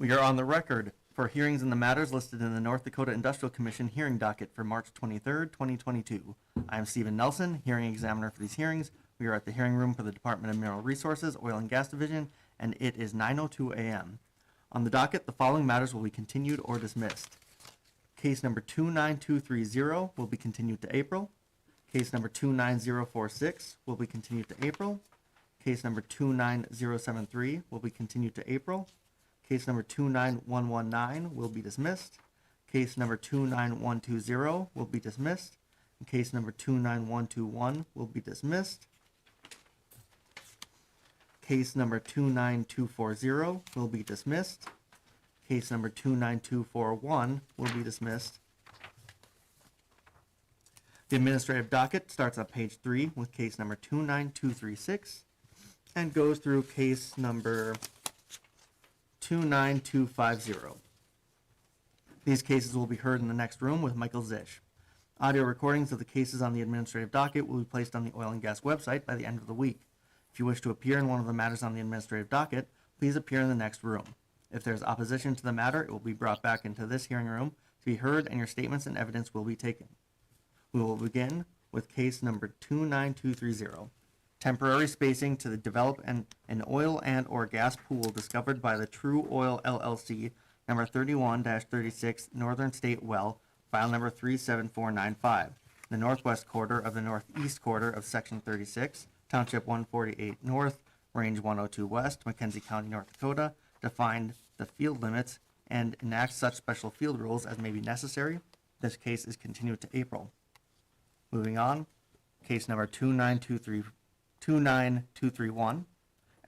We are on the record for hearings in the matters listed in the North Dakota Industrial Commission hearing docket for March 23rd, 2022. I am Stephen Nelson, hearing examiner for these hearings. We are at the hearing room for the Department of Mineral Resources, Oil and Gas Division, and it is 9:02 a.m. On the docket, the following matters will be continued or dismissed. Case number 29230 will be continued to April. Case number 29046 will be continued to April. Case number 29073 will be continued to April. Case number 29119 will be dismissed. Case number 29120 will be dismissed. And case number 29121 will be dismissed. Case number 29240 will be dismissed. Case number 29241 will be dismissed. The administrative docket starts on page 3 with case number 29236 and goes through case number 29250. These cases will be heard in the next room with Michael Zisch. Audio recordings of the cases on the administrative docket will be placed on the Oil and Gas website by the end of the week. If you wish to appear in one of the matters on the administrative docket, please appear in the next room. If there is opposition to the matter, it will be brought back into this hearing room to be heard and your statements and evidence will be taken. We will begin with case number 29230. Temporary spacing to develop an oil and or gas pool discovered by the True Oil LLC, number 31-36 Northern State Well, file number 37495, the northwest quarter of the northeast quarter of section 36, township 148 north, range 102 west, McKenzie County, North Dakota, define the field limits and enact such special field rules as may be necessary. This case is continued to April. Moving on, case number 29231,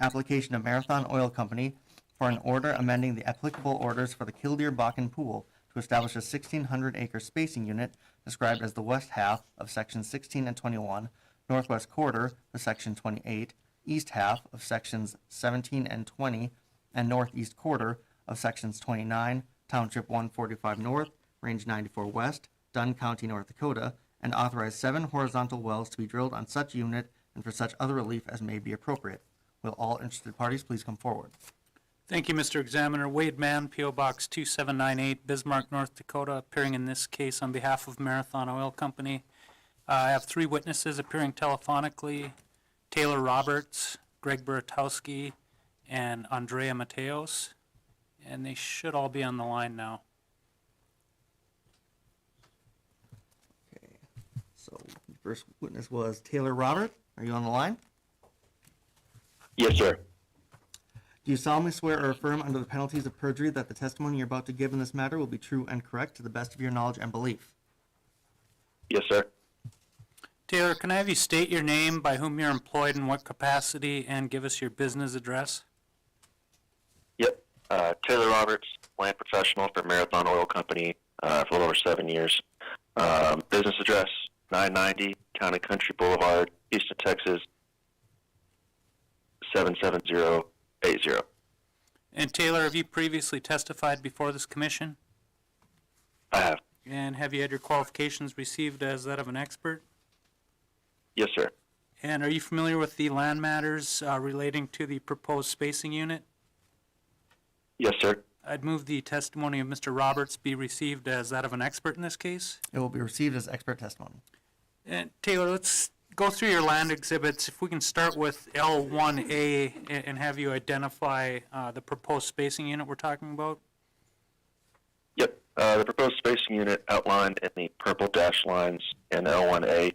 application of Marathon Oil Company for an order amending the applicable orders for the Killdeer Bakken Pool to establish a 1,600-acre spacing unit described as the west half of sections 16 and 21, northwest quarter of section 28, east half of sections 17 and 20, and northeast quarter of sections 29, township 145 north, range 94 west, Dunn County, North Dakota, and authorize 7 horizontal wells to be drilled on such unit and for such other relief as may be appropriate. Will all interested parties please come forward? Thank you, Mr. Examiner. Wade Mann, P.O. Box 2798, Bismarck, North Dakota, appearing in this case on behalf of Marathon Oil Company. I have 3 witnesses appearing telephonically: Taylor Roberts, Greg Bertowski, and Andrea Mateos, and they should all be on the line now. Okay, so the first witness was Taylor Robert. Are you on the line? Yes, sir. Do you solemnly swear or affirm under the penalties of perjury that the testimony you're about to give in this matter will be true and correct to the best of your knowledge and belief? Yes, sir. Taylor, can I have you state your name, by whom you're employed, in what capacity, and give us your business address? Yep. Taylor Roberts, land professional for Marathon Oil Company for a little over 7 years. Business address, 990 Town and Country Boulevard, Houston, Texas, 77080. And Taylor, have you previously testified before this commission? I have. And have you had your qualifications received as that of an expert? Yes, sir. And are you familiar with the land matters relating to the proposed spacing unit? Yes, sir. I'd move the testimony of Mr. Roberts be received as that of an expert in this case. It will be received as expert testimony. And Taylor, let's go through your land exhibits. If we can start with L1A and have you identify the proposed spacing unit we're talking about. Yep. The proposed spacing unit outlined in the purple dashed lines in L1A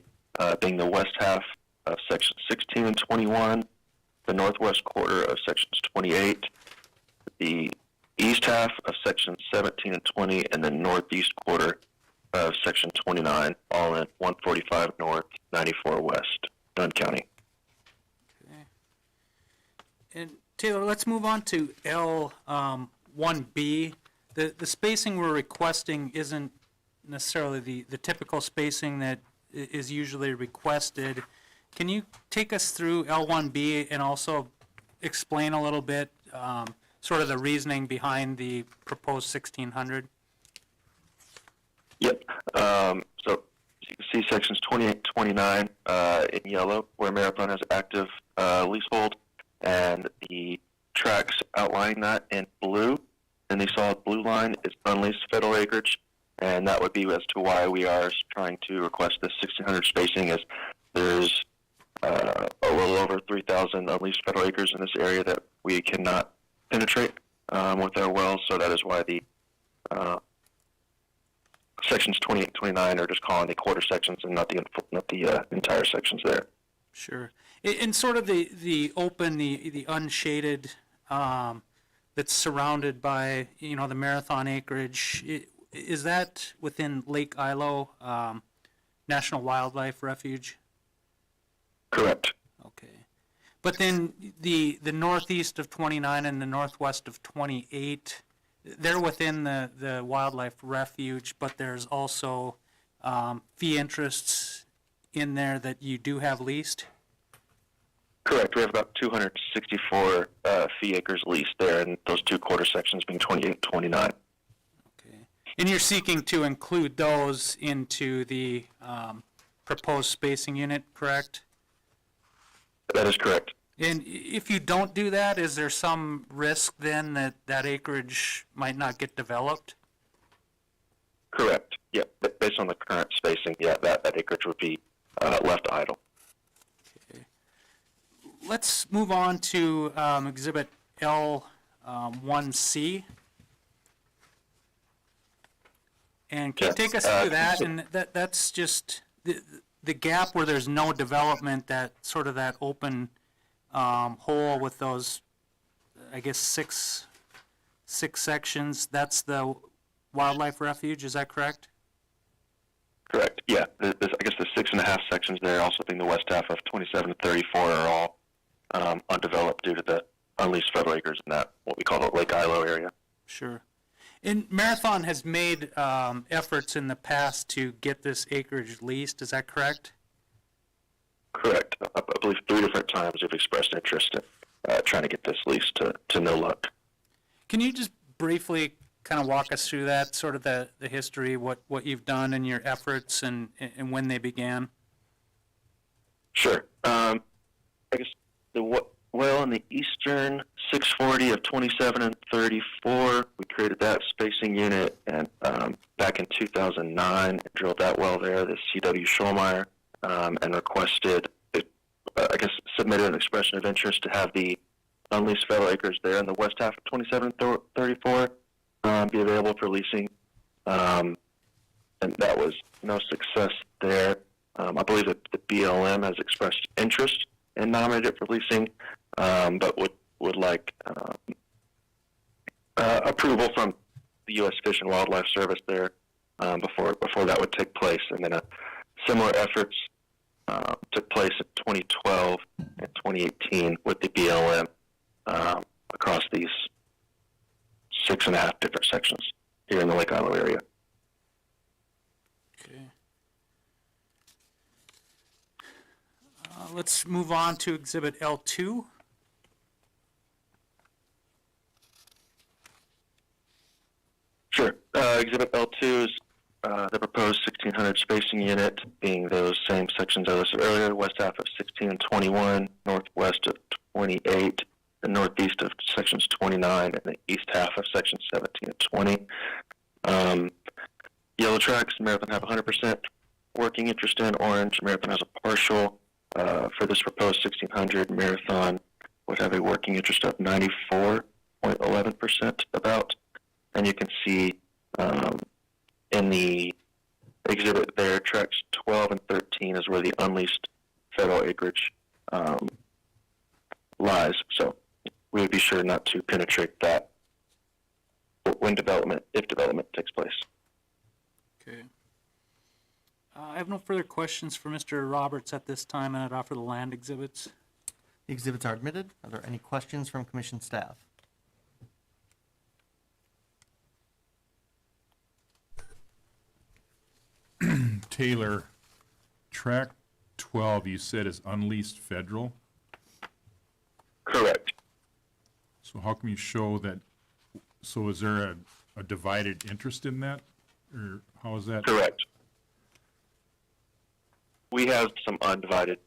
being the west half of sections 16 and 21, the northwest quarter of sections 28, the east half of sections 17 and 20, and the northeast quarter of section 29, all in 145 north, 94 west, Dunn County. Okay. And Taylor, let's move on to L1B. The spacing we're requesting isn't necessarily the typical spacing that is usually requested. Can you take us through L1B and also explain a little bit sort of the reasoning behind the proposed 1,600? Yep. So you can see sections 28 and 29 in yellow, where Marathon has active leasehold, and the tracks outlining that in blue in the solid blue line is unleased federal acreage, and that would be as to why we are trying to request this 1,600 spacing, as there's a little over 3,000 unleased federal acres in this area that we cannot penetrate with our wells, so that is why the sections 28 and 29 are just calling the quarter sections and not the entire sections there. Sure. And sort of the open, the unshaded, that's surrounded by, you know, the Marathon acreage, is that within Lake Ilo National Wildlife Refuge? Correct. Okay. But then the northeast of 29 and the northwest of 28, they're within the wildlife refuge, but there's also fee interests in there that you do have leased? Correct. We have about 264 fee acres leased there, and those two quarter sections being 28 and 29. Okay. And you're seeking to include those into the proposed spacing unit, correct? That is correct. And if you don't do that, is there some risk then that acreage might not get developed? Correct. Yeah. Based on the current spacing, yeah, that acreage would be left idle. Okay. Let's move on to Exhibit L1C. And can you take us through that? And that's just the gap where there's no development, that sort of that open hole with those, I guess, six sections. That's the wildlife refuge. Is that correct? Correct. Yeah. I guess the 6.5 sections there, also being the west half of 27 to 34, are all undeveloped due to the unleased federal acres in that, what we call the Lake Ilo area. Sure. And Marathon has made efforts in the past to get this acreage leased. Is that correct? Correct. I believe 3 different times we've expressed interest in trying to get this leased to no luck. Can you just briefly kind of walk us through that, sort of the history, what you've done and your efforts and when they began? Sure. I guess the well in the eastern 640 of 27 and 34, we created that spacing unit, and back in 2009, drilled that well there, the C.W. Schulmeyer, and requested, I guess, submitted an expression of interest to have the unleased federal acres there in the west half of 27 and 34 be available for leasing, and that was no success there. I believe that the BLM has expressed interest and nominated it for leasing, but would like approval from the U.S. Fish and Wildlife Service there before that would take place. And then similar efforts took place in 2012 and 2018 with the BLM across these 6.5 different sections here in the Lake Ilo area. Okay. Let's move on to Exhibit L2. Sure. Exhibit L2 is the proposed 1,600 spacing unit, being those same sections I listed earlier, west half of 16 and 21, northwest of 28, the northeast of sections 29, and the east half of sections 17 and 20. Yellow tracks, Marathon have 100% working interest in. Orange, Marathon has a partial. For this proposed 1,600, Marathon would have a working interest of 94.11% about. And you can see in the exhibit there, tracks 12 and 13 is where the unleased federal acreage lies. So we would be sure not to penetrate that when development, if development takes place. Okay. I have no further questions for Mr. Roberts at this time, and I'd offer the land exhibits. The exhibits are admitted. Are there any questions from commission staff? Taylor, track 12 you said is unleased federal. Correct. So how can you show that? So is there a divided interest in that? Or how is that? Correct. We have some undivided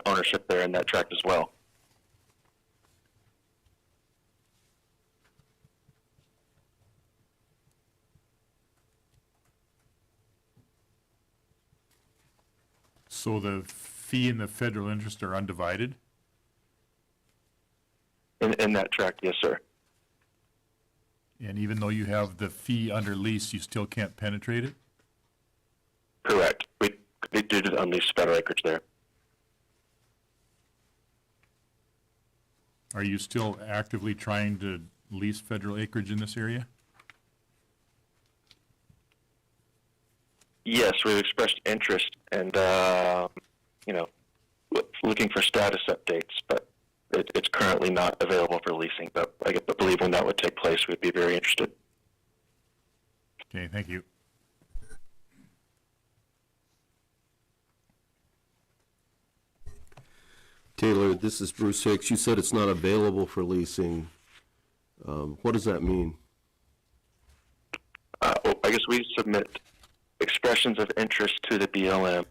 ownership there in that tract as well. So the fee and the federal interest are undivided? In that tract, yes, sir. And even though you have the fee under lease, you still can't penetrate it? Correct. We due to the unleased federal acreage there. Are you still actively trying to lease federal acreage in this area? Yes, we've expressed interest and, looking for status updates, but it's currently not available for leasing. But I believe when that would take place, we'd be very interested. Okay, thank you. Taylor, this is Bruce Hicks. You said it's not available for leasing. What does that mean? Well, I guess we submit expressions of interest to the BLM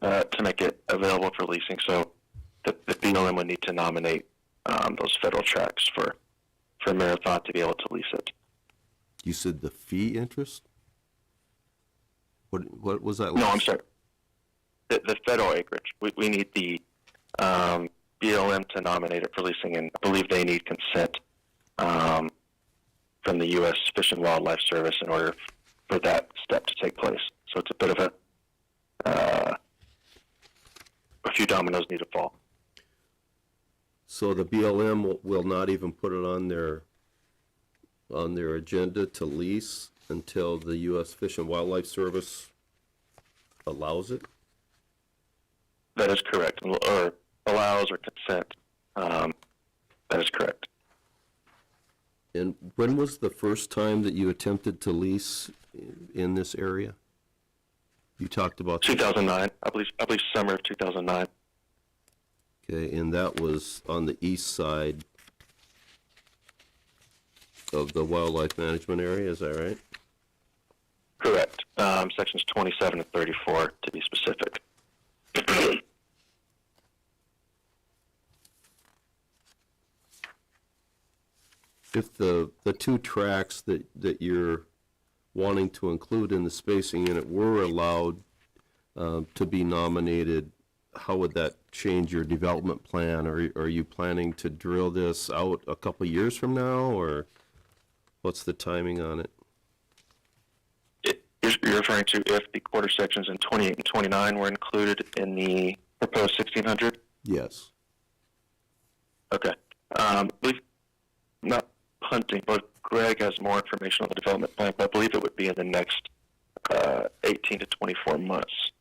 to make it available for leasing. So the BLM would need to nominate those federal tracts for Marathon to be able to lease it. You said the fee interest? What was that? No, I'm sorry. The federal acreage. We need the BLM to nominate it for leasing, and I believe they need consent from the U.S. Fish and Wildlife Service in order for that step to take place. So it's a bit of a few dominoes need to fall. So the BLM will not even put it on their agenda to lease until the U.S. Fish and Wildlife Service allows it? That is correct, or allows or consent. That is correct. And when was the first time that you attempted to lease in this area? You talked about 2009, I believe summer of 2009. Okay, and that was on the east side of the wildlife management area, is that right? Correct. Sections 27 and 34 to be specific. If the two tracks that you're wanting to include in the spacing unit were allowed to be nominated, how would that change your development plan? Are you planning to drill this out a couple years from now, or what's the timing on it? You're referring to if the quarter sections in 28 and 29 were included in the proposed 1600? Yes. Okay. I believe, not punting, but Greg has more information on the development plan, but I believe it would be in the next 18 to 24 months.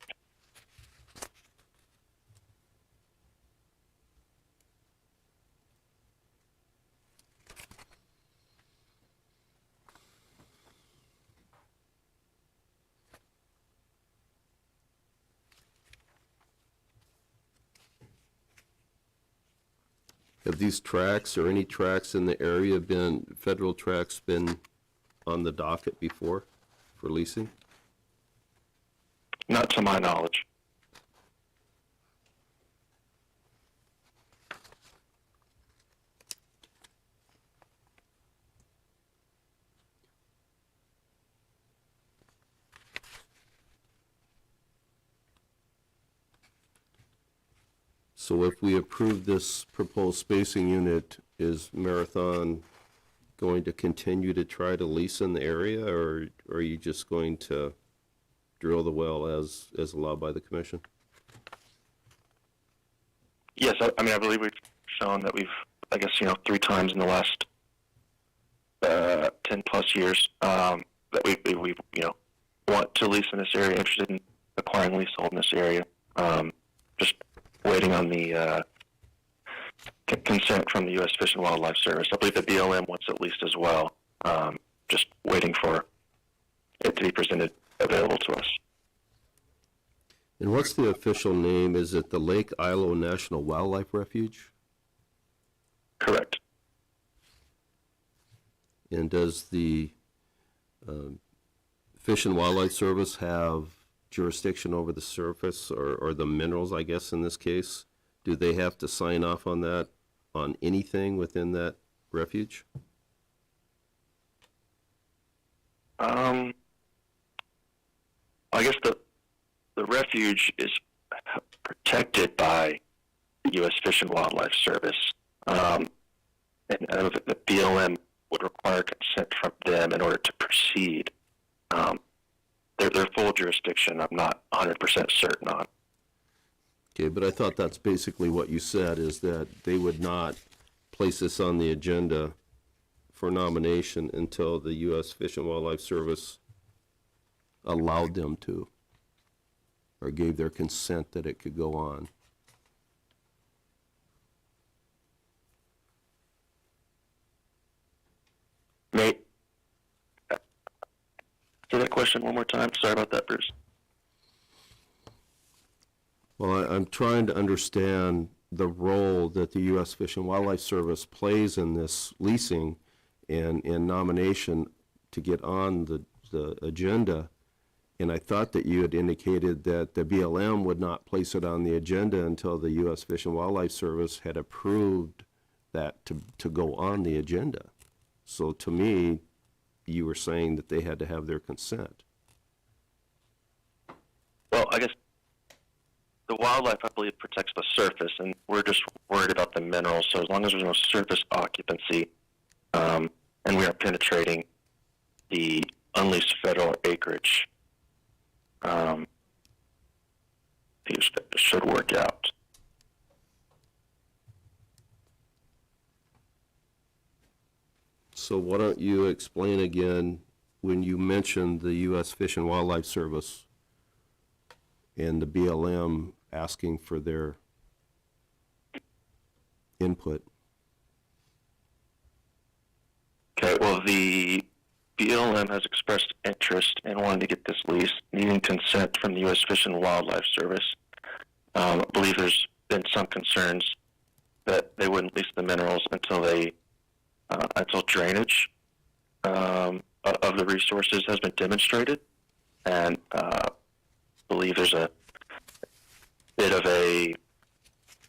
Have these tracks or any tracks in the area federal tracks been on the docket before for leasing? Not to my knowledge. So if we approve this proposed spacing unit, is Marathon going to continue to try to lease in the area, or are you just going to drill the well as allowed by the commission? Yes, I believe we've shown that we've, 3 times in the last 10 plus years that we want to lease in this area, interested in acquiring leasehold in this area. Just waiting on the consent from the U.S. Fish and Wildlife Service. I believe the BLM wants it leased as well. Just waiting for it to be presented available to us. And what's the official name? Is it the Lake Ilo National Wildlife Refuge? Correct. And does the Fish and Wildlife Service have jurisdiction over the surface or the minerals, I guess, in this case? Do they have to sign off on that, on anything within that refuge? I guess the refuge is protected by the U.S. Fish and Wildlife Service. And the BLM would require consent from them in order to proceed. Their full jurisdiction, I'm not 100% certain on. Okay, but I thought that's basically what you said, is that they would not place this on the agenda for nomination until the U.S. Fish and Wildlife Service allowed them to, or gave their consent that it could go on. Nate, say that question one more time. Sorry about that, Bruce. Well, I'm trying to understand the role that the U.S. Fish and Wildlife Service plays in this leasing and nomination to get on the agenda. And I thought that you had indicated that the BLM would not place it on the agenda until the U.S. Fish and Wildlife Service had approved that to go on the agenda. So to me, you were saying that they had to have their consent. Well, I guess the wildlife, I believe, protects the surface, and we're just worried about the minerals. So as long as there's no surface occupancy, and we are penetrating the unleased federal acreage, it should work out. So why don't you explain again, when you mentioned the U.S. Fish and Wildlife Service and the BLM asking for their input? Okay, well, the BLM has expressed interest in wanting to get this lease, needing consent from the U.S. Fish and Wildlife Service. I believe there's been some concerns that they wouldn't lease the minerals until drainage of the resources has been demonstrated, and I believe there's a bit of a,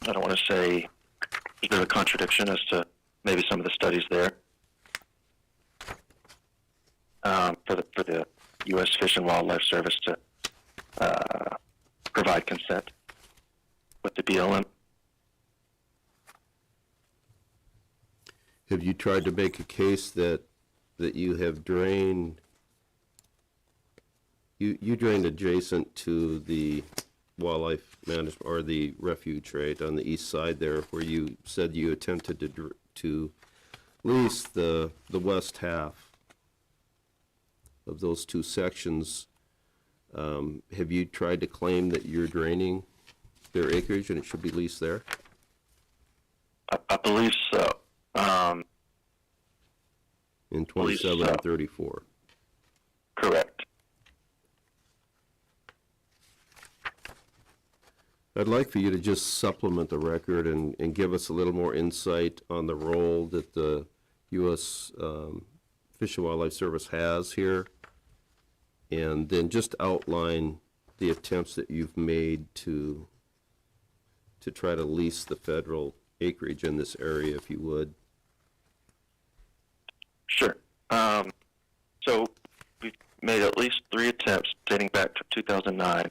I don't want to say, there's a bit of a contradiction as to maybe some of the studies there. For the U.S. Fish and Wildlife Service to provide consent with the BLM. Have you tried to make a case that you have drained, you drained adjacent to the wildlife management, or the refuge, right, on the east side there, where you said you attempted to lease the west half of those two sections? Have you tried to claim that you're draining their acreage and it should be leased there? I believe so. In 27 and 34. Correct. I'd like for you to just supplement the record and give us a little more insight on the role that the U.S. Fish and Wildlife Service has here, and then just outline the attempts that you've made to try to lease the federal acreage in this area, if you would. Sure. So we've made at least 3 attempts dating back to 2009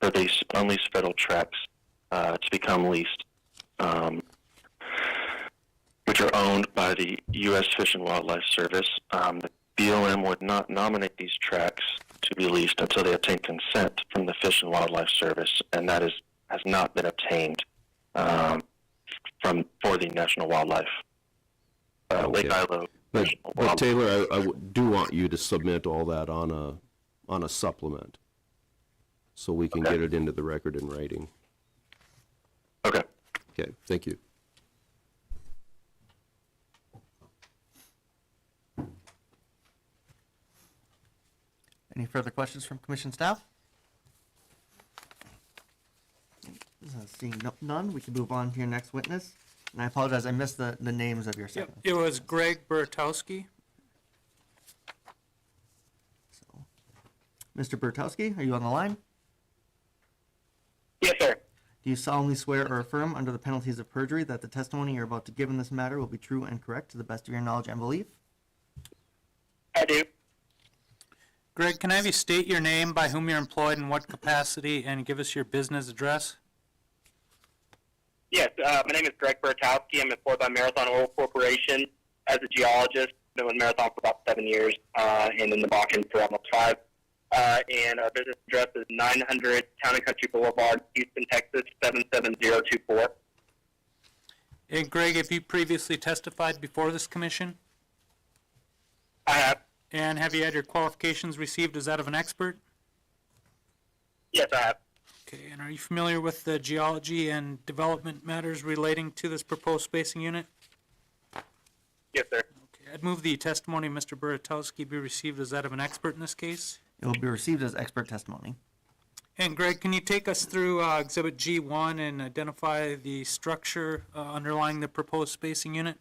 for these unleased federal tracts to become leased, which are owned by the U.S. Fish and Wildlife Service. The BLM would not nominate these tracts to be leased until they obtain consent from the Fish and Wildlife Service, and that has not been obtained for the National Wildlife Lake Ilo. But Taylor, I do want you to submit all that on a supplement, so we can get it into the record in writing. Okay. Okay, thank you. Any further questions from commission staff? Seeing none, we can move on to your next witness. And I apologize, I missed the names of your Yep, second. it was Greg Bertowski. So, Mr. Bertowski, are you on the line? Yes, sir. Do you solemnly swear or affirm under the penalties of perjury that the testimony you're about to give in this matter will be true and correct to the best of your knowledge and belief? I do. Greg, can I have you state your name, by whom you're employed, in what capacity, and give us your business address? Yes, my name is Greg Bertowski. I'm employed by Marathon Oil Corporation as a geologist. Been with Marathon for about 7 years, and in the Bakken for almost 5. And our business address is 900 Town and Country Boulevard, Houston, Texas, 77024. And Greg, have you previously testified before this commission? I have. And have you had your qualifications received as that of an expert? Yes, I have. Okay, and are you familiar with the geology and development matters relating to this proposed spacing unit? Yes, sir. Okay, I'd move the testimony of Mr. Bertowski be received as that of an expert in this case. It will be received as expert testimony. And Greg, can you take us through Exhibit G1 and identify the structure underlying the proposed spacing unit?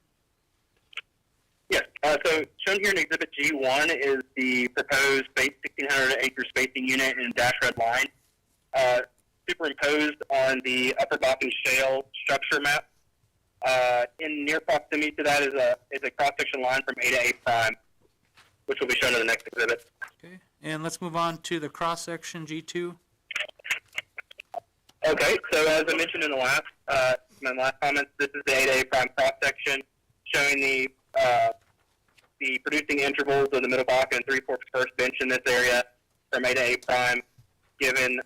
Yes. So shown here in Exhibit G1 is the proposed 1,600-acre spacing unit in dash red line, superimposed on the Upper Bakken Shale structure map. In near proximity to that is a cross-section line from A to A prime, which will be shown in the next exhibit. Okay, and let's move on to the cross-section G2. Okay, so as I mentioned in the my last comments, this is the A to A prime cross-section showing the producing intervals of the Middle Bakken and Three Forks First Bench in this area from A to A prime, given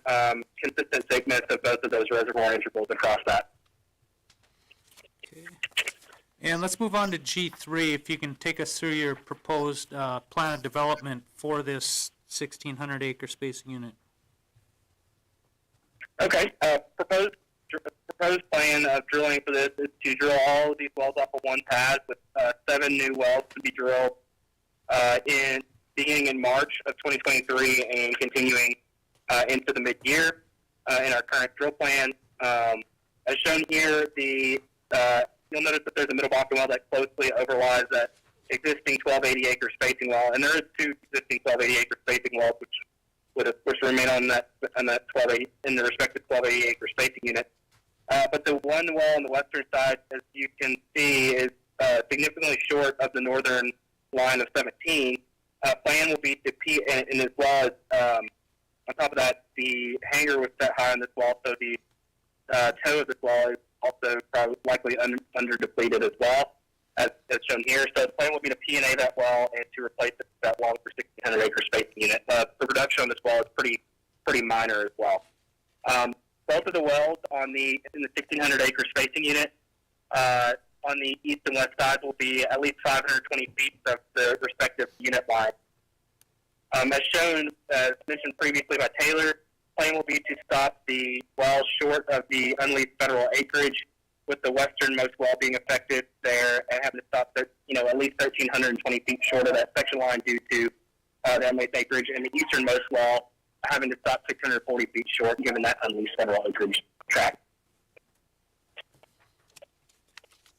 consistent thickness of both of those reservoir intervals across that. Okay. And let's move on to G3, if you can take us through your proposed plan of development for this 1,600-acre spacing unit. Okay, proposed plan of drilling for this is to drill all of these wells off of one pad with 7 new wells to be drilled beginning in March of 2023 and continuing into the mid-year in our current drill plan. As shown here, you'll notice that there's a Middle Bakken well that closely overlies that existing 1280-acre spacing well, and there is 2 existing 1280-acre spacing wells, which would of course remain on that 1280 in the respective 1280-acre spacing unit. But the one well on the western side, as you can see, is significantly short of the northern line of 17. Plan will be to and as well as on top of that, the hanger was set high on this well, so the toe of this well is also probably likely under depleted as well, as shown here. So the plan will be to P&A that well and to replace that well for 1,600-acre spacing unit. The production on this well is pretty minor as well. Both of the wells in the 1,600-acre spacing unit on the east and west sides will be at least 520 feet of the respective unit line. As shown, as mentioned previously by Taylor, plan will be to stop the wells short of the unleased federal acreage, with the westernmost well being affected there and having to stop at least 1,320 feet short of that section line due to the unleased acreage, and the easternmost well having to stop 640 feet short given that unleased federal acreage tract.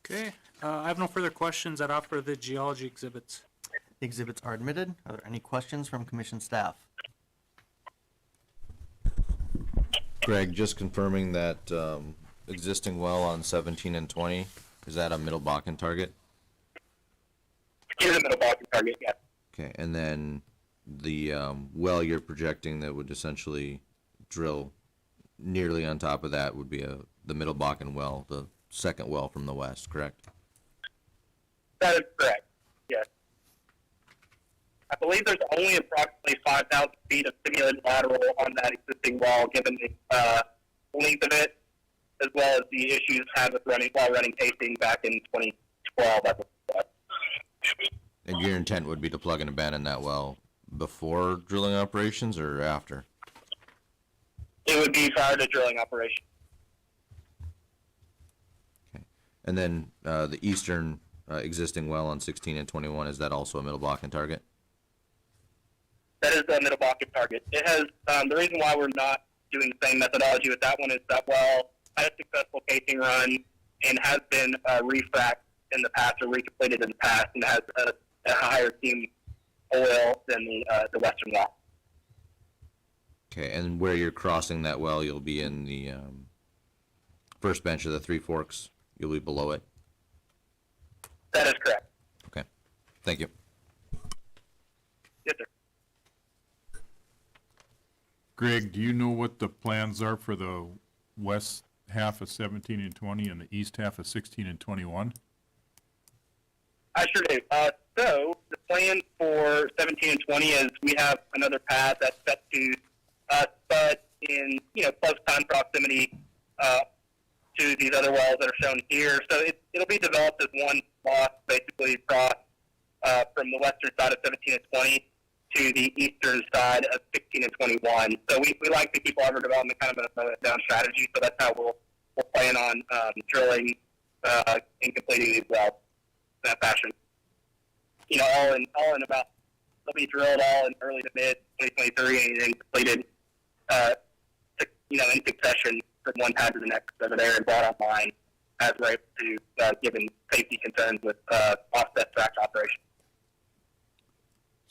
Okay, I have no further questions. I'd offer the geology exhibits. The exhibits are admitted. Are there any questions from commission staff? Greg, just confirming that existing well on 17 and 20, is that a Middle Bakken target? It is a Middle Bakken target, yes. Okay, and then the well you're projecting that would essentially drill nearly on top of that would be the Middle Bakken well, the second well from the west, correct? That is correct, yes. I believe there's only approximately 5,000 feet of simulated lateral on that existing well, given the length of it, as well as the issues had with running casing back in 2012. And your intent would be to plug and abandon that well before drilling operations or after? It would be prior to drilling operation. Okay. And then the eastern existing well on 16 and 21, is that also a Middle Bakken target? That is the Middle Bakken target. It has the reason why we're not doing the same methodology with that one is that well had a successful casing run and has been refracked in the past or recompleted in the past and has a higher steam oil than the western well. Okay, and where you're crossing that well, you'll be in the first bench of the Three Forks. You'll be below it. That is correct. Okay, thank you. Yes, sir. Greg, do you know what the plans are for the west half of 17 and 20 and the east half of 16 and 21? I sure do. So the plan for 17 and 20 is we have another pad that's set to spud in close time proximity to these other wells that are shown here. So it'll be developed as one block, basically across from the western side of 17 and 20 to the eastern side of 16 and 21. So we like to keep all of our development kind of a down strategy. So that's how we'll plan on drilling and completing these wells in that fashion. All in about, they'll be drilled all in early to mid 2023 and then completed, in succession from one pad to the next over there and brought online as we're able to, given safety concerns with offset frac operation.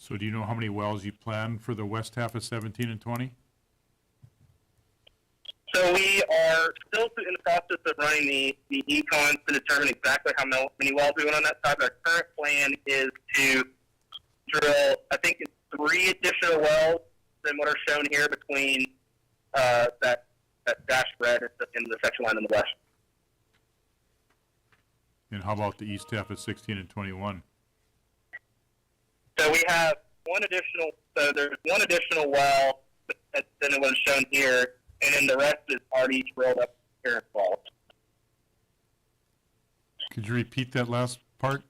So do you know how many wells you plan for the west half of 17 and 20? So we are still in the process of running the econs to determine exactly how many wells we want on that side. But our current plan is to drill, I think it's 3 additional wells than what are shown here between that dashed red in the section line on the west. And how about the east half of 16 and 21? So we have there's one additional well than it was shown here, and then the rest is already drilled up here as well. Could you repeat that last part?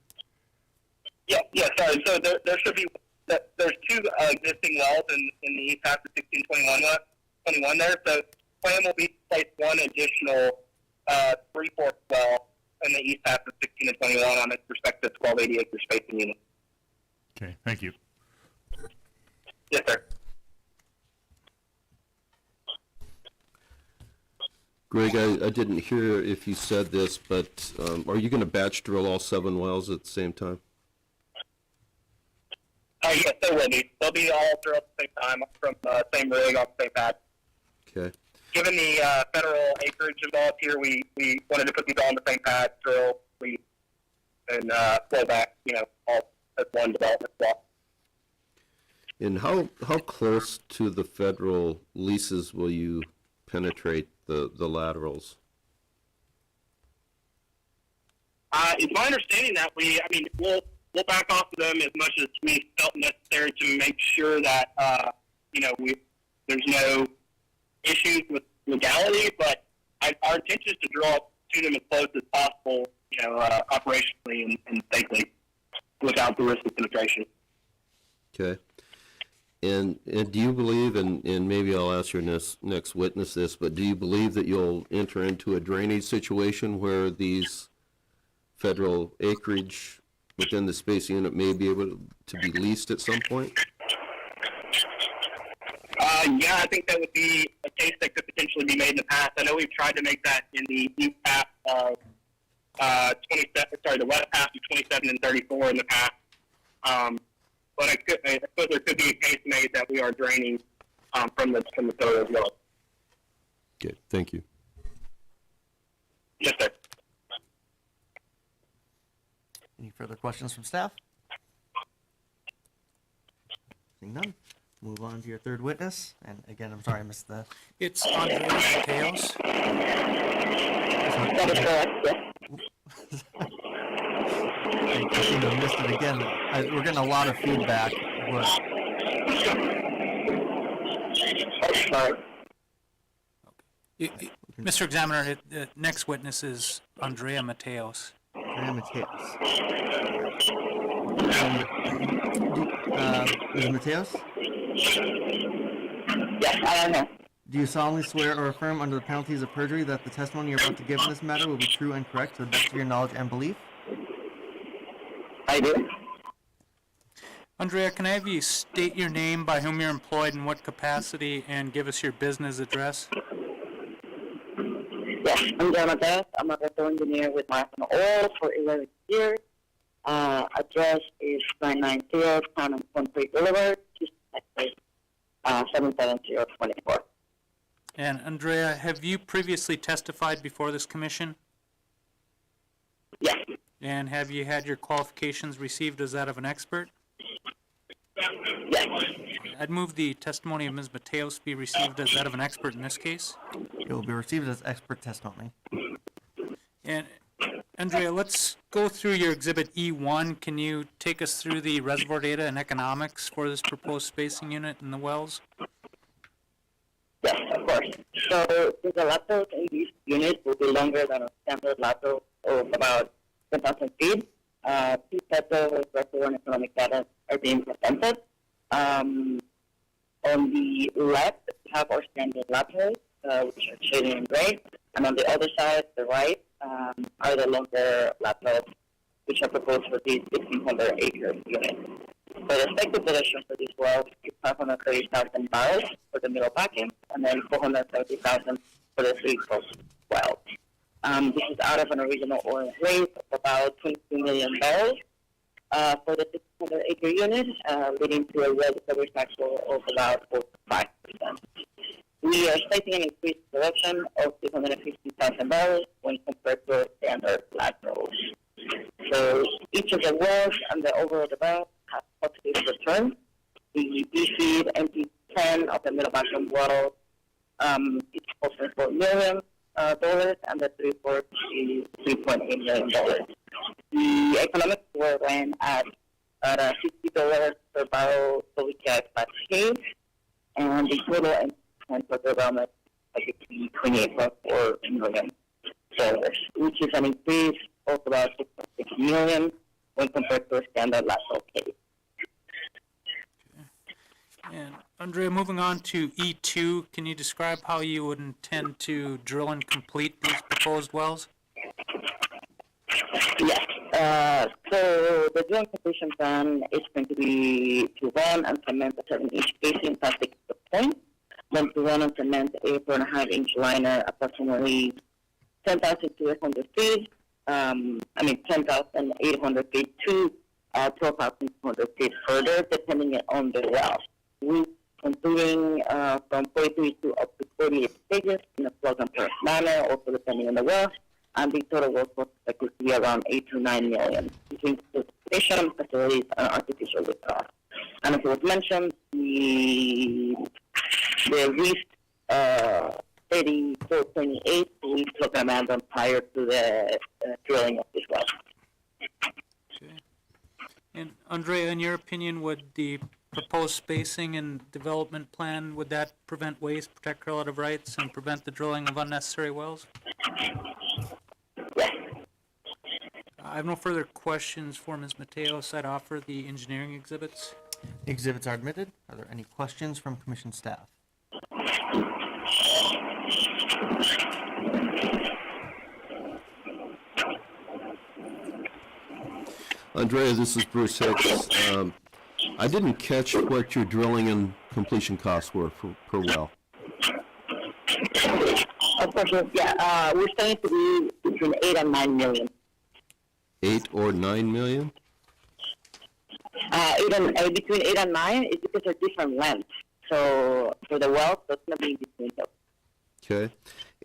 Yeah, sorry. So there should be, there's 2 existing wells in the east half of 1621 there. So plan will be to place one additional 3/4 well in the east half of 16 and 21 on its respective 1280 acre spacing unit. Okay, thank you. Yes, sir. Greg, I didn't hear if you said this, but are you going to batch drill all 7 wells at the same time? Yes, there will be. They'll be all drilled at the same time from the same rig on the same pad. Okay. Given the federal acreage involved here, we wanted to put these all on the same pad, drill, and flow back, all as one development block. And how close to the federal leases will you penetrate the laterals? It's my understanding that we'll back off of them as much as we felt necessary to make sure that there's no issues with legality. But our intention is to draw to them as close as possible, operationally and safely, without the risk of penetration. Okay. And do you believe, and maybe I'll ask your next witness this, but do you believe that you'll enter into a drainage situation where these federal acreage within the spacing unit may be able to be leased at some point? Yeah, I think that would be a case that could potentially be made in the past. I know we've tried to make that in the east half of the west half of 27 and 34 in the past. But I suppose there could be a case made that we are draining from the soda as well. Okay, thank you. Yes, sir. Any further questions from staff? Seeing none, move on to your third witness. And again, I'm sorry I missed the... It's Andrea Mateos. That is correct, yes. I seem to have missed it again. We're getting a lot of feedback. Mr. Examiner, the next witness is Andrea Mateos. Andrea Mateos. Ms. Mateos? Yes, I am here. Do you solemnly swear or affirm under the penalties of perjury that the testimony you're about to give in this matter will be true and correct to the best of your knowledge and belief? I do. Andrea, can I have you state your name, by whom you're employed, in what capacity, and give us your business address? Yes, I'm John Beth. I'm a petrol engineer with Marathon Oil for 11 years. Address is 990 Common Concrete Boulevard, Texas, 77024. And Andrea, have you previously testified before this commission? Yes, And have you had your qualifications received as that of an expert? yes. I'd move the testimony of Ms. Mateos be received as that of an expert in this case. It will be received as expert testimony. And Andrea, let's go through your Exhibit E1. Can you take us through the reservoir data and economics for this proposed spacing unit in the wells? Yes, of course. So the laterals in this unit will be longer than a standard lateral of about 10,000 feet. Two sets of reservoir and economic data are being presented. On the left, we have our standard laterals, which are shaded in gray, and on the other side, the right, are the longer laterals, which are proposed for the 1,600-acre unit. So the expected production for this well is 530,000 barrels for the middle backend, and then 430,000 for the three coast wells. This is out of an original oil rate of about 22 million barrels for the 600-acre unit, leading to a well recovery factor of about 45%. We are expecting an increased production of 250,000 barrels when compared to our standard laterals. So each of the wells and the overall development has positive return. The B-feed MP10 of the middle backend well is $4.4 million, and the Three Forks is $3.8 million. The economics were ran at $60 per barrel WTI flat case, and the total MP10 for development is $28.4 million, which is an increase of about $6.6 million when compared to a standard lateral case. And Andrea, moving on to E2, can you describe how you would intend to drill and complete these proposed wells? Yes. So the drill and completion plan is going to be to run and cement a 7-inch casing past the point, then to run and cement a 4.5-inch liner approximately 10,800 feet. 10,800 feet to 12,200 feet further, depending on the well. We completing from 43 to up to 48 stages in a plug-and-play manner, also depending on the well, and the total work was expected to be around 8 to 9 million, between station facilities and artificial lift costs. And as was mentioned, the reached 3428 we took a mandate prior to the drilling of this well. Okay. And Andrea, in your opinion, would the proposed spacing and development plan, would that prevent waste, protect relative rights, and prevent the drilling of unnecessary wells? Yes. I have no further questions for Ms. Mateos. I'd offer the engineering exhibits. The exhibits are admitted. Are there any questions from commission staff? Andrea, this is Bruce Hicks. I didn't catch what your drilling and completion costs were per well. Of course, yeah. We're starting to be between 8 and 9 million. 8 or 9 million? Between 8 and 9 is because they're different lengths. So for the well, that's going to be between those. Okay.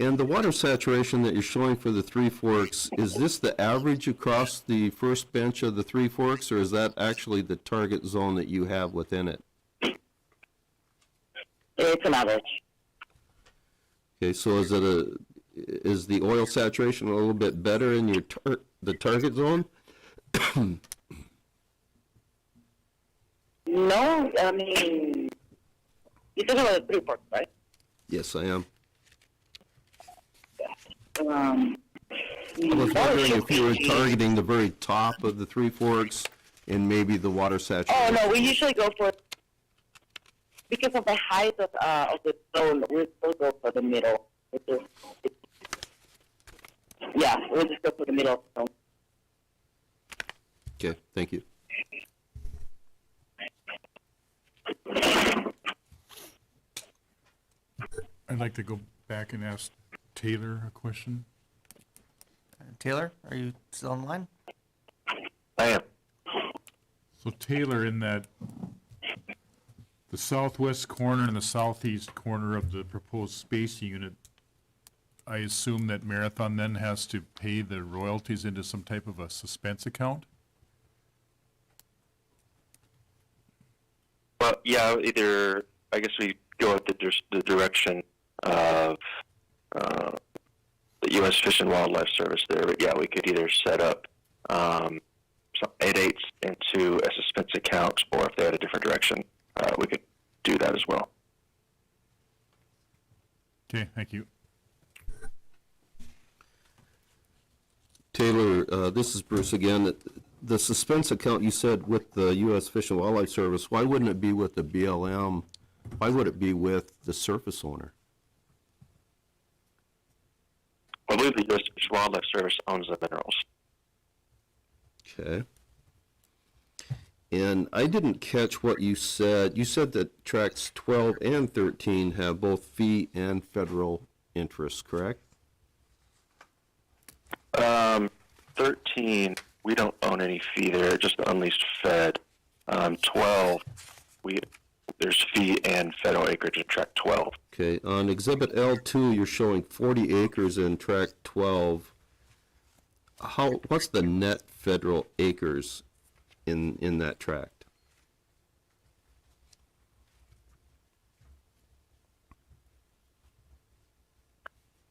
And the water saturation that you're showing for the Three Forks, is this the average across the first bench of the Three Forks, or is that actually the target zone that you have within it? It's an average. Okay, so is the oil saturation a little bit better in your the target zone? No, I mean, you're talking about the Three Forks, right? Yes, I am. I Well, was wondering it if you were should be- targeting the very top of the Three Forks and maybe the water Oh, saturation. no, we usually go for, because of the height of the zone, we still go for the middle. We'll just go for the middle of the zone. Okay, thank you. I'd like to go back and ask Taylor a question. Taylor, are you still online? I am. So Taylor, in that the southwest corner and the southeast corner of the proposed spacing unit, I assume that Marathon then has to pay the royalties into some type of a suspense account? Well, yeah, either, I guess we go with the direction of the U.S. Fish and Wildlife Service there, but yeah, we could either set up some 8/8 into a suspense account, or if they had a different direction, we could do that as well. Okay, thank you. Taylor, this is Bruce again. The suspense account you said with the U.S. Fish and Wildlife Service, why wouldn't it be with the BLM? Why would it be with the surface owner? I believe the U.S. Fish and Wildlife Service owns the minerals. Okay. And I didn't catch what you said. You said that tracks 12 and 13 have both fee and federal interests, correct? 13, we don't own any fee there, just the unleased fed. 12, there's fee and federal acreage in track 12. Okay, on Exhibit L2, you're showing 40 acres in track 12. What's the net federal acres in that tract?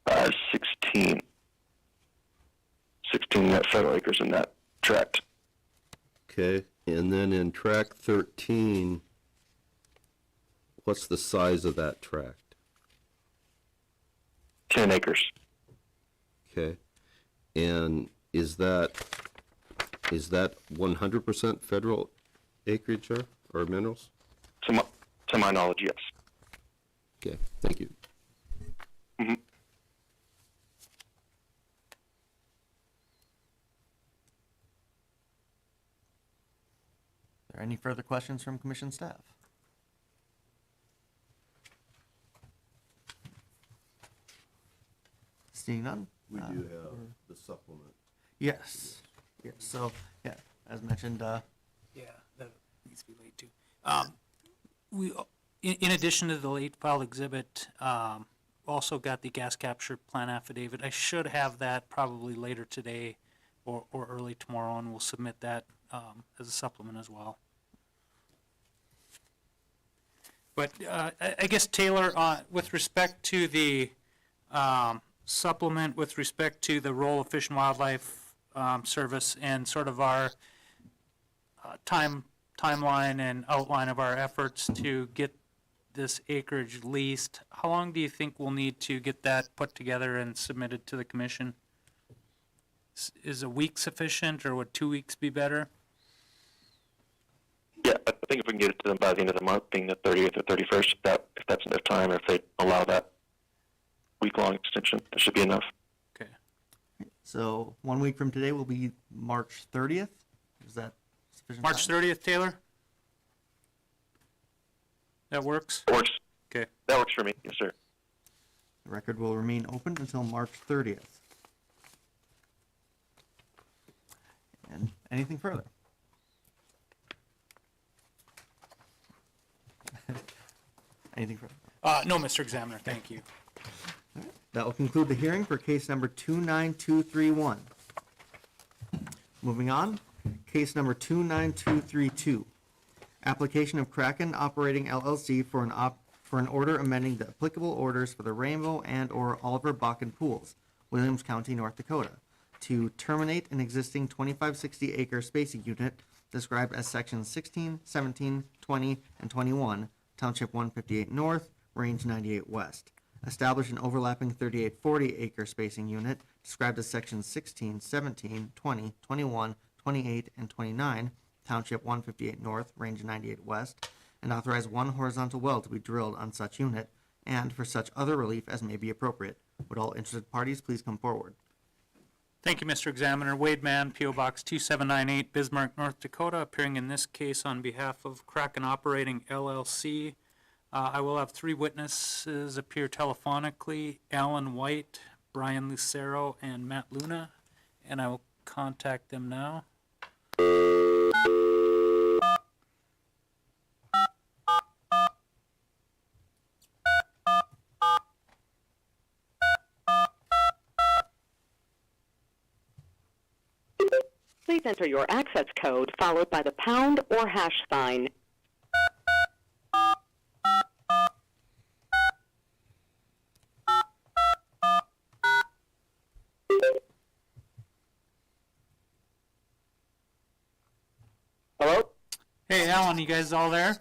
Uh, 16 net federal acres in that tract. Okay, and then in tract 13, what's the size of that tract? 10 acres. Okay, and is that 100% federal acreage or minerals? To my knowledge, yes. Okay, thank you. Mm-hmm. Are there any further questions from commission staff? Seeing none? We do have the supplement. Yes. Yes. So, yeah, as mentioned, Yeah, that needs to be late too. We, in addition to the late filed exhibit, also got the gas capture plan affidavit. I should have that probably later today or early tomorrow, and we'll submit that as a supplement as well. But I guess, Taylor, with respect to the supplement, with respect to the role of Fish and Wildlife Service and sort of our timeline and outline of our efforts to get this acreage leased, how long do you think we'll need to get that put together and submitted to the commission? Is a week sufficient, or would 2 weeks be better? Yeah, I think if we can get it to them by the end of the month, being the 30th or 31st, if that's enough time, or if they allow that week-long extension, that should be enough. Okay. so 1 week from today will be March 30th. Is that sufficient? March time? 30th, Taylor? That works? Works. Okay. That works for me. Yes, sir. The record will remain open until March 30th. And anything further? Anything further? No, Mr. Examiner, thank you. That will conclude the hearing for case number 29231. Moving on, case number 29232. Application of Kraken Operating LLC for an order amending the applicable orders for the Rainbow and/or Oliver Bakken pools, Williams County, North Dakota, to terminate an existing 2560-acre spacing unit described as sections 16, 17, 20, and 21, Township 158 North, Range 98 West. Establish an overlapping 3840-acre spacing unit described as sections 16, 17, 20, 21, 28, and 29, Township 158 North, Range 98 West, and authorize one horizontal well to be drilled on such unit, and for such other relief as may be appropriate. Would all interested parties please come forward? Thank you, Mr. Examiner. Wade Mann, P.O. Box 2798, Bismarck, North Dakota, appearing in this case on behalf of Kraken Operating LLC. I will have 3 witnesses appear telephonically: Alan White, Brian Lucero, and Matt Luna, and I will contact them now. Please enter your access code followed by the pound or hash sign. Hey, Alan, you guys all there?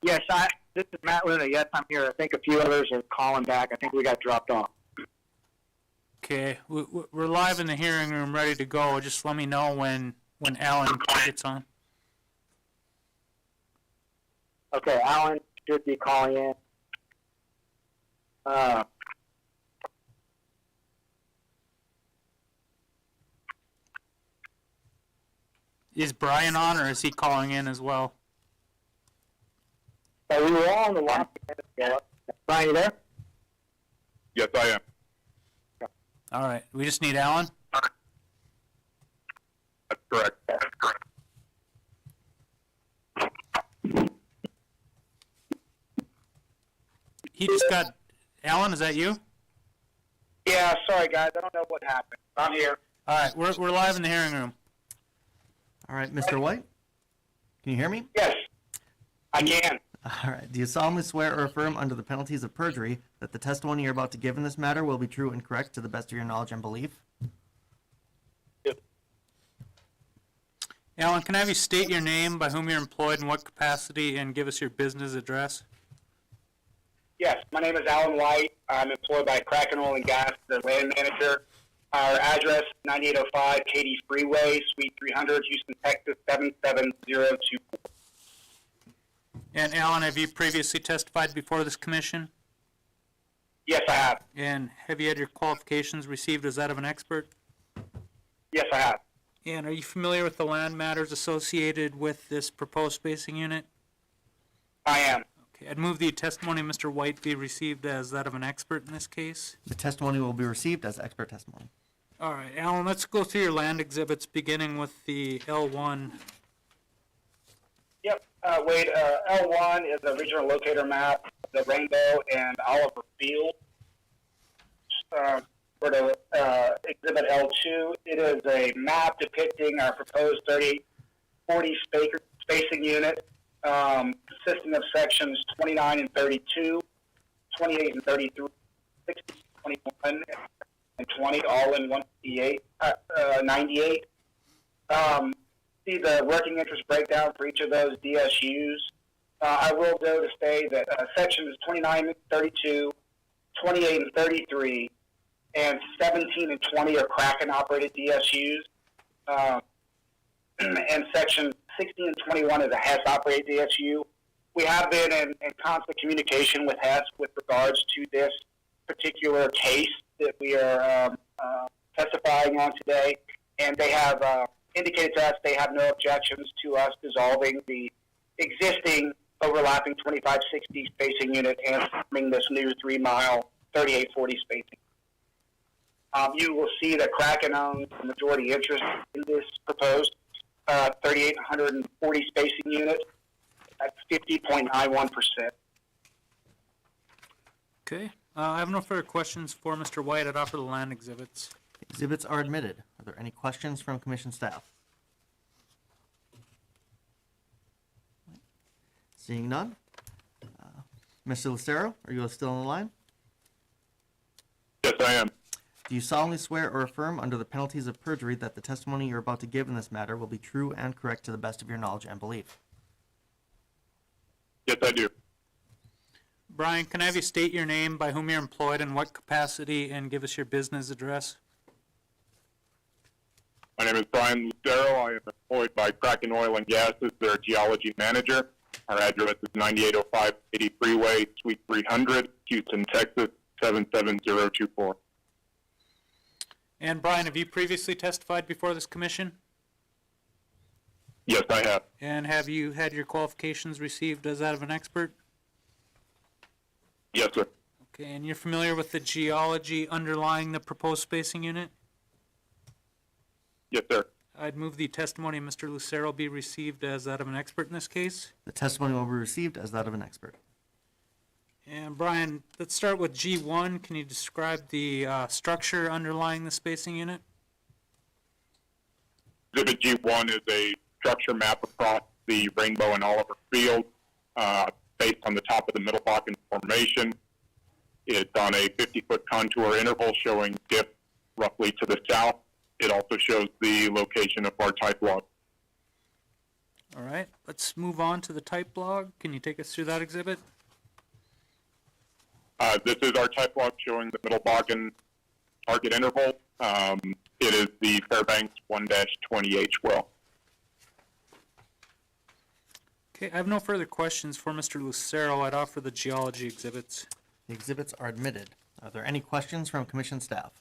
Yes, this is Matt Luna. Yes, I'm here. I think a few others are calling back. I think we got dropped off. Okay, we're live in the hearing room, ready to go. Just let me know when Alan gets on. Okay, Alan should be calling in. Is Brian on, or is he calling in as well? So we were all on the line. Brian, you there? Yes, I am. All right, we just need Alan. That's correct. He just got. Alan, is that you? Yeah, sorry, guys. I don't know what happened. I'm here. All right, we're live in the hearing room. All right, Mr. White, can you hear me? Yes, I can. All right. Do you solemnly swear or affirm under the penalties of perjury that the testimony you're about to give in this matter will be true and correct to the best of your knowledge and belief? Alan, can I have you state your name, by whom you're employed, in what capacity, and give us your business address? Yes, my name is Alan White. I'm employed by Kraken Oil and Gas, the land manager. Our address, 9805 Katy Freeway, Suite 300, Houston, Texas, 77024. And Alan, have you previously testified before this commission? Yes, I have. And have you had your qualifications received as that of an expert? Yes, I have. And are you familiar with the land matters associated with this proposed spacing unit? I am. Okay, I'd move the testimony of Mr. White be received as that of an expert in this case. The testimony will be received as expert testimony. All right, Alan, let's go through your land exhibits, beginning with the L1. Yep, Wade, L1 is the regional locator map of the Rainbow and Oliver Field. For the exhibit L2, it is a map depicting our proposed 3040 spacing unit, consisting of sections 29 and 32, 28 and 33, 60, 21, and 20, all in 98. See the working interest breakdown for each of those DSUs. I will go to say that sections 29 and 32, 28 and 33, and 17 and 20 are Kraken-operated DSUs. And section 16 and 21 is a Hess-operated DSU. We have been in constant communication with Hess with regards to this particular case that we are testifying on today, and they have indicated to us they have no objections to us dissolving the existing overlapping 2560 spacing unit and forming this new 3-mile 3840 spacing. You will see that Kraken owns the majority interest in this proposed 3840 spacing unit at 50.91%. Okay, I have no further questions for Mr. White. I'd offer the land exhibits. Exhibits are admitted. Are there any questions from commission staff? Seeing none. Mr. Lucero, are you still on the line? Yes, I am. Do you solemnly swear or affirm under the penalties of perjury that the testimony you're about to give in this matter will be true and correct to the best of your knowledge and belief? Yes, I do. Brian, can I have you state your name, by whom you're employed, in what capacity, and give us your business address? My name is Brian Lucero. I am employed by Kraken Oil and Gas as their geology manager. Our address is 9805 Katy Freeway, Suite 300, Houston, Texas, 77024. And Brian, have you previously testified before this commission? Yes, I have. And have you had your qualifications received as that of an expert? Yes, sir. Okay, and you're familiar with the geology underlying the proposed spacing unit? Yes, sir. I'd move the testimony of Mr. Lucero be received as that of an expert in this case. The testimony will be received as that of an expert. And Brian, let's start with G1. Can you describe the structure underlying the spacing unit? Exhibit G1 is a structure map across the Rainbow and Oliver Field, based on the top of the Middle Bakken Formation. It's on a 50-foot contour interval showing dip roughly to the south. it also shows the location of our type log. All right, let's move on to the type log. Can you take us through that exhibit? This is our type log showing the Middle Bakken target interval. It is the Fairbanks 1-20H well. Okay, I have no further questions for Mr. Lucero. I'd offer the geology exhibits. The exhibits are admitted. Are there any questions from commission staff?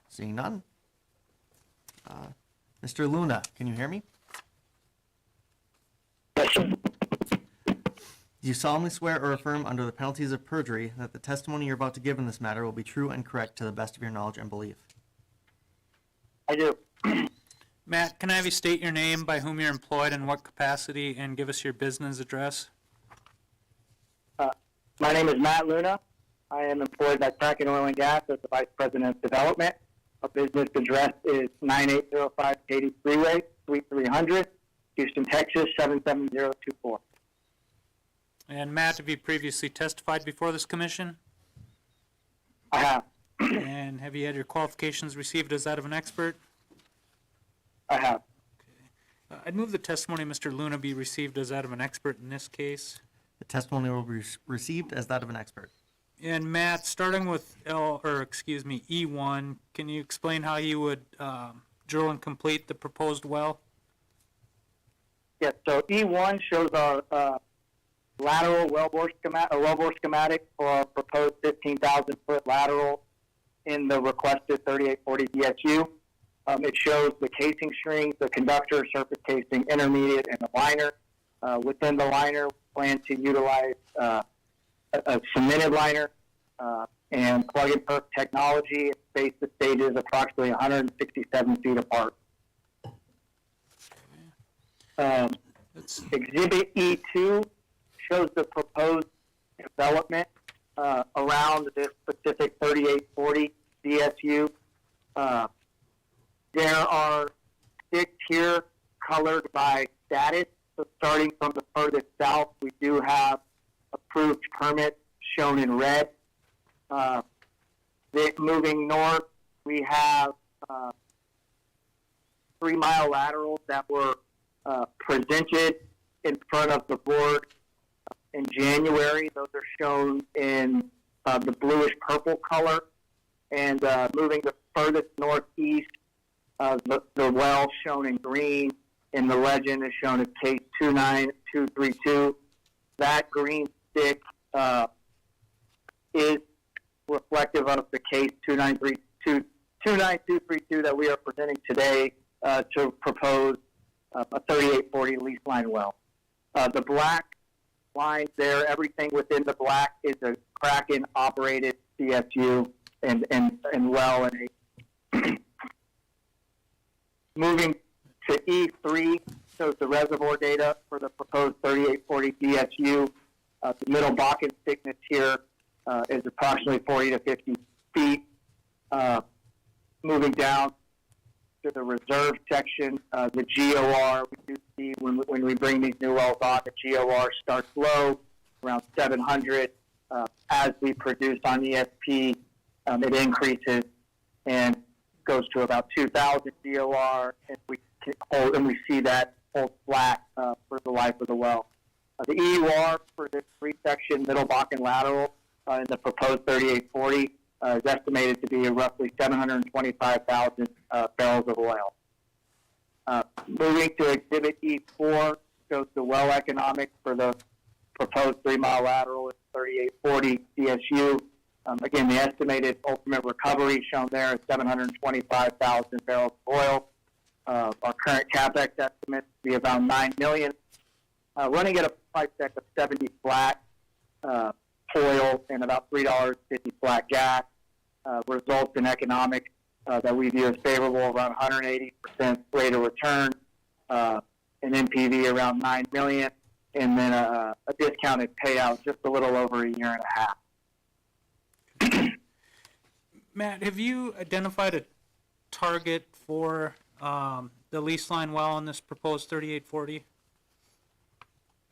Seeing none. Mr. Luna, can you hear me? Do you solemnly swear or affirm under the penalties of perjury that the testimony you're about to give in this matter will be true and correct to the best of your knowledge and belief? I do. Matt, can I have you state your name, by whom you're employed, and what capacity, and give us your business address? My name is Matt Luna. I am employed by Kraken Oil and Gas as the Vice President of Development. Our business address is 9805 Katy Freeway, Suite 300, Houston, Texas, 77024. And Matt, have you previously testified before this commission? I have. And have you had your qualifications received as that of an expert? I have. I'd move the testimony of Mr. Luna be received as that of an expert in this case. The testimony will be received as that of an expert. And Matt, starting with E1, can you explain how you would drill and complete the proposed well? Yes, so E1 shows our lateral wellbore schematic for our proposed 15,000-foot lateral in the requested 3840 DSU. It shows the casing strings, the conductor, surface casing, intermediate, and the liner. Within the liner, we plan to utilize a cemented liner and plug-and-perk technology. It space the stages approximately 167 feet apart. Exhibit E2 shows the proposed development around this specific 3840 DSU. There are sticks here colored by status. So starting from the furthest south, we do have approved permits shown in red. Moving north, we have 3-mile laterals that were presented in front of the board in January. Those are shown in the bluish purple color. And moving the furthest northeast, the well shown in green in the legend is shown as case 29232. That green stick is reflective of the case 29232 that we are presenting today to propose a 3840 lease line well. The black lines there, everything within the black is a Kraken operated CSU and well. And moving to E3 shows the reservoir data for the proposed 3840 DSU. The middle Bakken thickness here is approximately 40 to 50 feet. Moving down to the reserve section, the GOR, we do see when we bring these new wells on, the GOR starts low, around 700. As we produce on ESP, it increases and goes to about 2,000 GOR, and we see that hold flat for the life of the well. The EUR for this 3-section middle Bakken lateral in the proposed 3840 is estimated to be roughly 725,000 barrels of oil. Moving to Exhibit E4 shows the well economics for the proposed 3-mile lateral in 3840 DSU. Again, the estimated ultimate recovery shown there is 725,000 barrels of oil. Our current CapEx estimate to be about $9 million. Running at a price deck of 70 flat oil and about $3.50 flat gas results in economics that we view as favorable, around 180% rate of return, an NPV around $9 million, and then a discounted payout just a little over a year and a half. Matt, have you identified a target for the lease line well on this proposed 3840?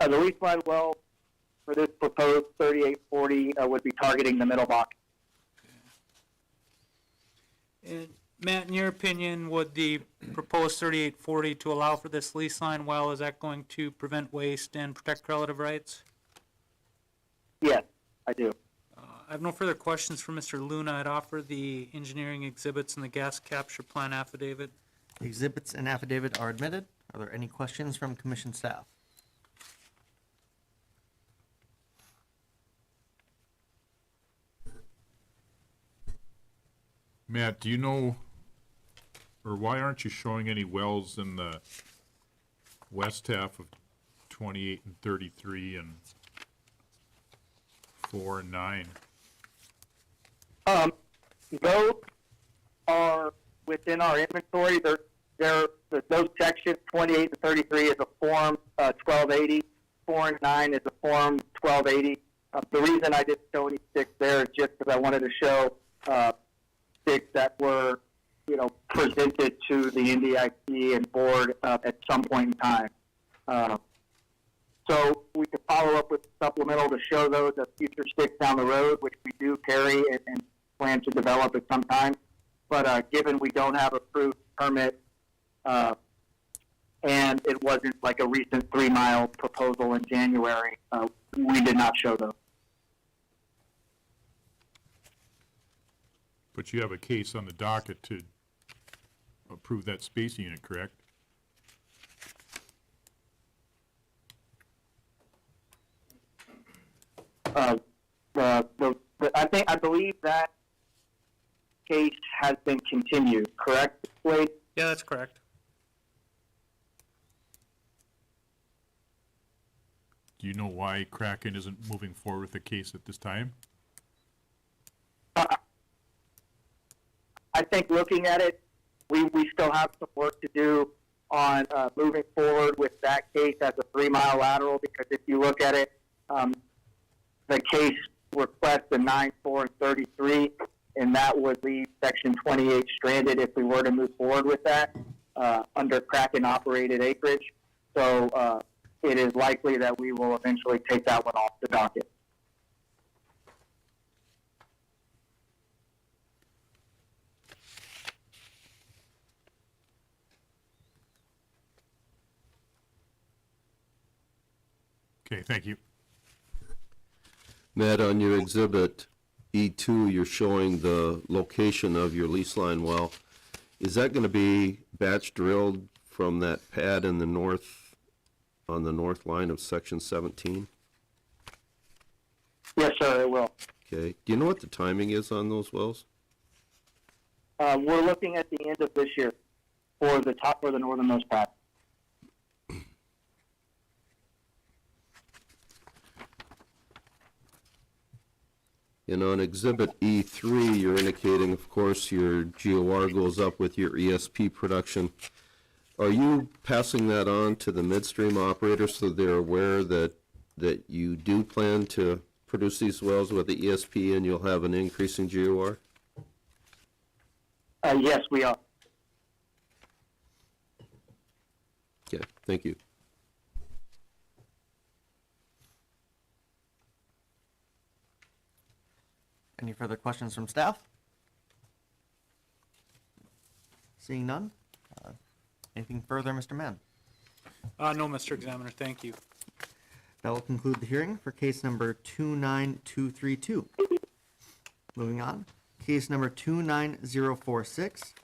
The lease line well for this proposed 3840 would be targeting the middle Bakken. And Matt, in your opinion, would the proposed 3840 to allow for this lease line well, is that going to prevent waste and protect relative rights? Yes, I do. I have no further questions for Mr. Luna. I'd offer the engineering exhibits and the gas capture plan affidavit. The exhibits and affidavit are admitted. Are there any questions from commission staff? Matt, do you know, or why aren't you showing any wells in the west half of 28 and 33 and 4 and 9? Those are within our inventory. Those sections, 28 and 33 is a Form 1280. 4 and 9 is a Form 1280. The reason I didn't show any sticks there is just because I wanted to show sticks that were, presented to the NDIC and board at some point in time. So we could follow up with supplemental to show those as future sticks down the road, which we do carry and plan to develop at some time. But given we don't have approved permit, and it wasn't like a recent 3-mile proposal in January, we did not show those. But you have a case on the docket to approve that spacing unit, correct? I believe that case has been continued, correct, Wade? Yeah, that's correct. Do you know why Kraken isn't moving forward with the case at this time? I think looking at it, we still have some work to do on moving forward with that case as a 3-mile lateral, because if you look at it, the case requests the 9, 4, and 33, and that would leave Section 28 stranded if we were to move forward with that under Kraken-operated acreage. So it is likely that we will eventually take that one off the docket. Okay, thank you. Matt, on your exhibit E2, you're showing the location of your lease line well. Is that going to be batch drilled from that pad in the north, on the north line of section 17? Yes, sir, it will. Okay. Do you know what the timing is on those wells? We're looking at the end of this year for the northernmost pad. And on exhibit E3, you're indicating, of course, your GOR goes up with your ESP production. Are you passing that on to the midstream operator so they're aware that you do plan to produce these wells with the ESP and you'll have an increase in GOR? Yes, we are. Okay, thank you. Any further questions from staff? Seeing none? Anything further, Mr. Mann? No, Mr. Examiner, thank you. That will conclude the hearing for case number 29232. Moving on, case number 29046,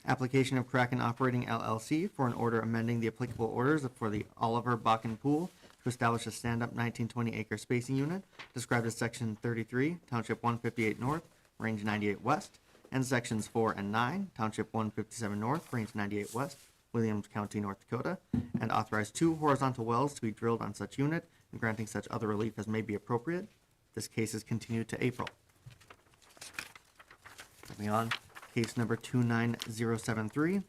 application of Kraken Operating LLC for an order amending the applicable orders for the Oliver Bakken Pool to establish a stand-up 1920 acre spacing unit described as section 33, township 158 north, range 98 west, and sections 4 and 9, township 157 north, range 98 west, Williams County, North Dakota, and authorize 2 horizontal wells to be drilled on such unit and granting such other relief as may be appropriate. This case is continued to April. Moving on, case number 29073,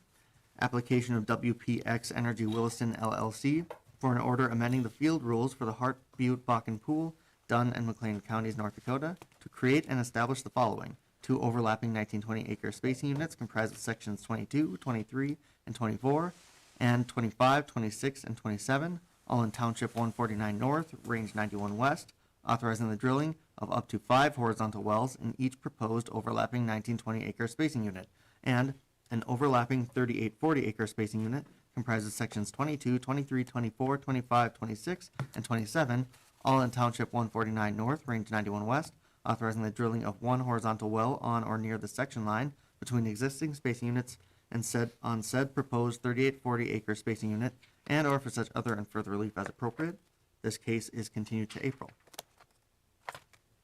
application of WPX Energy Williston LLC for an order amending the field rules for the Hart Butte Bakken Pool, Dunn and McLean Counties, North Dakota, to create and establish the following: 2 overlapping 1920 acre spacing units comprised of sections 22, 23, and 24, and 25, 26, and 27, all in Township 149 North, Range 91 West, authorizing the drilling of up to 5 horizontal wells in each proposed overlapping 1920 acre spacing unit, and an overlapping 3840 acre spacing unit comprises sections 22, 23, 24, 25, 26, and 27, all in Township 149 North, Range 91 West, authorizing the drilling of 1 horizontal well on or near the section line between existing spacing units and said proposed 3840 acre spacing unit, and or for such other and further relief as appropriate. This case is continued to April.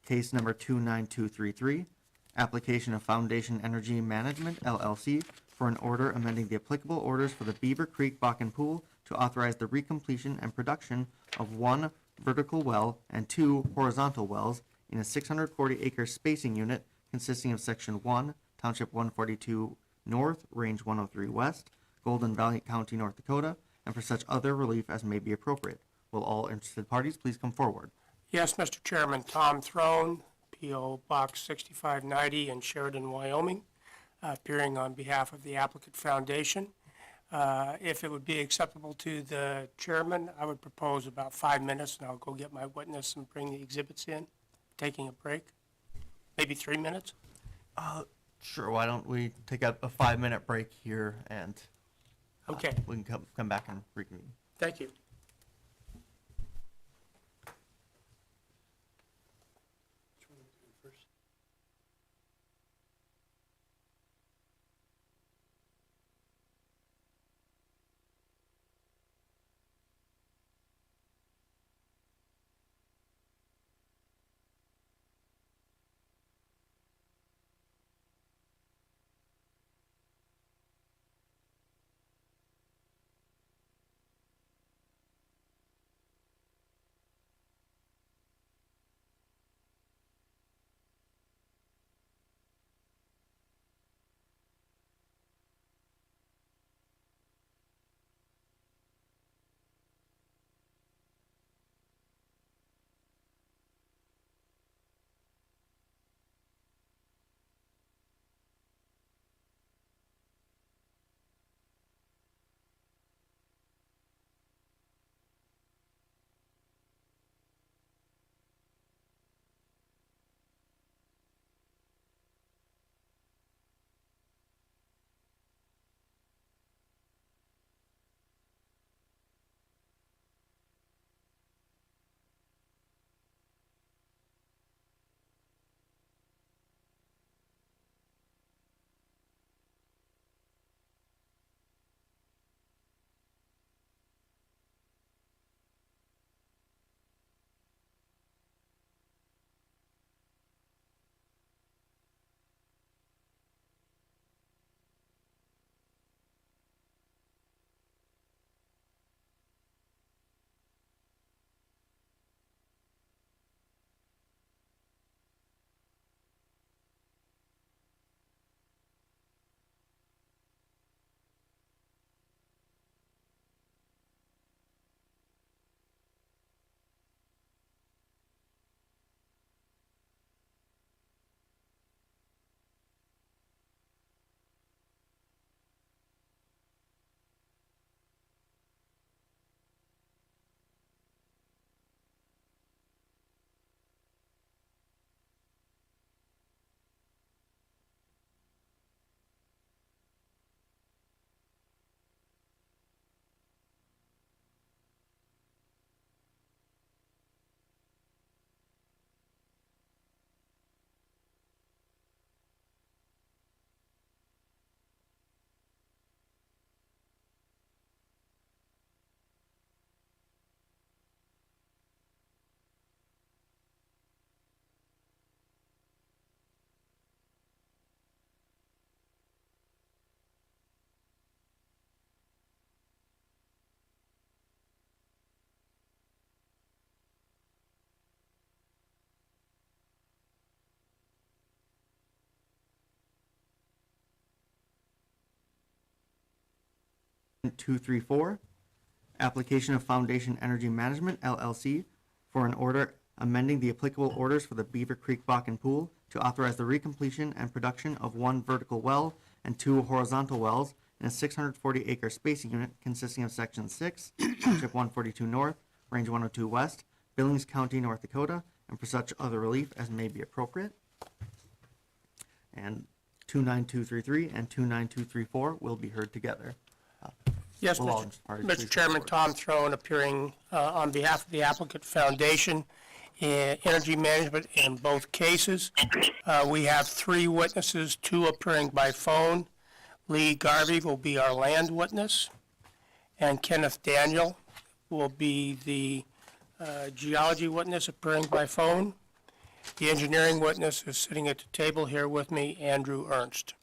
Case number 29233, application of Foundation Energy Management, LLC, for an order amending the applicable orders for the Beaver Creek Bakken Pool to authorize the recompletion and production of 1 vertical well and 2 horizontal wells in a 640 acre spacing unit consisting of Section 1, Township 142 North, Range 103 West, Golden Valley County, North Dakota, and for such other relief as may be appropriate. Will all interested parties please come forward? Yes, Mr. Chairman. Tom Throne, P.O. Box 6590 in Sheridan, Wyoming, appearing on behalf of the applicant foundation. If it would be acceptable to the chairman, I would propose about 5 minutes, and I'll go get my witness and bring the exhibits in, taking a break. Maybe 3 minutes? Sure, why don't we take a 5-minute break here and Okay, we can come back and reconvene. thank you. Two, three, four, application of Foundation Energy Management, LLC, for an order amending the applicable orders for the Beaver Creek Bakken Pool to authorize the recompletion and production of 1 vertical well and 2 horizontal wells in a 640 acre spacing unit consisting of Section 6, Township 142 North, Range 102 West, Billings County, North Dakota, and for such other relief as may be appropriate. And 29233 and 29234 will be heard together. Yes, Will all interested parties please Mr. come Chairman, forward. Tom Throne appearing on behalf of the applicant Foundation Energy Management in both cases. We have 3 witnesses, 2 appearing by phone. Lee Garvey will be our land witness, and Kenneth Daniel will be the geology witness appearing by phone. The engineering witness is sitting at the table here with me, Andrew Ernst.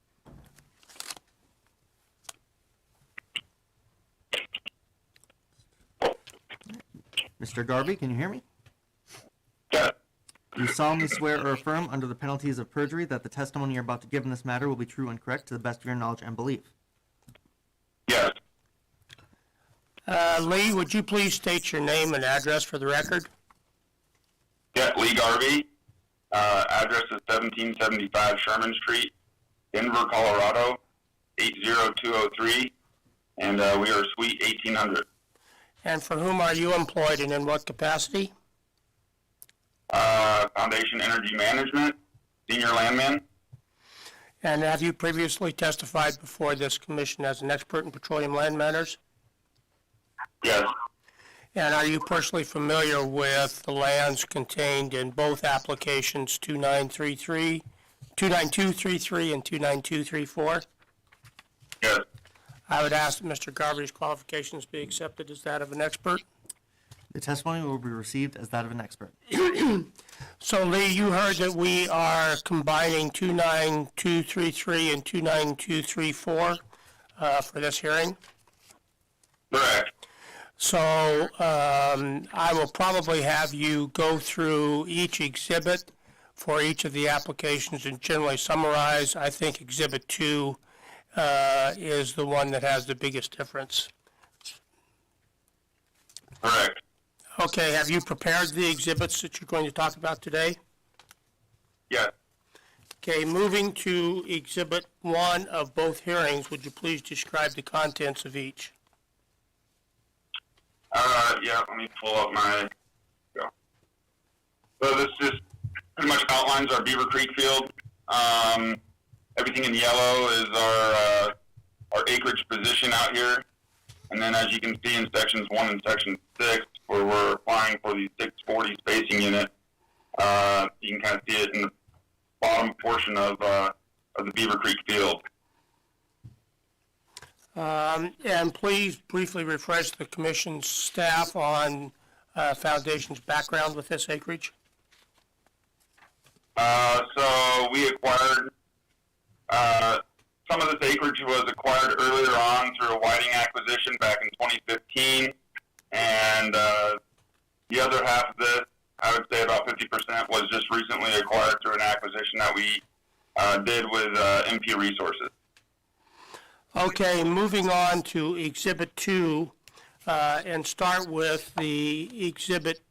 Mr. Garvey, can you hear me? Yeah. Do you solemnly swear or affirm under the penalties of perjury that the testimony you're about to give in this matter will be true and correct to the best of your knowledge and belief? Yes. Lee, would you please state your name and address for the record? Yeah, Lee Garvey. Address is 1775 Sherman Street, Denver, Colorado, 80203, and we are Suite 1800. And for whom are you employed and in what capacity? Foundation Energy Management, Senior Landman. And have you previously testified before this commission as an expert in petroleum land matters? Yes. And are you personally familiar with the lands contained in both applications 29233 and 29234? Yes. I would ask that Mr. Garvey's qualifications be accepted as that of an expert. The testimony will be received as that of an expert. So Lee, you heard that we are combining 29233 and 29234 for this hearing. Correct. So I will probably have you go through each exhibit for each of the applications and generally summarize. I think Exhibit 2 is the one that has the biggest difference. Correct. Okay, have you prepared the exhibits that you're going to talk about today? Yes. Okay, moving to Exhibit 1 of both hearings, would you please describe the contents of each? Yeah, let me pull up my, go. So this just pretty much outlines our Beaver Creek field. Everything in yellow is our acreage position out here. And then as you can see in sections 1 and section 6, where we're applying for the 640 spacing unit, you can kind of see it in the bottom portion of the Beaver Creek field. And please briefly refresh the commission's staff on Foundation's background with this acreage. So we acquired, some of this acreage was acquired earlier on through a whiting acquisition back in 2015. And the other half of this, I would say about 50%, was just recently acquired through an acquisition that we did with MP Resources. Okay, moving on to Exhibit 2, and start with the Exhibit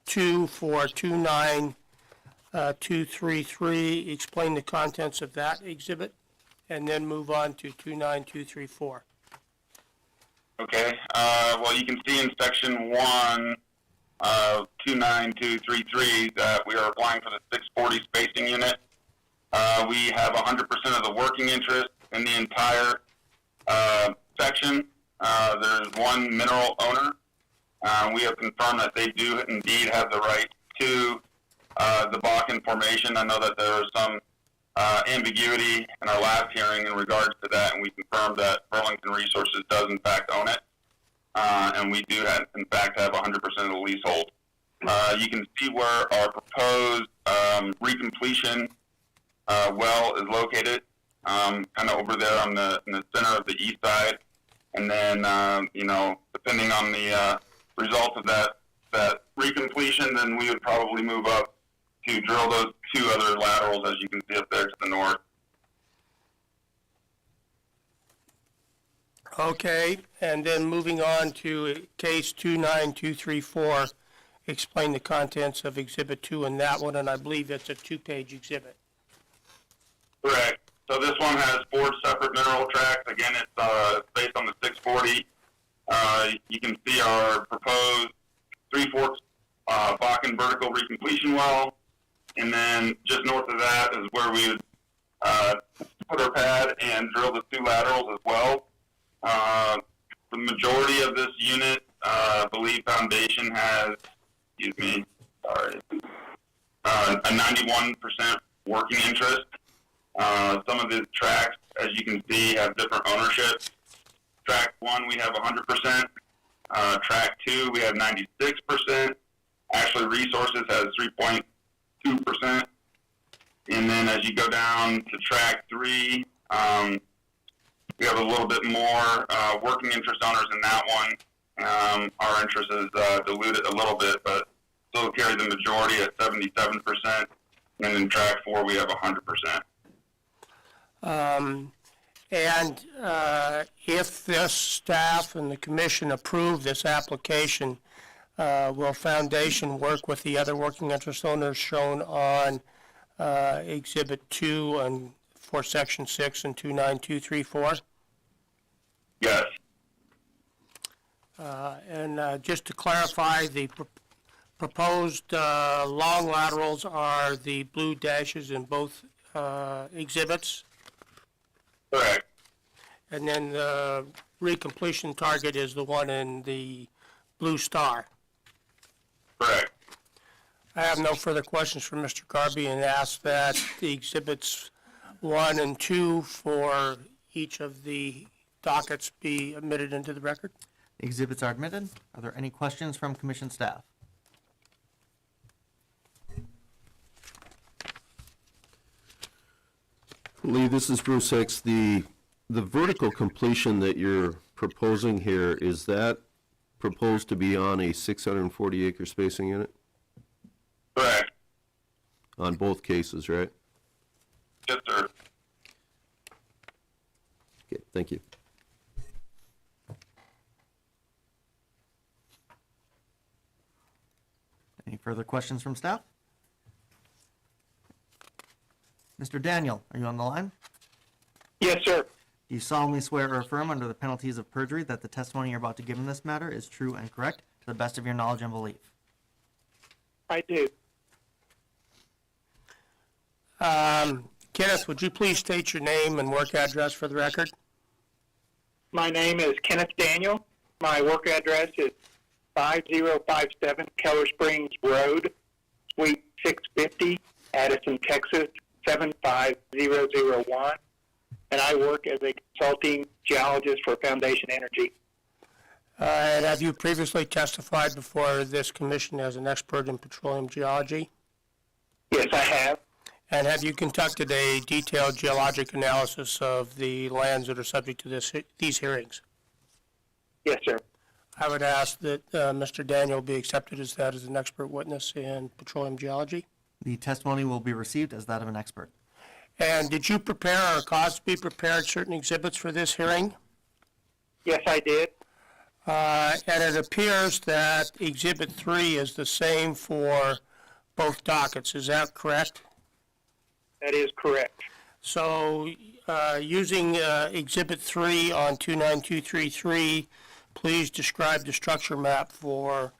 2 for 29233. Explain the contents of that exhibit, and then move on to 29234. Okay. Well, you can see in section 1 of 29233 that we are applying for the 640 spacing unit. We have 100% of the working interest in the entire section. There's one mineral owner. We have confirmed that they do indeed have the right to the Bakken Formation. I know that there was some ambiguity in our last hearing in regards to that, and we confirmed that Burlington Resources does in fact own it. And we do in fact have 100% of the leasehold. You can see where our proposed recompletion well is located, kind of over there in the center of the east side. And then, depending on the result of that recompletion, then we would probably move up to drill those 2 other laterals, as you can see up there to the north. Okay, and then moving on to case 29234, explain the contents of Exhibit 2 in that one, and I believe it's a 2-page exhibit. Correct. So this one has 4 separate mineral tracts. Again, it's based on the 640. You can see our proposed 3/4 Bakken vertical recompletion well. And then just north of that is where we would put our pad and drill the 2 laterals as well. The majority of this unit, I believe Foundation has, a 91% working interest. Some of the tracks, as you can see, have different ownership. Track 1, we have 100%. Track 2, we have 96%. Actually, Resources has 3.2%. And then as you go down to track 3, we have a little bit more working interest owners in that one. Our interest is diluted a little bit, but still carry the majority at 77%. And in track 4, we have 100%. And if this staff and the commission approve this application, will Foundation work with the other working interest owners shown on Exhibit 2 and for Section 6 and 29234? Yes. And just to clarify, the proposed long laterals are the blue dashes in both exhibits? Correct. And then the recompletion target is the one in the blue star? Correct. I have no further questions for Mr. Garby and ask that the exhibits 1 and 2 for each of the dockets be admitted into the record. Exhibits are admitted. Are there any questions from commission staff? Lee, this is Bruce Hicks. The vertical completion that you're proposing here, is that proposed to be on a 640-acre spacing unit? Correct. On both cases, right? Yes, sir. Okay, thank you. Any further questions from staff? Mr. Daniel, are you on the line? Yes, sir. Do you solemnly swear or affirm under the penalties of perjury that the testimony you're about to give in this matter is true and correct to the best of your knowledge and belief? I do. Kenneth, would you please state your name and work address for the record? My name is Kenneth Daniel. My work address is 5057 Keller Springs Road, Suite 650, Addison, Texas, 75001. And I work as a consulting geologist for Foundation Energy. And have you previously testified before this commission as an expert in petroleum geology? Yes, I have. And have you conducted a detailed geologic analysis of the lands that are subject to these hearings? Yes, sir. I would ask that Mr. Daniel be accepted as that as an expert witness in petroleum geology. The testimony will be received as that of an expert. And did you prepare or cause to be prepared certain exhibits for this hearing? Yes, I did. And it appears that Exhibit 3 is the same for both dockets. Is that correct? That is correct. So using Exhibit 3 on 29233, please describe the structure map for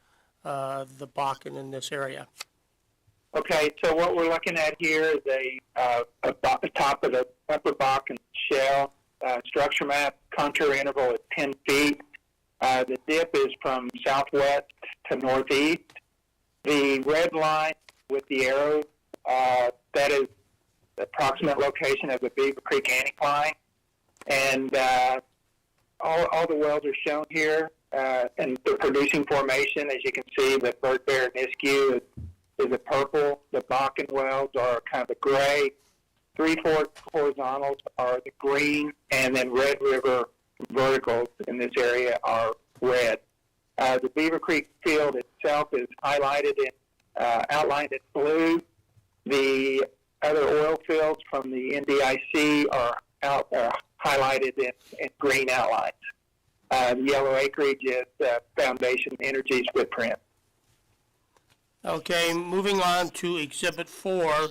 the Bakken in this area. Okay, so what we're looking at here is a top of the upper Bakken shell structure map. Contour interval is 10 feet. The dip is from southwest to northeast. The red line with the arrow, that is the approximate location of the Beaver Creek anticline. And all the wells are shown here. And the producing formation, as you can see, the Bird Bear and Iskew is a purple. The Bakken wells are kind of a gray. Three Forks horizontals are the green, and then Red River verticals in this area are red. The Beaver Creek field itself is highlighted in, outlined in blue. The other oil fields from the NDIC are highlighted in green outlines. The yellow acreage is Foundation Energy's footprint. Okay, moving on to Exhibit 4.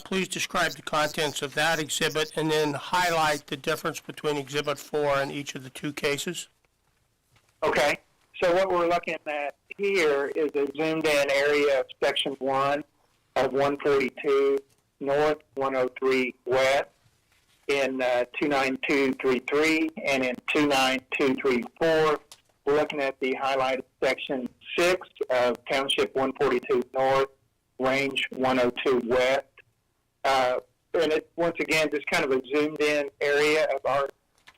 Please describe the contents of that exhibit and then highlight the difference between Exhibit 4 and each of the two cases. Okay, So what we're looking at here is a zoomed-in area of Section 1 of 142 North, 103 West, in 29233 and in 29234. We're looking at the highlighted Section 6 of Township 142 North, Range 102 West. And it, once again, just kind of a zoomed-in area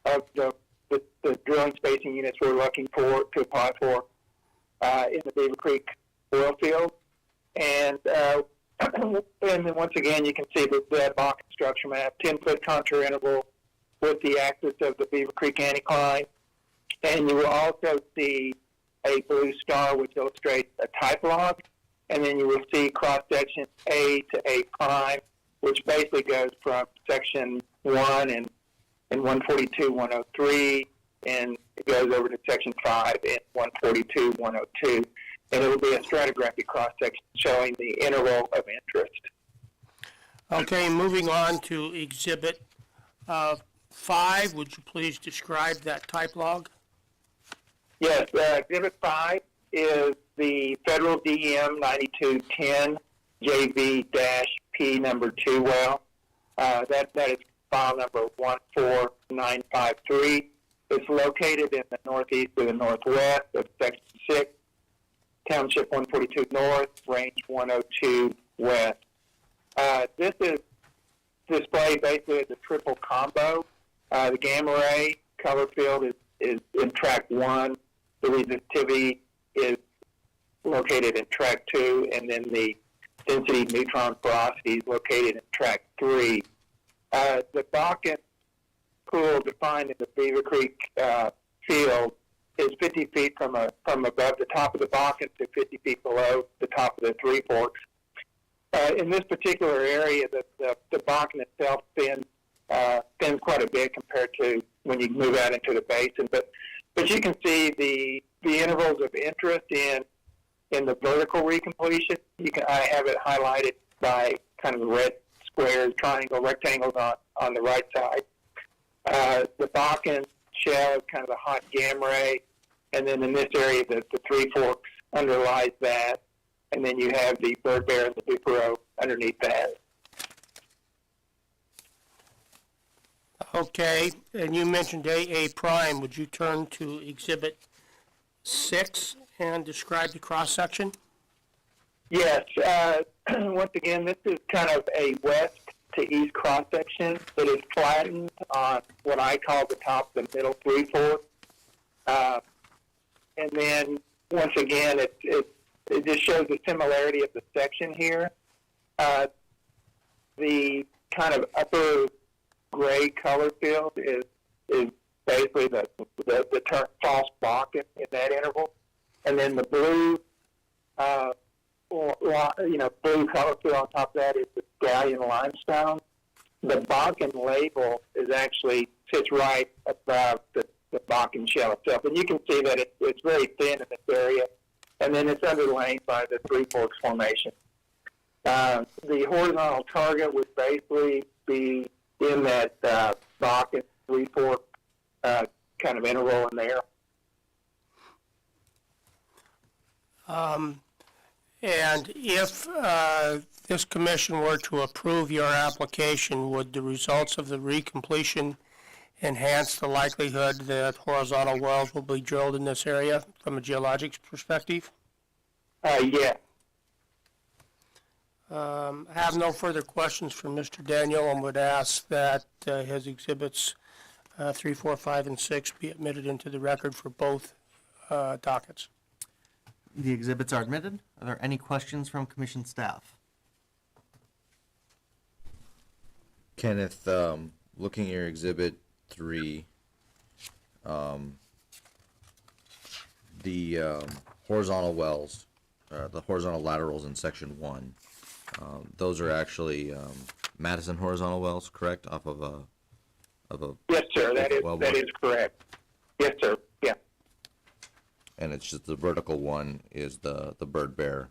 of the drilling spacing units we're looking to apply for in the Beaver Creek oil field. And then once again, you can see the Bakken structure map, 10-foot contour interval with the axis of the Beaver Creek anticline. And you will also see a blue star which illustrates a type log. And then you will see cross-section A to A prime, which basically goes from Section 1 and 142, 103, and it goes over to Section 5 and 142, 102. And it will be a stratigraphic cross-section showing the interval of interest. Okay, moving on to Exhibit 5. Would you please describe that type log? Yes, Exhibit 5 is the Federal DEM 9210 JV-P number 2 well. That is file number 14953. It's located in the northeast of the northwest of Section 6, Township 142 North, Range 102 West. This is displayed basically as a triple combo. The gamma ray color field is in track 1. The resistivity is located in track 2, and then the density neutron porosity is located in track 3. The Bakken pool defined in the Beaver Creek field is 50 feet from above the top of the Bakken to 50 feet below the top of the Three Forks. In this particular area, the Bakken itself thins quite a bit compared to when you move out into the basin. But you can see the intervals of interest in the vertical recompletion. I have it highlighted by kind of red squares, rectangles on the right side. The Bakken shell is kind of a hot gamma ray, and then in this area, the Three Forks underlies that, and then you have the Bird Bear and the Bupero underneath that. Okay, and you mentioned AA prime. Would you turn to Exhibit 6 and describe the cross-section? Yes. Once again, this is kind of a west to east cross-section that is flattened on what I call the top of the middle Three Forks. And then, once again, it just shows the similarity of the section here. The kind of upper gray color field is basically the term false Bakken in that interval. And then the blue, blue color field on top of that is the Scallion limestone. The Bakken label sits right above the Bakken shell itself. And you can see that it's very thin in this area. And then it's underlain by the Three Forks Formation. The horizontal target would basically be in that Bakken Three Fork kind of interval in there. And if this commission were to approve your application, would the results of the recompletion enhance the likelihood that horizontal wells will be drilled in this area from a geologic perspective? Yeah. I have no further questions for Mr. Daniel and would ask that his exhibits 3, 4, 5, and 6 be admitted into the record for both dockets. The exhibits are admitted. Are there any questions from commission staff? Kenneth, looking at your Exhibit 3, the horizontal wells, the horizontal laterals in Section 1, those are actually Madison horizontal wells, correct? Off of a Yes, sir. That is correct. Yes, sir. Yeah. And it's just the vertical one is the Bird Bear.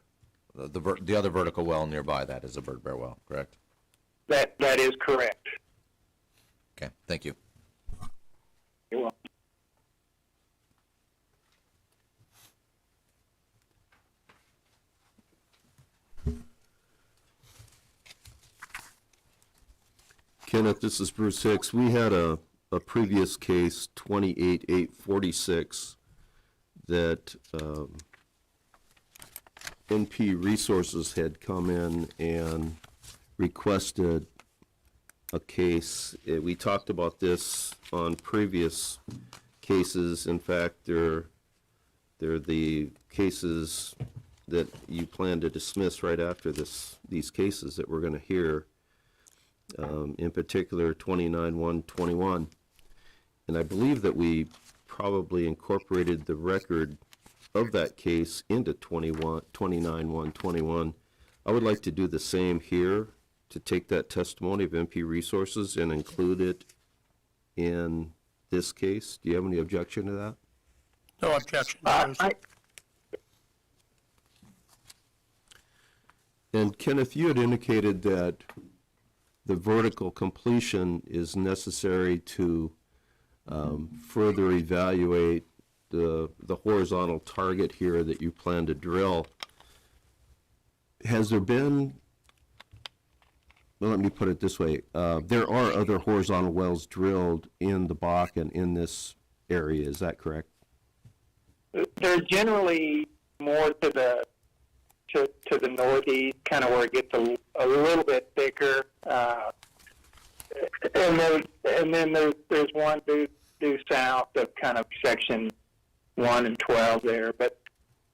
The other vertical well nearby that is a Bird Bear well, correct? That is correct. Okay, thank you. You're welcome. Kenneth, this is Bruce Hicks. We had a previous case, 28-846, that NP Resources had come in and requested a case. We talked about this on previous cases. In fact, they're the cases that you plan to dismiss right after these cases that we're going to hear, in particular 29-121. And I believe that we probably incorporated the record of that case into 29-121. I would like to do the same here, to take that testimony of MP Resources and include it in this case. Do you have any objection to that? No objection. And Kenneth, you had indicated that the vertical completion is necessary to further evaluate the horizontal target here that you plan to drill. Has there been, well, let me put it this way, there are other horizontal wells drilled in the Bakken in this area, is that correct? They're generally more to the northeast, kind of where it gets a little bit thicker, and then there's one due south of kind of section 1 and 12 there, but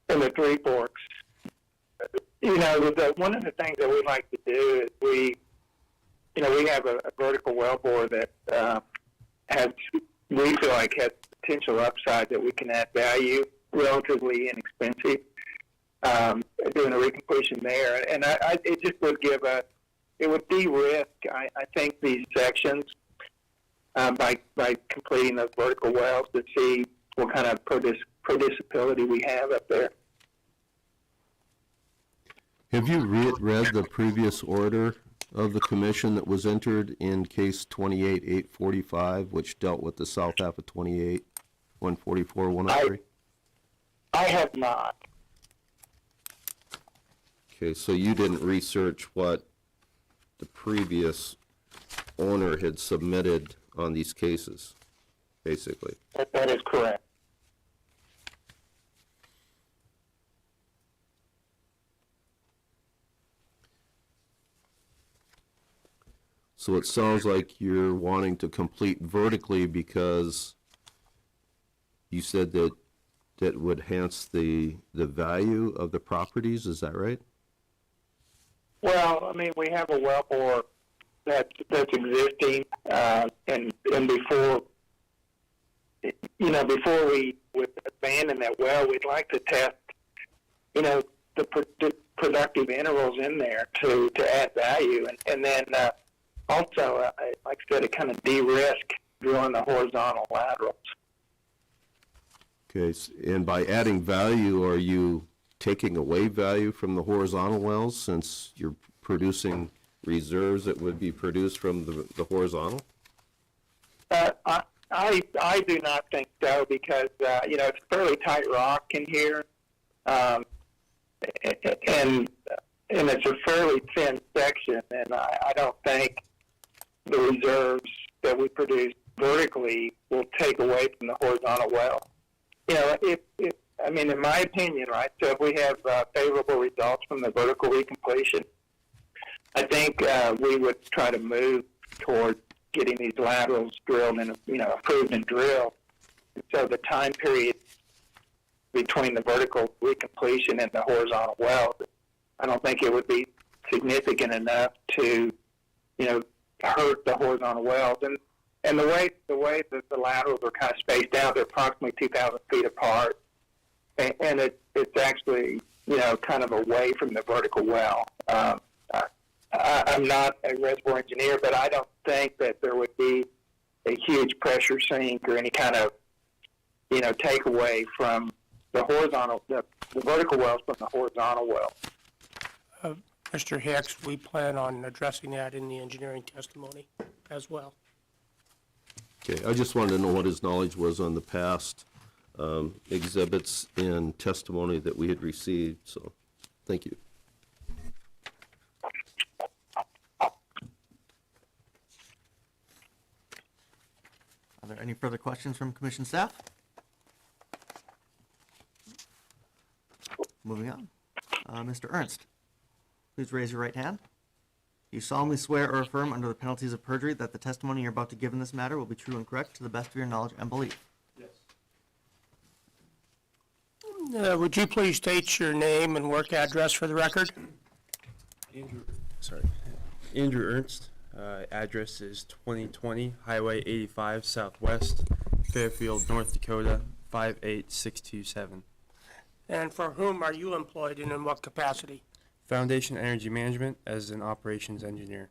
in the Three Forks, one of the things that we like to do is we have a vertical wellbore that we feel like has potential upside that we can add value, relatively inexpensive, doing a recompletion there. And it just would it would de-risk, I think, these sections by completing those vertical wells to see what kind of producibility we have up there. Have you read the previous order of the commission that was entered in case 28-845, which dealt with the south half of 28-144-103? I have not. Okay, so you didn't research what the previous owner had submitted on these cases, basically. That is correct. So it sounds like you're wanting to complete vertically because you said that would enhance the value of the properties, is that right? Well, I mean, we have a wellbore that's existing, and before we would abandon that well, we'd like to test, the productive intervals in there to add value, and then also, like I said, it kind of de-risk drilling the horizontal laterals. Okay, and by adding value, are you taking away value from the horizontal wells since you're producing reserves that would be produced from the horizontal? I do not think so because, it's fairly tight rock in here, and it's a fairly thin section, and I don't think the reserves that we produce vertically will take away from the horizontal well. In my opinion, right, so if we have favorable results from the vertical recompletion, I think we would try to move toward getting these laterals drilled and, approved and drilled. And so the time period between the vertical recompletion and the horizontal wells, I don't think it would be significant enough to, hurt the horizontal wells. And the way that the laterals are kind of spaced out, they're approximately 2,000 feet apart, and it's actually kind of away from the vertical well. I'm not a reservoir engineer, but I don't think that there would be a huge pressure sink or any kind of takeaway from the vertical wells from the horizontal well. Mr. Hicks, we plan on addressing that in the engineering testimony as well. Okay, I just wanted to know what his knowledge was on the past exhibits and testimony that we had received, so thank you. there any further questions from commission staff? Moving on. Mr. Ernst, please raise your right hand. You solemnly swear or affirm under the penalties of perjury that the testimony you're about to give in this matter will be true and correct to the best of your knowledge and belief? Would you please state your name and work address for the record? Andrew Ernst. Address is 2020 Highway 85 Southwest, Fairfield, North Dakota 58627. And for whom are you employed and in what capacity? Foundation Energy Management as an operations engineer.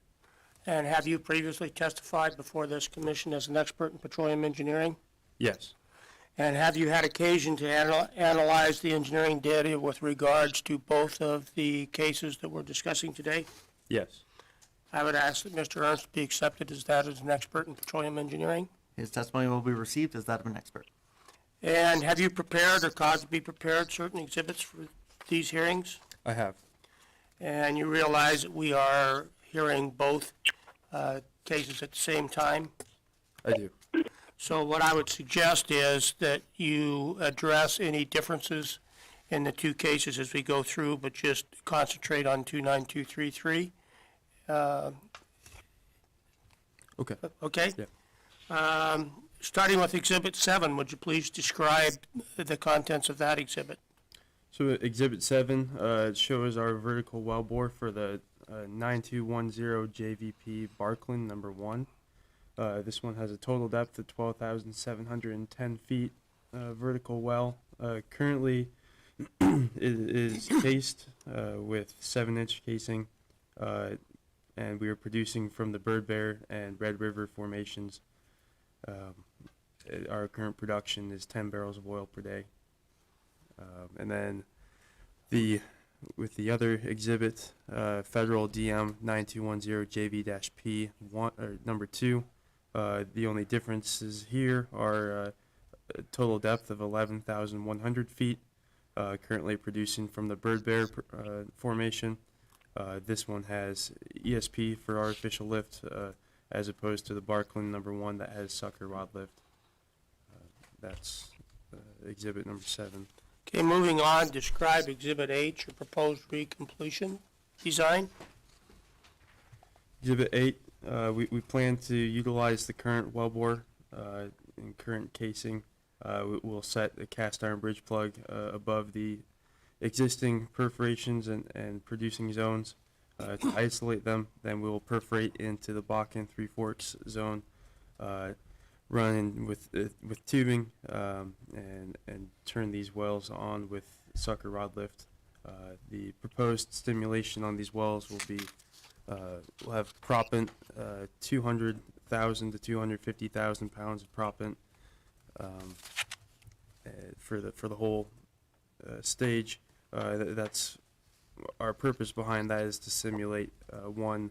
And have you previously testified before this commission as an expert in petroleum engineering? Yes. And have you had occasion to analyze the engineering data with regards to both of the cases that we're discussing today? Yes. I would ask that Mr. Ernst be accepted as that as an expert in petroleum engineering. His testimony will be received as that of an expert. And have you prepared or caused to be prepared certain exhibits for these hearings? I have. And you realize that we are hearing both cases at the same time? I do. So what I would suggest is that you address any differences in the two cases as we go through, but just concentrate on 29233. Okay. Okay? Yeah. Starting with Exhibit 7, would you please describe the contents of that exhibit? So Exhibit 7 shows our vertical wellbore for the 9210 JVP Barkland number 1. This one has a total depth of 12,710 feet vertical well. Currently, it is cased with 7-inch casing, and we are producing from the Bird Bear and Red River formations. Our current production is 10 barrels of oil per day. And then with the other exhibit, Federal DM 9210 JV-P number 2. The only differences here are a total depth of 11,100 feet, currently producing from the Bird Bear formation. This one has ESP for artificial lift, as opposed to the Barkland number 1 that has sucker rod lift. That's exhibit number 7. Okay, moving on, describe Exhibit 8, your proposed recompletion design. Exhibit 8, we plan to utilize the current wellbore and current casing. We'll set a cast iron bridge plug above the existing perforations and producing zones to isolate them. Then we will perforate into the Bakken Three Forks zone, run with tubing, and turn these wells on with sucker rod lift. The proposed stimulation on these wells will be we'll have proppant, 200,000 to 250,000 pounds of proppant for the whole stage. That's our purpose behind that, is to simulate one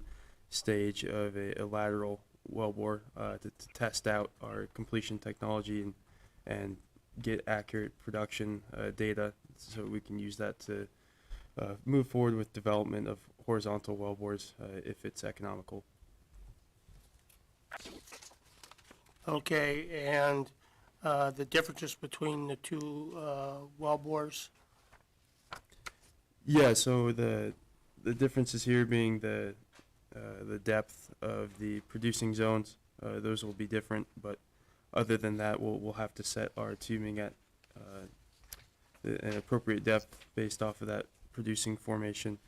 stage of a lateral wellbore to test out our completion technology and get accurate production data, so we can use that to move forward with development of horizontal wellbores if it's economical. Okay, and the differences between the two wellbores? Yeah, so the differences here being the depth of the producing zones. Those will be different, but other than that, we'll have to set our tubing at an appropriate depth based off of that producing formation.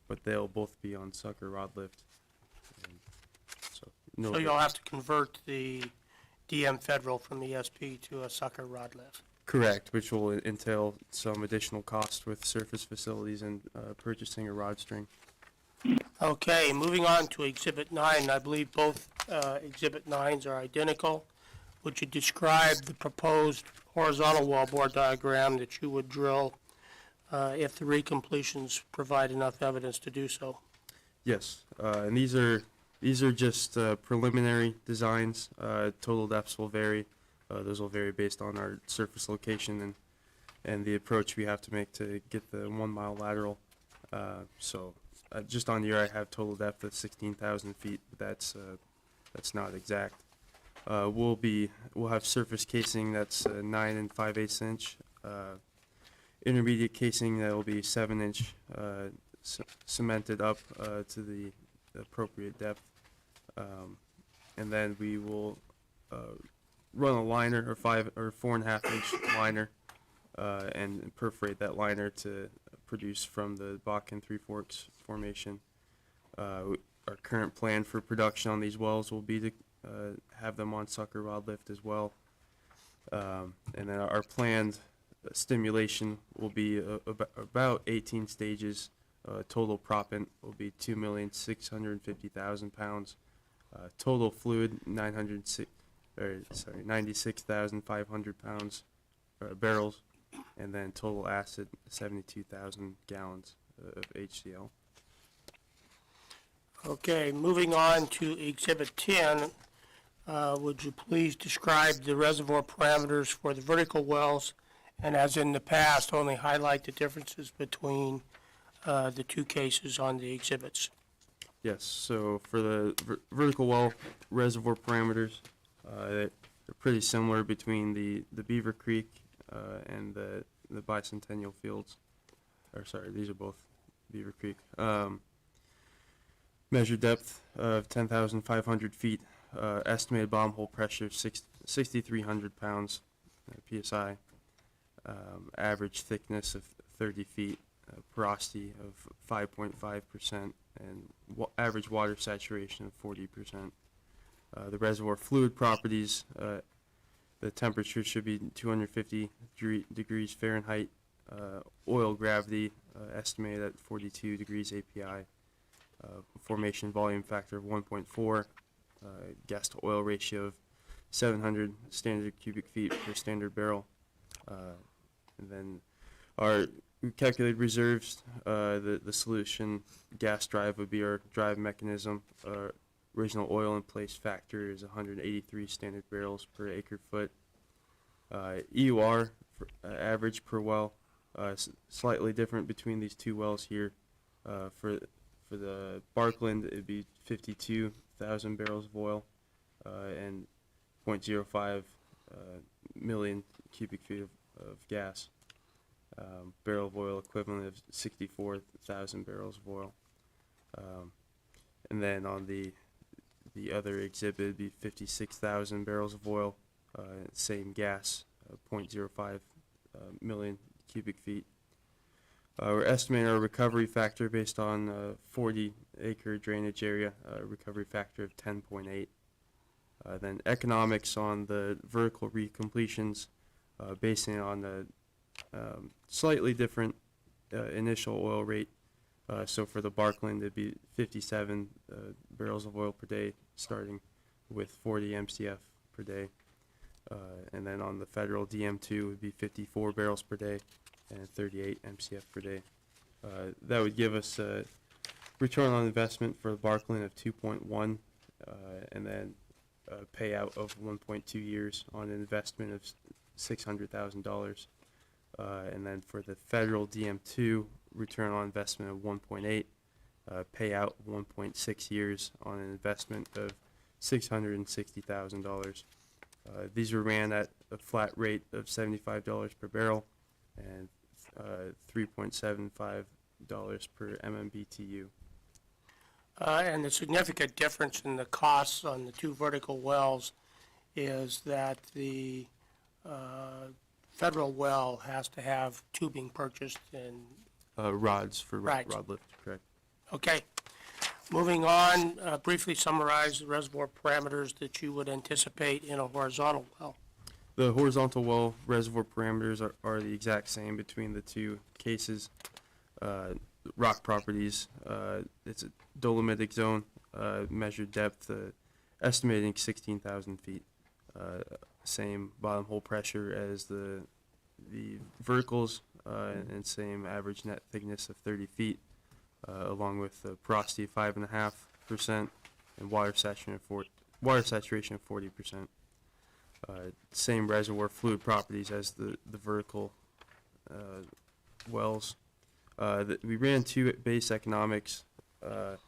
But they'll both be on sucker rod lift. So You'll have to convert the DM Federal from the SP to a sucker rod lift. Correct, which will entail some additional cost with surface facilities and purchasing a rod string. Okay, moving on to Exhibit 9. I believe both Exhibit 9s are identical. Would you describe the proposed horizontal wellbore diagram that you would drill if the recompletions provide enough evidence to do so? Yes, and these are just preliminary designs. Total depths will vary. Those will vary based on our surface location and the approach we have to make to get the 1 mile lateral. So just on here I have total depth of 16,000 feet, but that's not exact. we'll have surface casing that's 9 5/8 inch, intermediate casing that will be 7-inch, cemented up to the appropriate depth, and then we will run a liner or 4.5-inch liner, and perforate that liner to produce from the Bakken Three Forks formation. Our current plan for production on these wells will be to have them on sucker rod lift as well. And then our planned stimulation will be about 18 stages. Total proppant will be 2,650,000 pounds. Total fluid 96,500 pounds barrels, and then total acid 72,000 gallons of HCl. Okay, moving on to Exhibit 10, would you please describe the reservoir parameters for the vertical wells, and as in the past, only highlight the differences between the two cases on the exhibits? Yes, so for the vertical well reservoir parameters, they're pretty similar between the Beaver Creek and the Bicentennial Fields. Or sorry, these are both Beaver Creek. Measured depth of 10,500 feet. Estimated bottom hole pressure 6,300 pounds psi. Average thickness of 30 feet. Porosity of 5.5%, and average water saturation of 40%. The reservoir fluid properties, the temperature should be 250 degrees Fahrenheit. Oil gravity estimated at 42 degrees API. Formation volume factor of 1.4. Gas to oil ratio of 700 standard cubic feet per standard barrel. And then our calculated reserves, the solution gas drive would be our drive mechanism. Original oil in place factor is 183 standard barrels per acre foot. EUR for, average per well, slightly different between these two wells here. For the Barkland, it'd be 52,000 barrels of oil and 0.05 million cubic feet of gas. Barrel of oil equivalent of 64,000 barrels of oil. And then on the other exhibit, it'd be 56,000 barrels of oil, same gas, 0.05 million cubic feet. We're estimating our recovery factor based on 40-acre drainage area, recovery factor of 10.8. Then economics on the vertical recompletions, basing it on the slightly different initial oil rate. So for the Barkland, it'd be 57 barrels of oil per day, starting with 40 MCF per day. And then on the federal DM2, it would be 54 barrels per day and 38 MCF per day. That would give us a return on investment for the Barkland of 2.1, and then a payout of 1.2 years on an investment of $600,000. And then for the federal DM2, return on investment of 1.8, payout 1.6 years on an investment of $660,000. These were ran at a flat rate of $75 per barrel and $3.75 per MMBTU. And the significant difference in the costs on the two vertical wells is that the federal well has to have tubing purchased and... rods for Right. rod lift, correct. Okay. Moving on, briefly summarize the reservoir parameters that you would anticipate in a horizontal well. The horizontal well reservoir parameters are the exact same between the two cases. Rock properties, it's a dolomitic zone, measured depth, estimating 16,000 feet. Same bottom hole pressure as the verticals, and same average net thickness of 30 feet, along with the porosity of 5.5% and water saturation of 40%. Same reservoir fluid properties as the vertical wells. We ran two base economics. The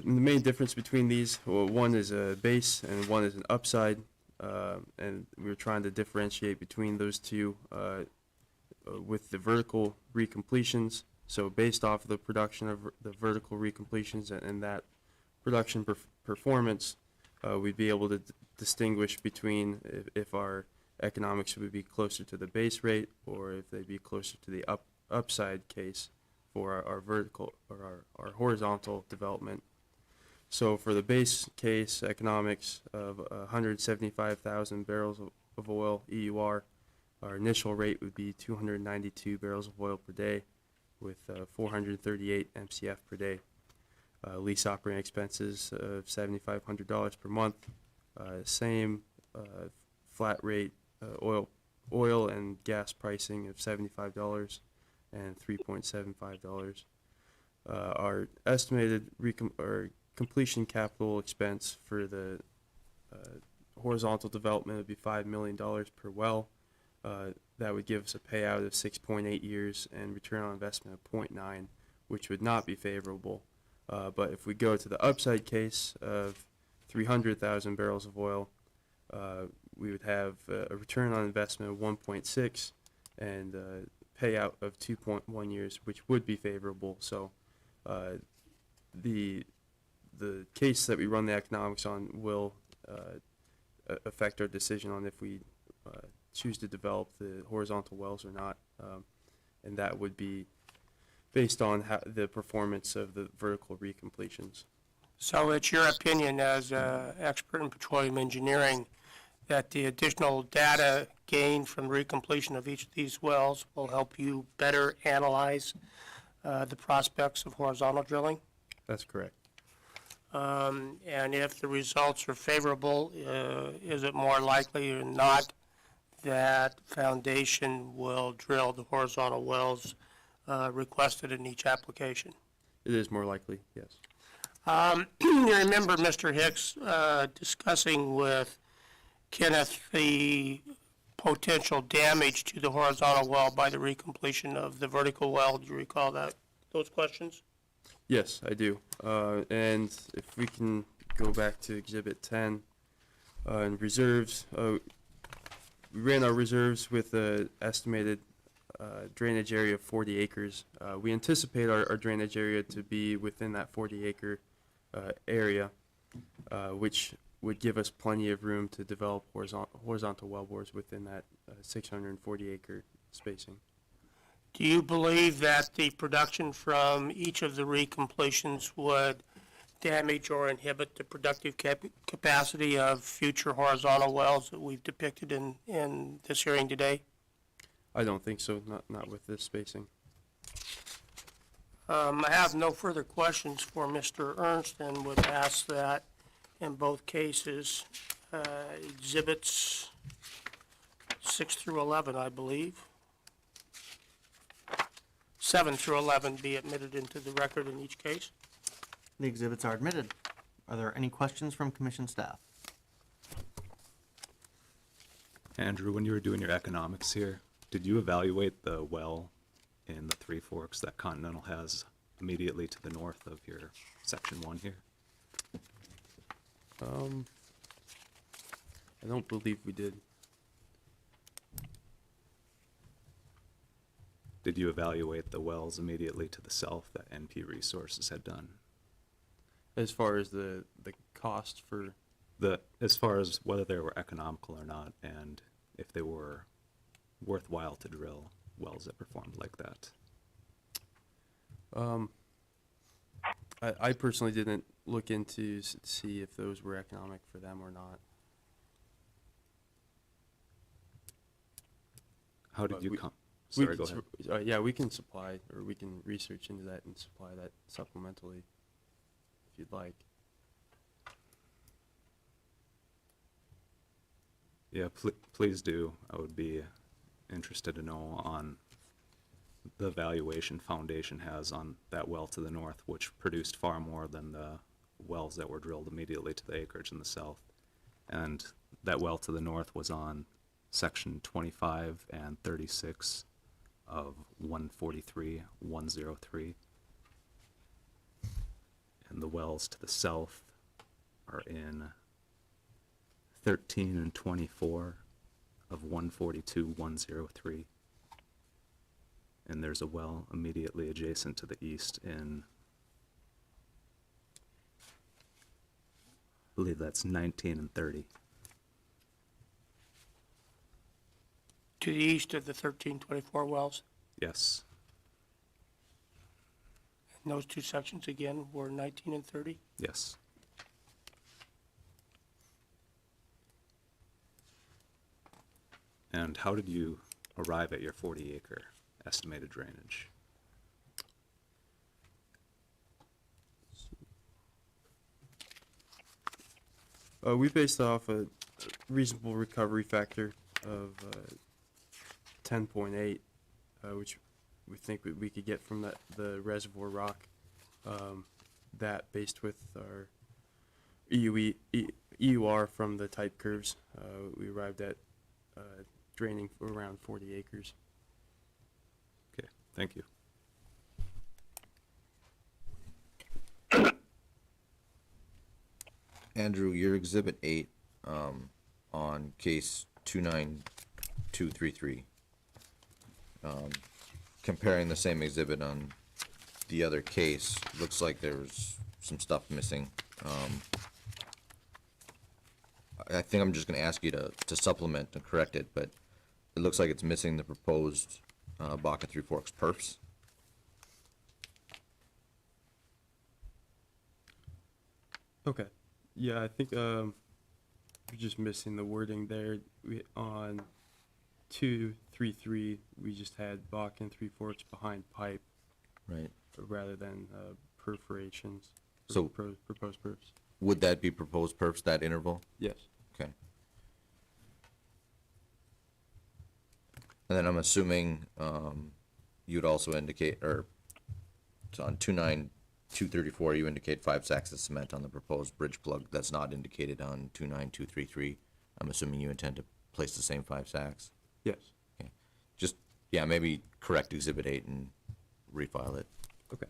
main difference between these, well, one is a base and one is an upside. and we were trying to differentiate between those two with the vertical recompletions. So based off of the production of the vertical recompletions and that production performance, we'd be able to distinguish between if our economics would be closer to the base rate or if they'd be closer to the upside case for our vertical or our horizontal development. So for the base case economics of 175,000 barrels of oil EUR, our initial rate would be 292 barrels of oil per day with 438 MCF per day. Lease operating expenses of $7,500 per month. Same flat rate oil and gas pricing of $75 and $3.75. Our estimated completion capital expense for the horizontal development would be $5 million per well. That would give us a payout of 6.8 years and return on investment of 0.9, which would not be favorable. But if we go to the upside case of 300,000 barrels of oil, we would have a return on investment of 1.6 and payout of 2.1 years, which would be favorable. So the case that we run the economics on will affect our decision on if we choose to develop the horizontal wells or not, and that would be based on the performance of the vertical recompletions. So it's your opinion as an expert in petroleum engineering that the additional data gained from recompletion of each of these wells will help you better analyze the prospects of horizontal drilling? That's correct. And if the results are favorable, is it more likely or not that Foundation will drill the horizontal wells requested in each application? It is more likely, yes. You remember Mr. Hicks discussing with Kenneth the potential damage to the horizontal well by the recompletion of the vertical well. Do you recall those questions? Yes, I do. And if we can go back to Exhibit 10 and reserves, we ran our reserves with an estimated drainage area of 40 acres. We anticipate our drainage area to be within that 40-acre area, which would give us plenty of room to develop horizontal wellbores within that 640-acre spacing. Do you believe that the production from each of the recompletions would damage or inhibit the productive capacity of future horizontal wells that we've depicted in this hearing today? I don't think so, not with this spacing. I have no further questions for Mr. Ernst and would ask that in both cases, exhibits 6 through 11, I believe, 7 through 11 be admitted into the record in each case. The exhibits are admitted. Are there any questions from commission staff? Andrew, when you were doing your economics here, did you evaluate the well in the Three Forks that Continental has immediately to the north of your section 1 here? I don't believe we did. Did you evaluate the wells immediately to the south that NP Resources had done? As far as the cost for as far as whether they were economical or not, and if they were worthwhile to drill wells that performed like that. I personally didn't look into see if those were economic for them or not. How did you come? Sorry, go ahead. Yeah, we can supply, or we can research into that and supply that supplementally if you'd like. Yeah, please do. I would be interested to know on the valuation Foundation has on that well to the north, which produced far more than the wells that were drilled immediately to the acreage in the south. And that well to the north was on section 25 and 36 of 143-103. And the wells to the south are in 13 and 24 of 142,103. And there's a well immediately adjacent to the east in, I believe that's 19 and 30. To the east of the 1324 wells. Yes. And those two sections again were 19 and 30. Yes. And how did you arrive at your 40-acre estimated drainage? We based off a reasonable recovery factor of 10.8, which we think we could get from the reservoir rock. That based with our EUR from the type curves, we arrived at draining for around 40 acres. Okay, thank you. Andrew, your exhibit 8, on case 29233. Comparing the same exhibit on the other case, looks like there's some stuff missing. I think I'm just gonna ask you to supplement and correct it, but it looks like it's missing the proposed, Baca Three Forks perfs. Okay. Yeah, I think we're just missing the wording there. On 233, we just had Baca and Three Forks behind pipe Right. rather than perforations. So- Proposed perfs. Would that be proposed perfs, that interval? Yes. Okay. And then I'm assuming, you'd also indicate, or it's on 29234, you indicate 5 sacks of cement on the proposed bridge plug. That's not indicated on 29233. I'm assuming you intend to place the same 5 sacks? Yes. Okay. Just, yeah, maybe correct exhibit 8 and refile it. Okay.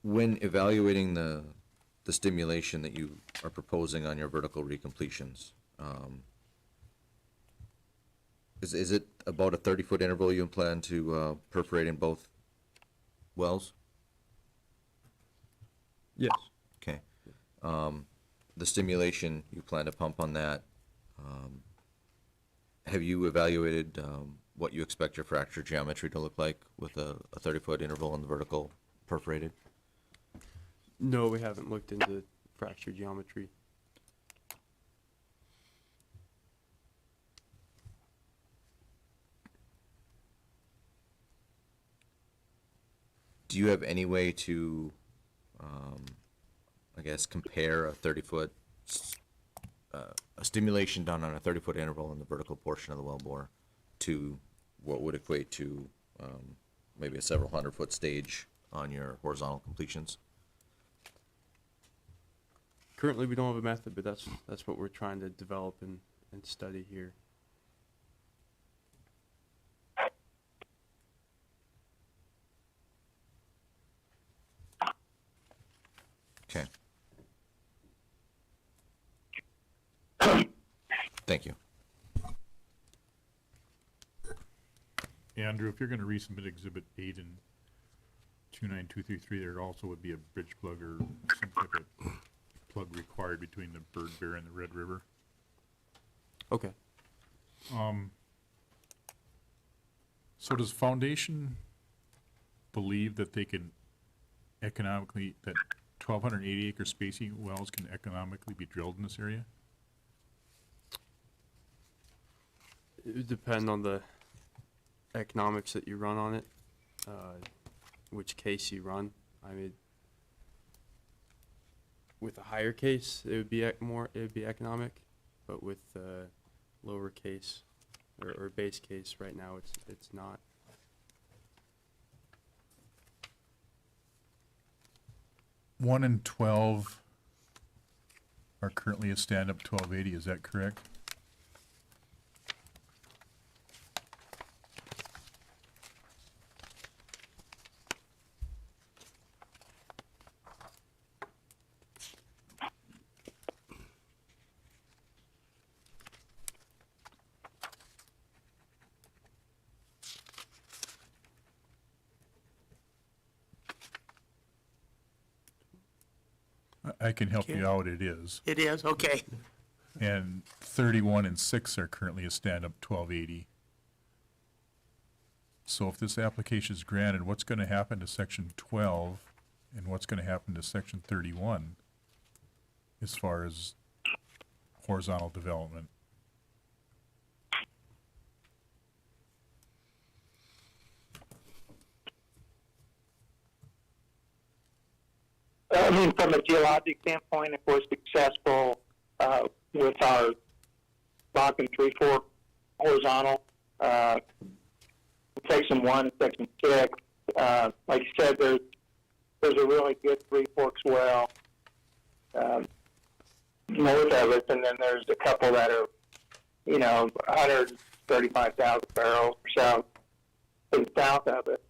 When evaluating the stimulation that you are proposing on your vertical recompletions, is it about a 30-foot interval you plan to perforate in both wells? Yes. Okay. The stimulation you plan to pump on that, have you evaluated what you expect your fracture geometry to look like with a 30-foot interval on the vertical perforated? No, we haven't looked into fracture geometry. Do you have any way to, I guess, compare a 30-foot, a stimulation done on a 30-foot interval in the vertical portion of the wellbore to what would equate to maybe a several 100-foot stage on your horizontal completions? Currently, we don't have a method, but that's what we're trying to develop and study here. Okay. Thank you. Andrew, if you're gonna resubmit exhibit 8 and 29233, there also would be a bridge plug or some type of plug required between the Bird Bear and the Red River. Okay. So does Foundation believe that they can economically, that 1,280 acre spacing wells can economically be drilled in this area? It would depend on the economics that you run on it, which case you run. I mean, with a higher case, it would be it would be economic, but with lower case or base case right now, it's not. One and 12 are currently a stand-up 1280, is that correct? I can help Okay. you out, it is. It is, okay. And 31 and 6 are currently a stand-up 1280. So if this application is granted, what's going to happen to section 12 and what's going to happen to section 31 as far as horizontal development? I mean, from a geologic standpoint, if we're successful with our Bakken Three Fork horizontal, section 1 and section 6, like you said, there's a really good Three Forks well north of us, and then there's a couple that are, 135,000 barrels or so to the south of it.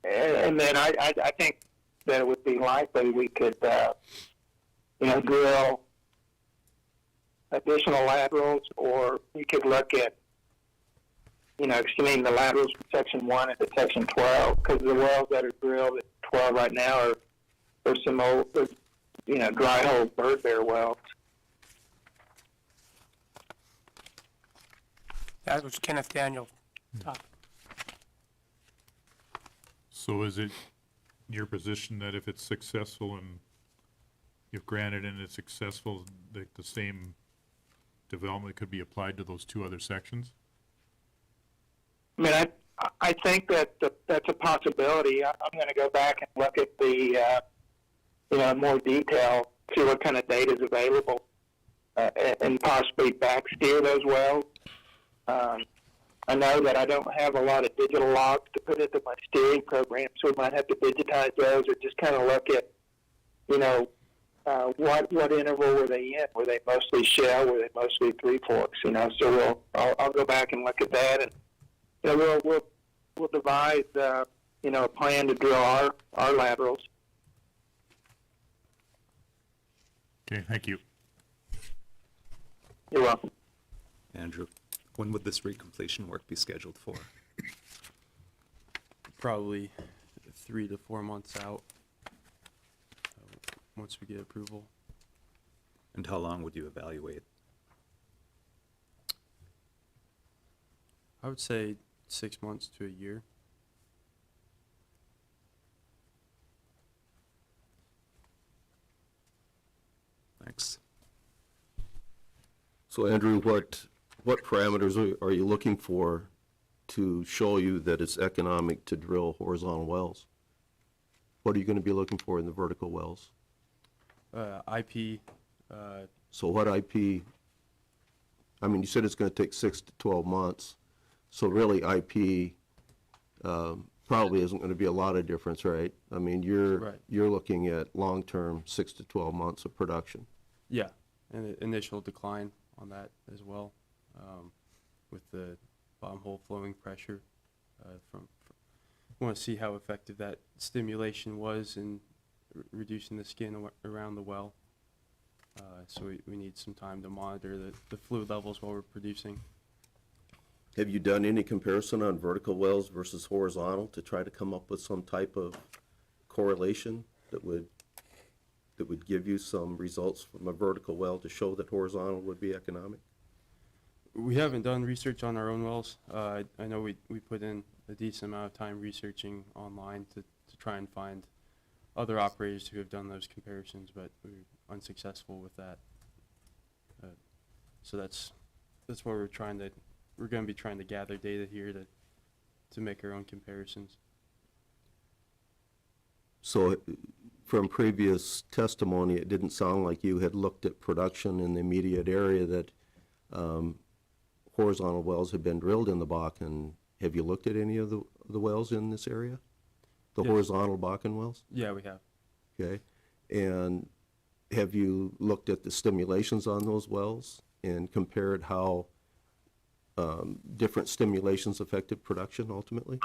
And then I think that it would be likely we could, drill additional laterals, or we could look at, extending the laterals from section 1 into section 12, because the wells that are drilled at 12 right now are some old, dry hole bird bear wells. That was Kenneth Daniel. So is it your position that if it's successful and if granted and it's successful, that the same development could be applied to those two other sections? I mean, I think that that's a possibility. I'm going to go back and look at the, in more detail, see what kind of data is available, and possibly backsteer those wells. I know that I don't have a lot of digital logs to put into my steering program, so we might have to digitize those, or just kind of look at, what interval were they in? Were they mostly shell? Were they mostly Three Forks? So I'll go back and look at that, and we'll devise a plan to drill our laterals. Okay, thank you. You're welcome. Andrew, when would this recompletion work be scheduled for? Probably 3 to 4 months out, once we get approval. And how long would you evaluate? I would say 6 months to a year. Thanks. So Andrew, what parameters are you looking for to show you that it's economic to drill horizontal wells? What are you going to be looking for in the vertical wells? IP. So what IP, I mean, you said it's going to take 6 to 12 months. So really IP probably isn't going to be a lot of difference, right? I mean, Right. you're looking at long-term 6 to 12 months of production. Yeah, and the initial decline on that as well, with the bottom hole flowing pressure. Want to see how effective that stimulation was in reducing the skin around the well. So we need some time to monitor the fluid levels while we're producing. Have you done any comparison on vertical wells versus horizontal to try to come up with some type of correlation that would give you some results from a vertical well to show that horizontal would be economic? We haven't done research on our own wells. I know we put in a decent amount of time researching online to try and find other operators who have done those comparisons, but we were unsuccessful with that. So that's what we're going to be trying to gather data here to make our own comparisons. So from previous testimony, it didn't sound like you had looked at production in the immediate area that horizontal wells had been drilled in the Bakken. Have you looked at any of the wells in this area? The Yes. horizontal Bakken wells? Yeah, we have. Okay. And have you looked at the stimulations on those wells and compared how different stimulations affected production ultimately?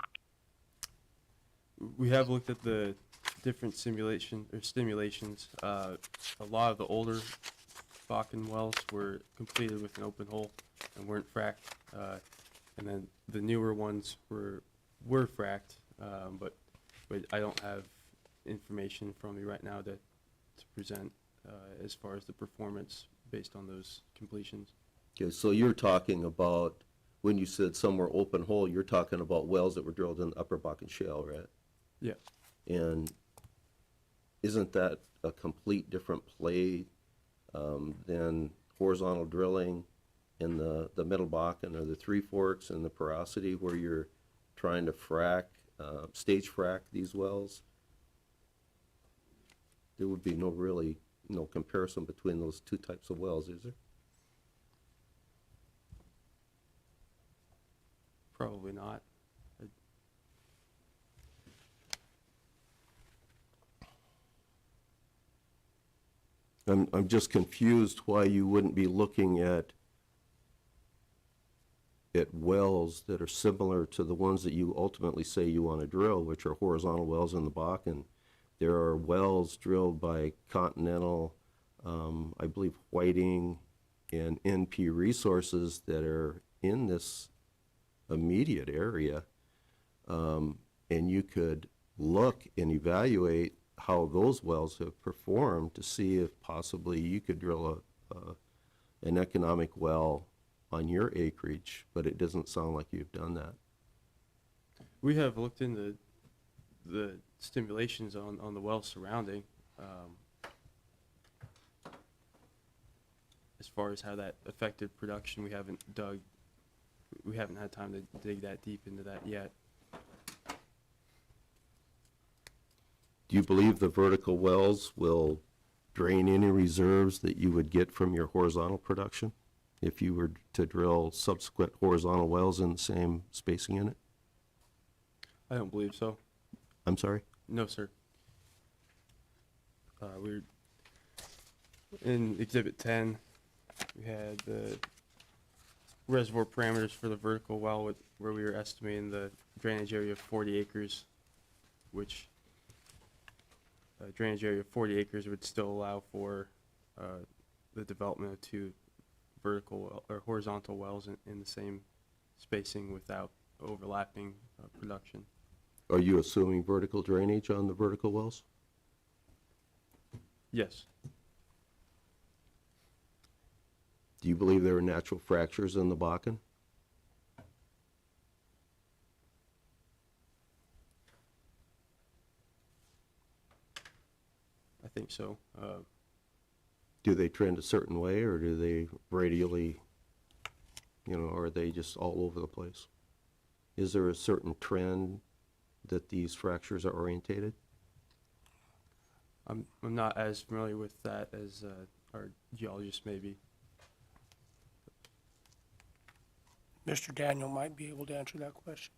We have looked at the different stimulations. A lot of the older Bakken wells were completed with an open hole and weren't fracked, and then the newer ones were fracked, but I don't have information from me right now to present as far as the performance based on those completions. Okay, so you're talking about, when you said somewhere open hole, you're talking about wells that were drilled in the Upper Bakken Shale, right? Yeah. And isn't that a complete different play than horizontal drilling in the Middle Bakken or the Three Forks and the porosity, where you're trying to frack, stage frack these wells? There would be no comparison between those two types of wells, is there? Probably not. I'm just confused why you wouldn't be looking at wells that are similar to the ones that you ultimately say you want to drill, which are horizontal wells in the Bakken. There are wells drilled by Continental, I believe Whiting, and NP Resources that are in this immediate area. And you could look and evaluate how those wells have performed to see if possibly you could drill an economic well on your acreage, but it doesn't sound like you've done that. We have looked into the stimulations on the wells surrounding, as far as how that affected production. We haven't had time to dig that deep into that yet. Do you believe the vertical wells will drain any reserves that you would get from your horizontal production if you were to drill subsequent horizontal wells in the same spacing unit? I don't believe so. I'm sorry? No, sir. We're in Exhibit 10. We had the reservoir parameters for the vertical well, where we were estimating the drainage area of 40 acres, which drainage area of 40 acres would still allow for the development of two vertical or horizontal wells in the same spacing without overlapping production. Are you assuming vertical drainage on the vertical wells? Yes. Do you believe there are natural fractures in the Bakken? I think so. Do they trend a certain way, or do they radially, or are they just all over the place? Is there a certain trend that these fractures are orientated? I'm not as familiar with that as our geologist may be. Mr. Daniel might be able to answer that question.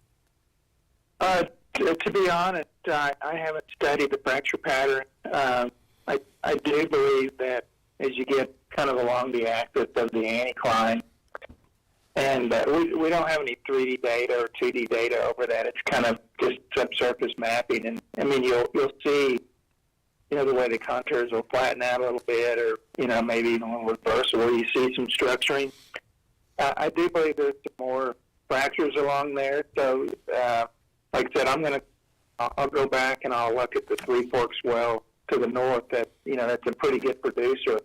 To be honest, I haven't studied the fracture pattern. I do believe that as you get kind of along the axis of the anticline, and we don't have any 3D data or 2D data over that. It's kind of just subsurface mapping, and I mean you'll see, the way the contours will flatten out a little bit, or maybe even a little reverse, where you see some structuring. I do believe there's some more fractures along there. So, like I said, I'll go back and I'll look at the Three Forks well to the north. That's a pretty good producer.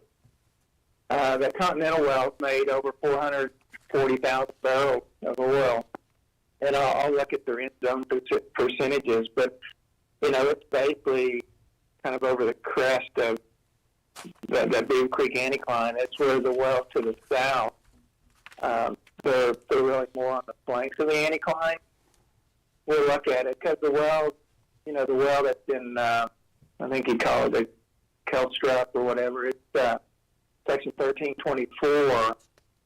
That Continental well's made over 440,000 barrels of oil, and I'll look at their end zone percentages. But it's basically kind of over the crest of that Beaver Creek anticline. That's where the wells to the south, they're really more on the flanks of the anticline. We'll look at it because the well that's in, I think you call it the Kelstrup or whatever, it's section 1324,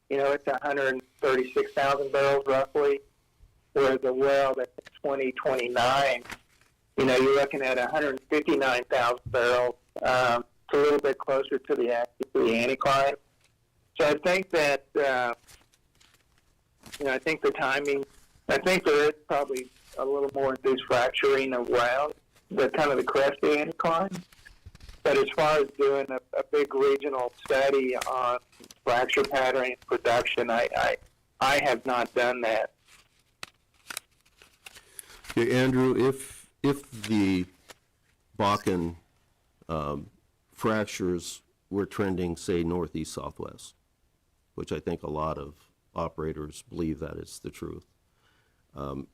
it's 136,000 barrels roughly, whereas the well that's in 2029, you're looking at 159,000 barrels. It's a little bit closer to the axis of the anticline. So I think that, I think the timing, I think there is probably a little more induced fracturing around the kind of the crest of the anticline. But as far as doing a big regional study on fracture pattern and production, I have not done that. Okay, Andrew, if the Bakken fractures were trending, say, northeast, southwest, which I think a lot of operators believe that is the truth.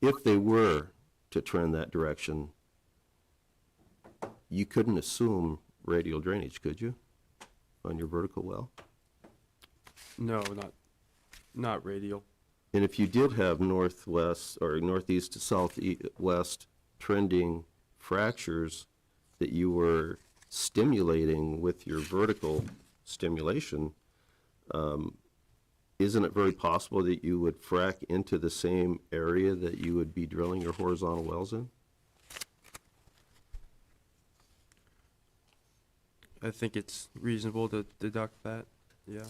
If they were to trend that direction, you couldn't assume radial drainage, could you, on your vertical well? No, not radial. And if you did have northwest or northeast to southwest trending fractures that you were stimulating with your vertical stimulation, isn't it very possible that you would frack into the same area that you would be drilling your horizontal wells in? I think it's reasonable to deduct that, yeah.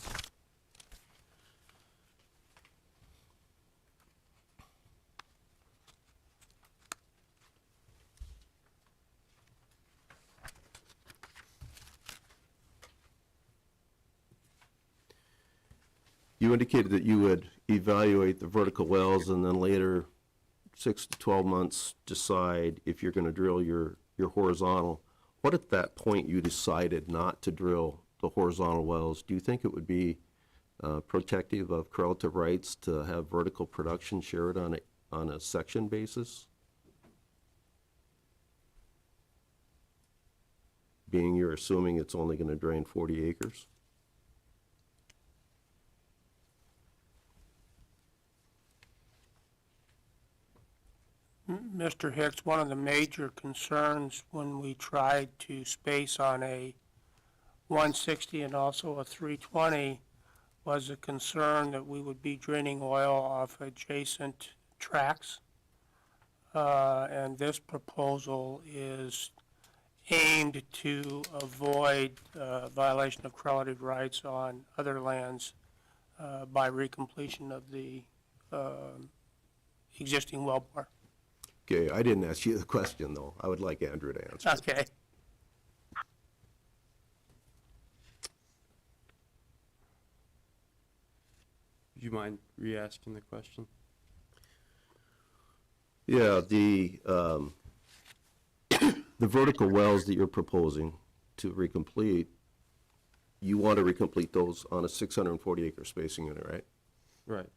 You indicated that you would evaluate the vertical wells and then later, 6 to 12 months, decide if you're going to drill your horizontal. What at that point you decided not to drill the horizontal wells? Do you think it would be protective of correlative rights to have vertical production shared on a section basis? Being you're assuming it's only going to drain 40 acres? Mr. Hicks, one of the major concerns when we tried to space on a 160 and also a 320 was a concern that we would be draining oil off adjacent tracts. And this proposal is aimed to avoid violation of correlative rights on other lands by recompletion of the existing wellbore. Okay, I didn't ask you the question, though. I would like Andrew to answer. Okay. Would you mind re-asking the question? Yeah, the vertical wells that you're proposing to recomplete, you want to recomplete those on a 640-acre spacing unit, right? Right.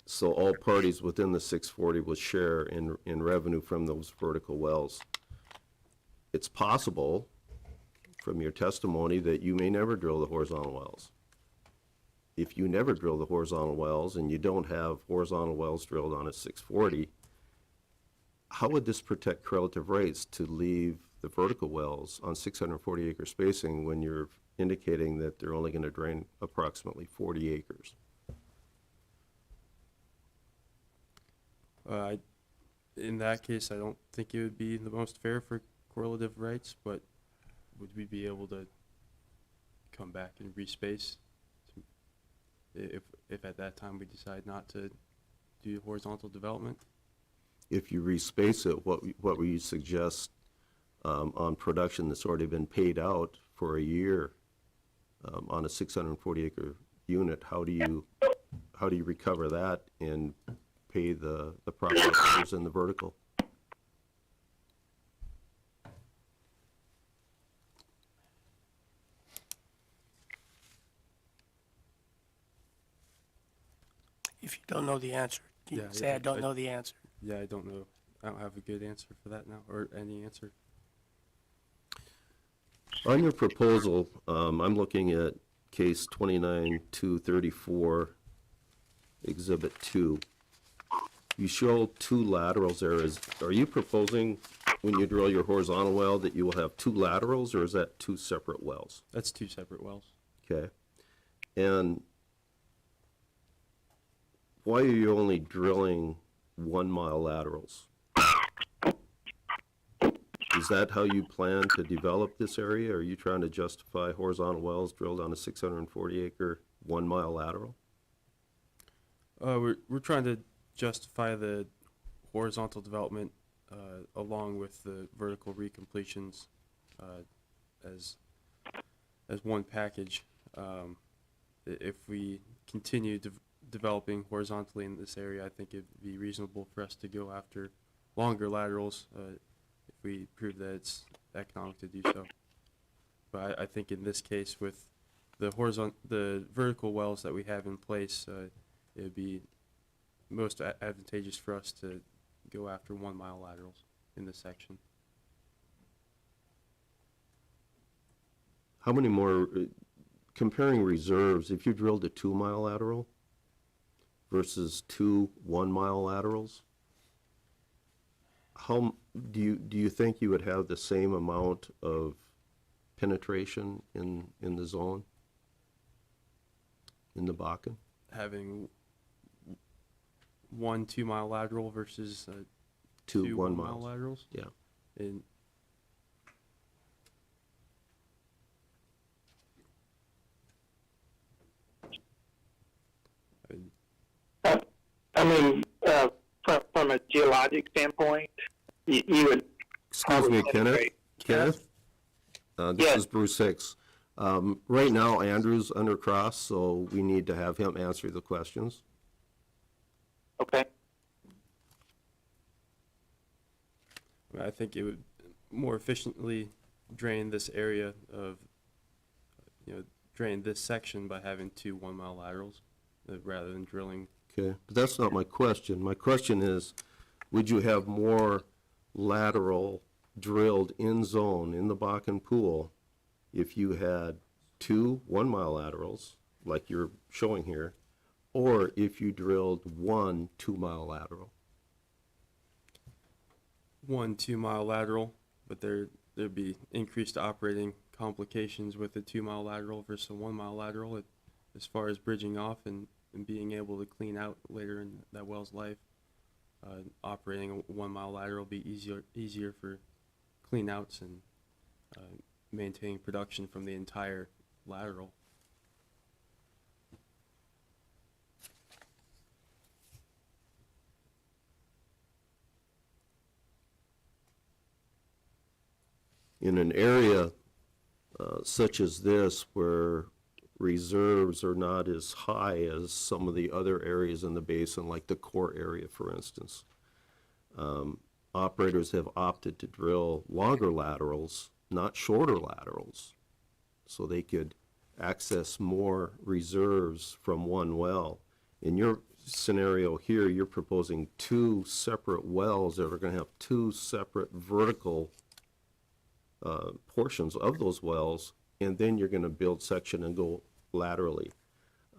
So all parties within the 640 will share in revenue from those vertical wells. It's possible, from your testimony, that you may never drill the horizontal wells. If you never drill the horizontal wells and you don't have horizontal wells drilled on a 640, how would this protect correlative rights to leave the vertical wells on 640-acre spacing when you're indicating that they're only going to drain approximately 40 acres? In that case, I don't think it would be the most fair for correlative rights, but would we be able to come back and respace if at that time we decide not to do horizontal development? If you respace it, what would you suggest on production that's already been paid out for a year on a 640-acre unit? How do you recover that and pay the processors in the vertical? If you don't know the answer, you Yeah, say, yeah, I don't know the answer. Yeah, I don't know. I don't have a good answer for that now, or any answer. On your proposal, I'm looking at case 29-234, Exhibit 2. You show two laterals there. Are you proposing, when you drill your horizontal well, that you will have two laterals, or is that two separate wells? That's two separate wells. Okay. And why are you only drilling 1 mile laterals? Is that how you plan to develop this area? Are you trying to justify horizontal wells drilled on a 640-acre 1 mile lateral? We're trying to justify the horizontal development along with the vertical recompletions as one package. If we continue developing horizontally in this area, I think it'd be reasonable for us to go after longer laterals if we prove that it's economic to do so. But I think in this case, with the vertical wells that we have in place, it would be most advantageous for us to go after 1 mile laterals in this section. How many more, comparing reserves, if you drilled a 2 mile lateral versus 2 1 mile laterals, how do you think you would have the same amount of penetration in the zone, in the Bakken? Having 1 2 mile lateral versus 2 1 mile miles. laterals? Yeah. And I mean, from a geologic standpoint, you would. Excuse me, probably Kenneth? This Yes. is Bruce Hicks. Right now, Andrew's under cross, so we need to have him answer the questions. Okay. I think it would more efficiently drain this area of, drain this section by having 2 1 mile laterals rather than drilling. Okay, but that's not my question. My question is, would you have more lateral drilled in zone in the Bakken pool if you had 2 1 mile laterals, like you're showing here, or if you drilled 1 2 mile lateral? 1 2 mile lateral, but there'd be increased operating complications with a 2 mile lateral versus a 1 mile lateral as far as bridging off and being able to clean out later in that well's life. Operating a 1 mile lateral will be easier for clean outs and maintaining production from the entire lateral. In an area such as this, where reserves are not as high as some of the other areas in the basin, like the core area, for instance, operators have opted to drill longer laterals, not shorter laterals, so they could access more reserves from one well. In your scenario here, you're proposing 2 separate wells that are going to have 2 separate vertical portions of those wells, and then you're going to build section and go laterally.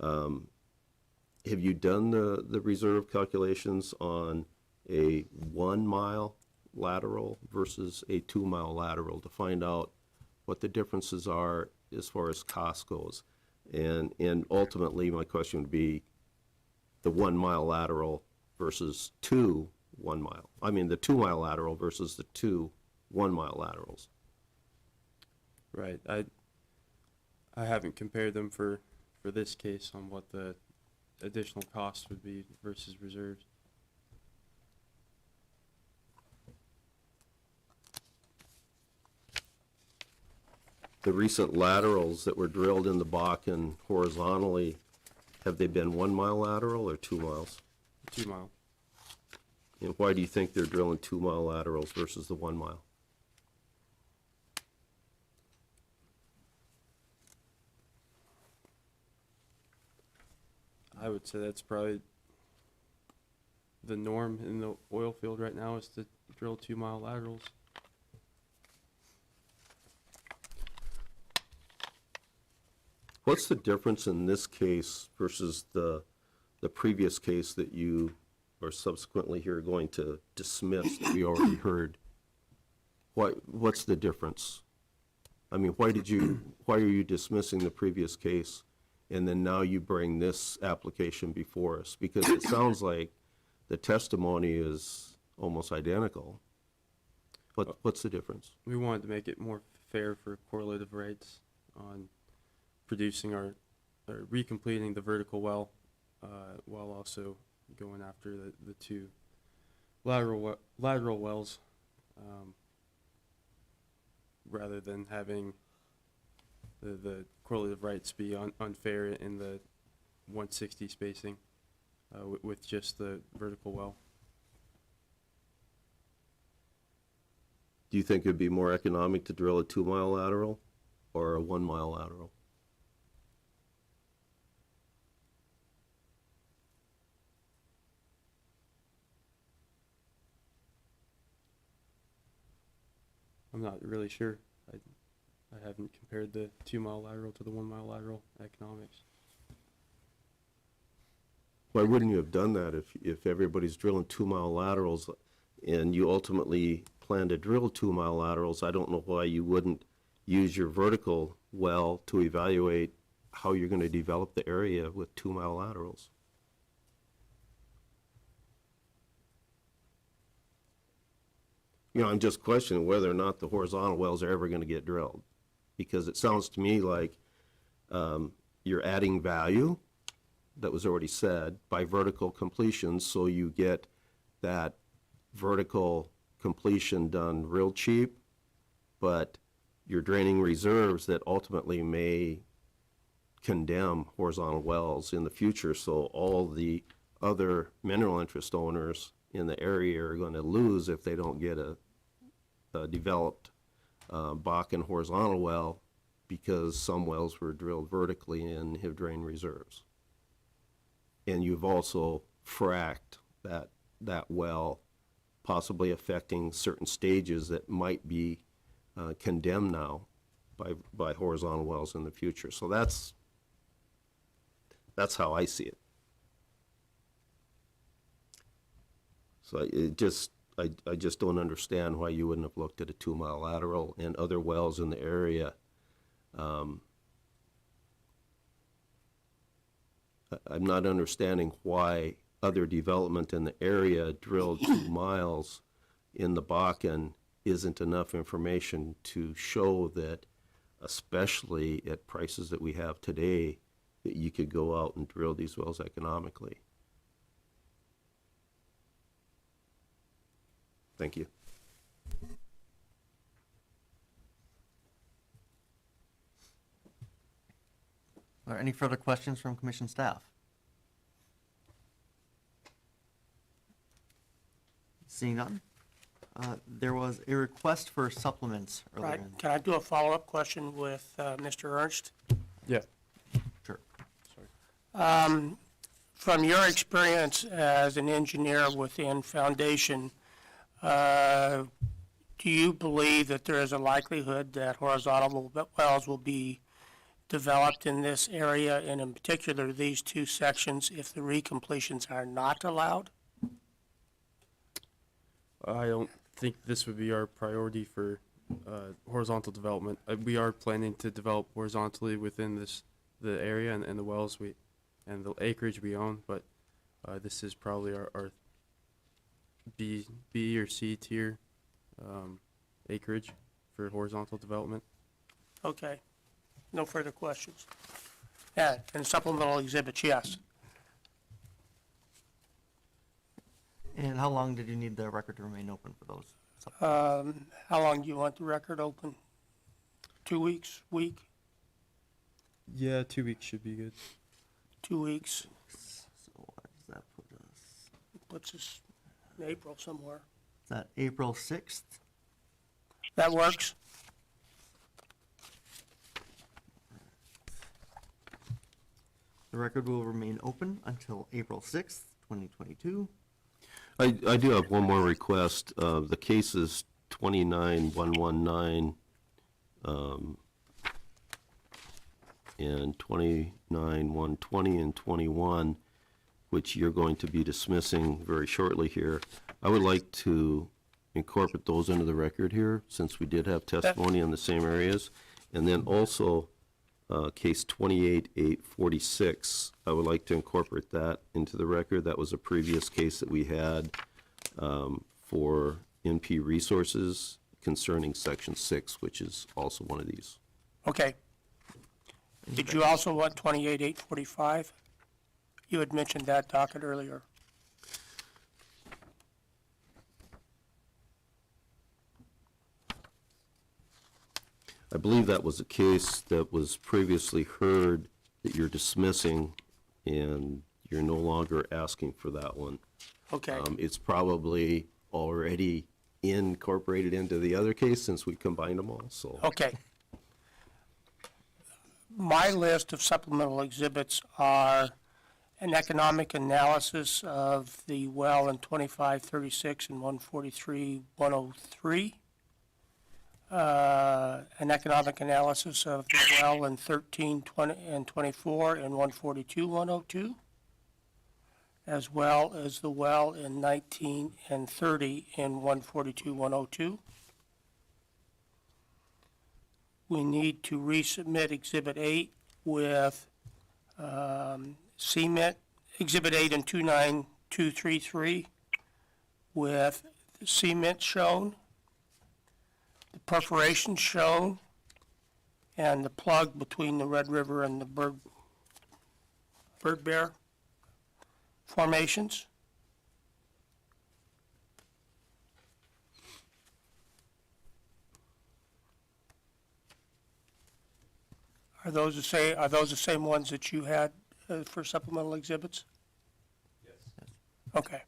Have you done the reserve calculations on a 1 mile lateral versus a 2 mile lateral to find out what the differences are as far as cost goes? And ultimately, my question would be the 1 mile lateral versus 2 1 mile. I mean, the 2 mile lateral versus the 2 1 mile laterals. Right. I haven't compared them for this case on what the additional cost would be versus reserves. The recent laterals that were drilled in the Bakken horizontally, have they been 1 mile lateral or 2 miles? 2 mile. And why do you think they're drilling 2 mile laterals versus the 1 mile? I would say that's probably the norm in the oil field right now, is to drill 2 mile laterals. What's the difference in this case versus the previous case that you are subsequently here going to dismiss that we already heard? What's the difference? I mean, why are you dismissing the previous case and then now you bring this application before us? Because it sounds like the testimony is almost identical. What's the difference? We wanted to make it more fair for correlative rates on producing or recompleting the vertical well, while also going after the 2 lateral wells, rather than having the correlative rates be unfair in the 160 spacing with just the vertical well. Do you think it'd be more economic to drill a 2-mile lateral or a 1-mile lateral? I'm not really sure. I haven't compared the 2-mile lateral to the 1-mile lateral economics. Why wouldn't you have done that if everybody's drilling 2-mile laterals and you ultimately plan to drill 2-mile laterals? I don't know why you wouldn't use your vertical well to evaluate how you're going to develop the area with 2-mile laterals. You know, I'm just questioning whether or not the horizontal wells are ever going to get drilled, because it sounds to me like you're adding value that was already said by vertical completions, so you get that vertical completion done real cheap, but you're draining reserves that ultimately may condemn horizontal wells in the future, so all the other mineral interest owners in the area are going to lose if they don't get a developed Bakken horizontal well, because some wells were drilled vertically and have drained reserves. And you've also fracked that well, possibly affecting certain stages that might be condemned now by horizontal wells in the future. So that's how I see it. So I just don't understand why you wouldn't have looked at a 2-mile lateral and other wells in the area. I'm not understanding why other development in the area drilled 2 miles in the Bakken isn't enough information to show that, especially at prices that we have today, that you could go out and drill these wells economically. Thank you. Are there any further questions from commission staff? Seeing none. There was a request for supplements earlier. Right. in- Can I do a follow-up question with Mr. Ernst? Yeah. Sure. From your experience as an engineer within Foundation, do you believe that there is a likelihood that horizontal wells will be developed in this area, and in particular these 2 sections, if the recompletions are not allowed? I don't think this would be our priority for horizontal development. We are planning to develop horizontally within the area and the wells and the acreage we own, but this is probably our B or C tier acreage for horizontal development. Okay. No further questions. Yeah, and supplemental exhibits, yes. And how long did you need the record to remain open for those? How long do you want the record open? 2 weeks, week, Yeah, 2 weeks should be good. 2 weeks? So what does that put us? Puts us in April somewhere. Is that April 6th? That works? The record will remain open until April 6th, 2022. I do have one more request. The cases 29119 and 29120 and 21, which you're going to be dismissing very shortly here. I would like to incorporate those into the record here, since we did have testimony in the same areas. And then also, case 28846, I would like to incorporate that into the record. That was a previous case that we had for NP Resources concerning Section 6, which is also one of these. Okay. Did you also want 28845? You had mentioned that docket earlier. I believe that was a case that was previously heard that you're dismissing, and you're no longer asking for that one. Okay. It's probably already incorporated into the other case since we combined them all, so. Okay. My list of supplemental exhibits are an economic analysis of the well in 2536 and 143-103, an economic analysis of the well in 1320 and 24 and 142-102, as well as the well in 19 and 30 and 142-102. We need to resubmit Exhibit 8 with cement, Exhibit 8 and 29233 with cement shown, the perforation shown, and the plug between the Red River and the Bird Bear formations. Are those the same ones that you had for supplemental exhibits? Yes. Okay.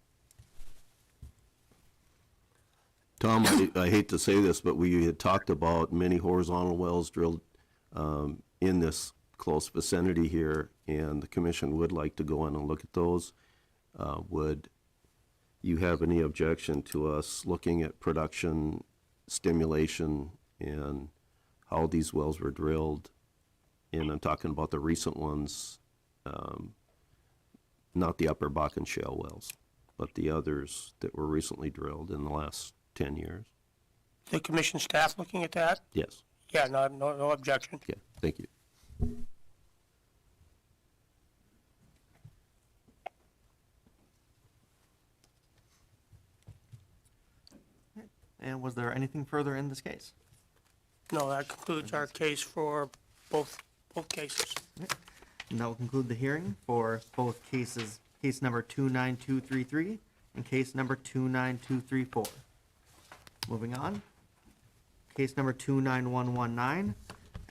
Tom, I hate to say this, but we had talked about many horizontal wells drilled in this close vicinity here, and the commission would like to go in and look at those. Would you have any objection to us looking at production, stimulation, and how these wells were drilled? And I'm talking about the recent ones, not the Upper Bakken shale wells, but the others that were recently drilled in the last 10 years. The commission staff looking at that? Yes. Yeah, no objection. Yeah, thank you. And was there anything further in this case? No, that concludes our case for both cases. And that will conclude the hearing for both cases, case number 29233 and case number 29234. Moving on, case number 29119,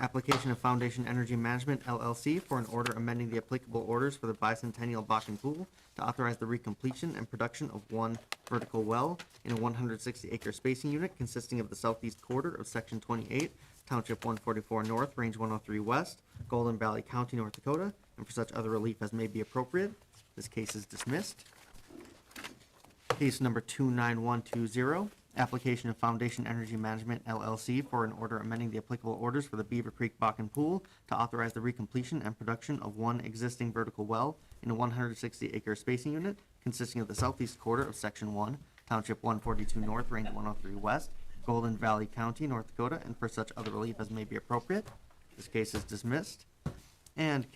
application of Foundation Energy Management LLC for an order amending the applicable orders for the bicentennial Bakken Pool to authorize the recompletion and production of one vertical well in a 160-acre spacing unit consisting of the southeast quarter of Section 28, Township 144 North, Range 103 West, Golden Valley County, North Dakota, and for such other relief as may be appropriate. This case is dismissed. Case number 29120, application of Foundation Energy Management LLC for an order amending the applicable orders for the Beaver Creek Bakken Pool to authorize the recompletion and production of one existing vertical well in a 160-acre spacing unit consisting of the southeast quarter of Section 1, Township 142 North, Range 103 West, Golden Valley County, North Dakota, and for such other relief as may be appropriate. This case is dismissed. And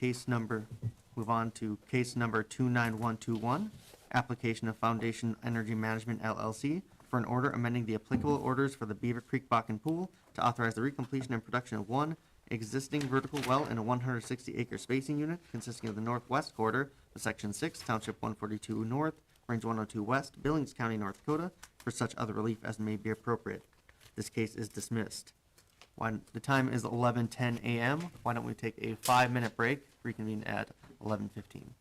move on to case number 29121, application of Foundation Energy Management LLC for an order amending the applicable orders for the Beaver Creek Bakken Pool to authorize the recompletion and production of one existing vertical well in a 160-acre spacing unit consisting of the northwest quarter of Section 6, Township 142 North, Range 102 West, Billings County, North Dakota, for such other relief as may be appropriate. This case is dismissed. The time is 11:10 a.m. Why don't we take a 5-minute break, reconvene at 11:15.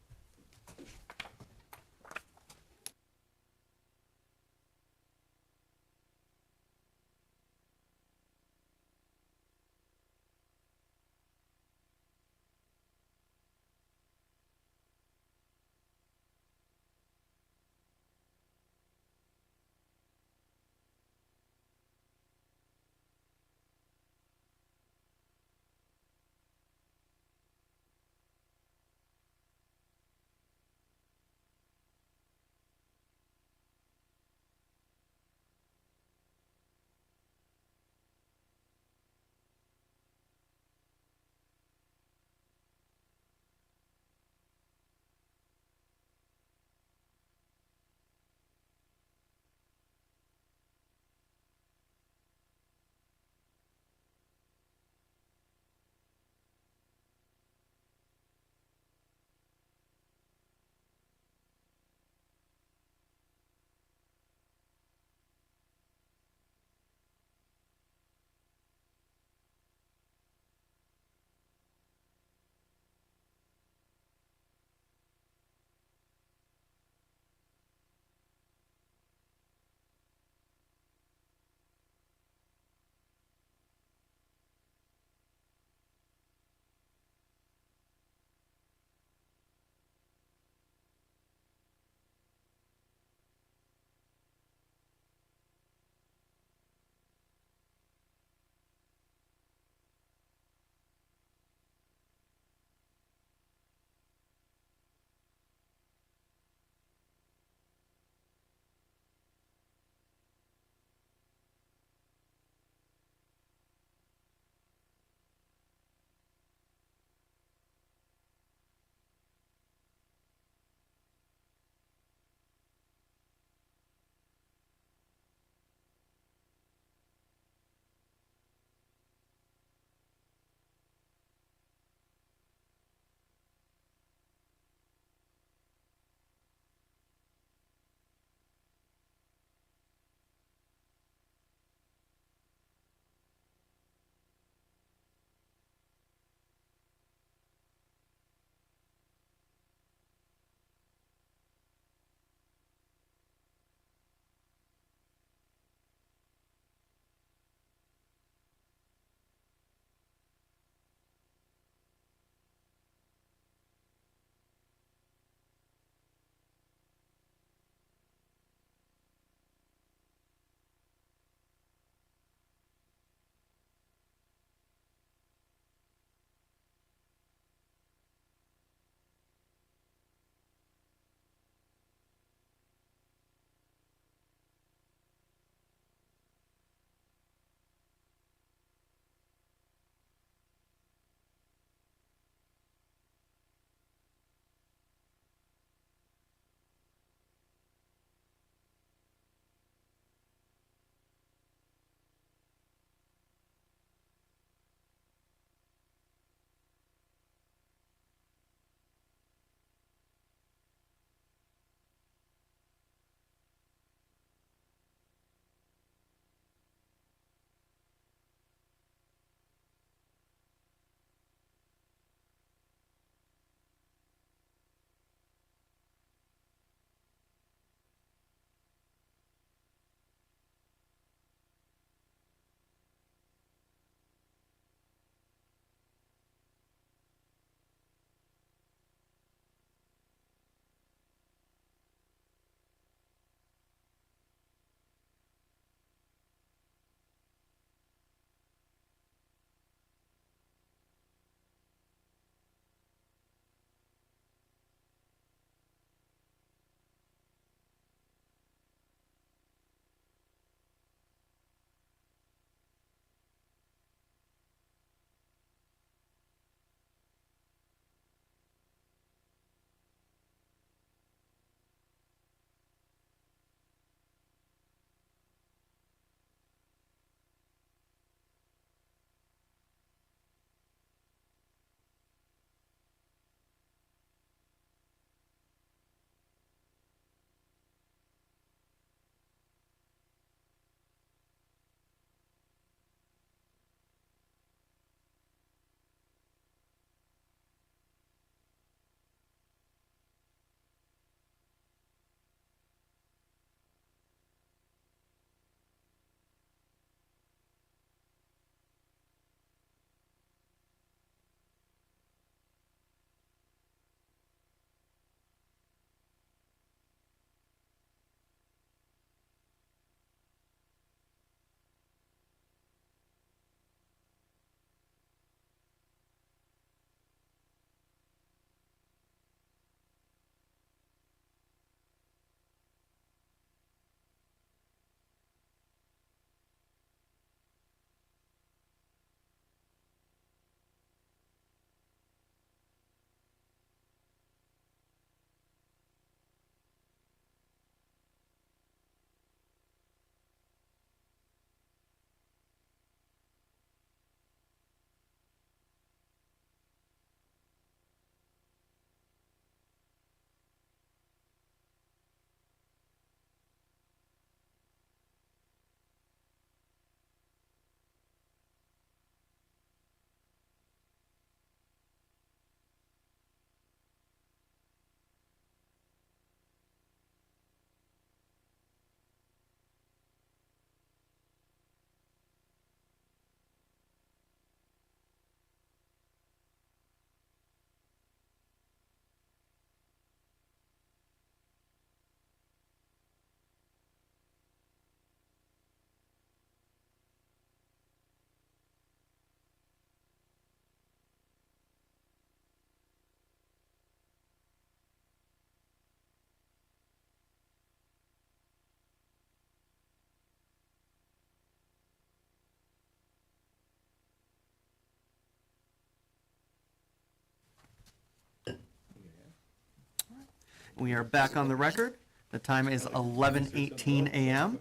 We are back on the record. The time is 11:18 a.m.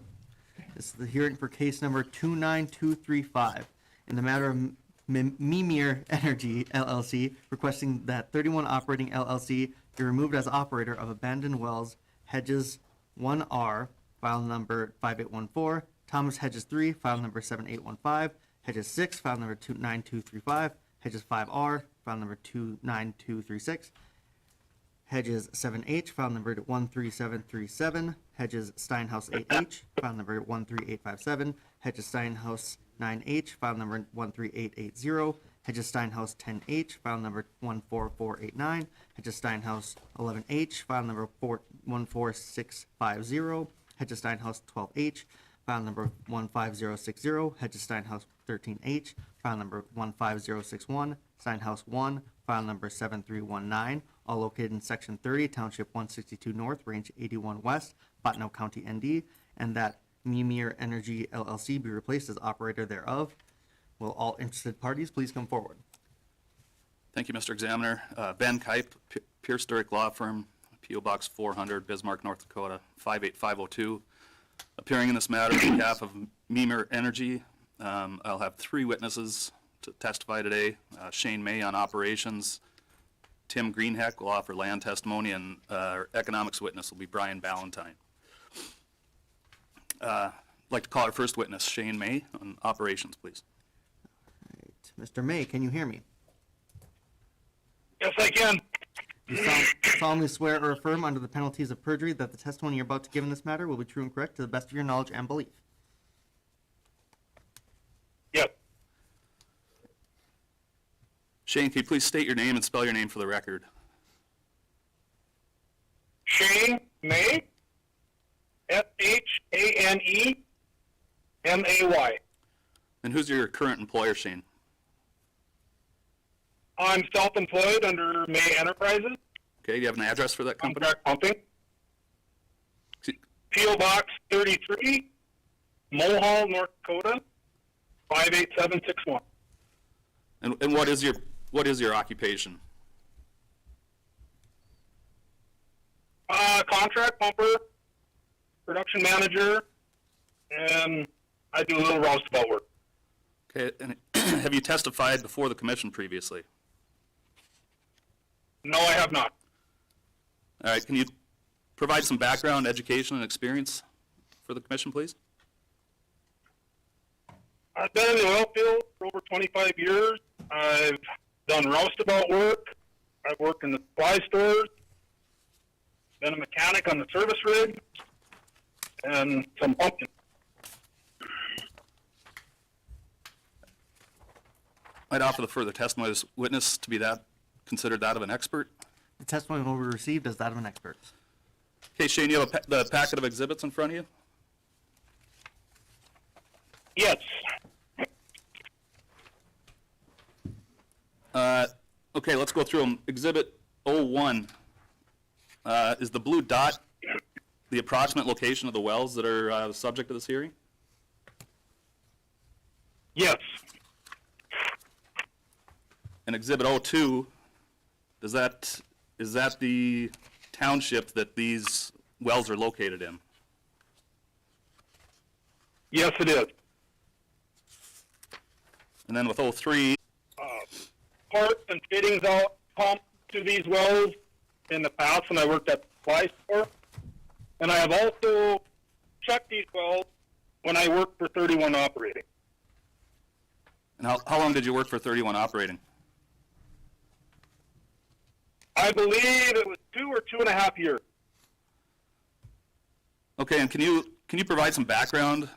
This is the hearing for case number 29235 in the matter of Mimir Energy LLC requesting that 31 Operating LLC be removed as operator of abandoned wells, Hedges 1R, file number 5814, Thomas Hedges 3, file number 7815, Hedges 6, file number 29235, Hedges 5R, file number 29236, Hedges 7H, file number 13737, Hedges Steinhaus 8H, file number 13857, Hedges Steinhaus 9H, file number 13880, Hedges Steinhaus 10H, file number 14489, Hedges Steinhaus 11H, file number 14650, Hedges Steinhaus 12H, file number 15060, Hedges Steinhaus 13H, file number 15061, Steinhaus 1, file number 7319, all located in Section 30, Township 162 North, Range 81 West, Bottineau County, ND, and that Mimir Energy LLC be replaced as operator thereof. Will all interested parties please come forward? Thank you, Mr. Examiner. Ben Kipe, Pierce Durrick Law Firm, P.O. Box 400, Bismarck, North Dakota, 58502. Appearing in this matter on behalf of Mimir Energy, I'll have 3 witnesses to testify today. Shane May on operations, Tim Greenheck will offer land testimony, and our economics witness will be Brian Ballantyne. I'd like to call our first witness, Shane May, on operations, please. All right. Mr. May, can you hear me? Yes, I can. You solemnly swear or affirm under the penalties of perjury that the testimony you're about to give in this matter will be true and correct to the best of your knowledge and belief? Yep. Shane, can you please state your name and spell your name for the record? Shane May, SHANEMAY. And who's your current employer, Shane? I'm self-employed under May Enterprises. Okay, do you have an address for that company? Contract pumping. P.O. Box 33, Mulhall, North Dakota, 58761. And what is your occupation? Contract pumper, production manager, and I do a little roustabout work. Okay, and have you testified before the commission previously? No, I have not. All right, can you provide some background, education, and experience for the commission, please? I've been in the oil field for over 25 years. I've done roustabout work. I've worked in the supply stores, been a mechanic on the service rig, and some pumping. I'd offer the further testimony of this witness to be considered that of an expert. The testimony will be received as that of an expert. Okay, Shane, you have the packet of exhibits in front of you? Yes. Okay, let's go through them. Exhibit 01 is the blue dot the approximate location of the wells that are the subject of this hearing? Yes. And Exhibit 02, is that the township that these wells are located in? Yes, it is. And then with 03, Parts and fittings out pumped to these wells in the past when I worked at the supply store. And I have also checked these wells when I worked for 31 Operating. and how long did you work for 31 Operating? I believe it was 2 or 2.5 years. Okay, and can you provide some background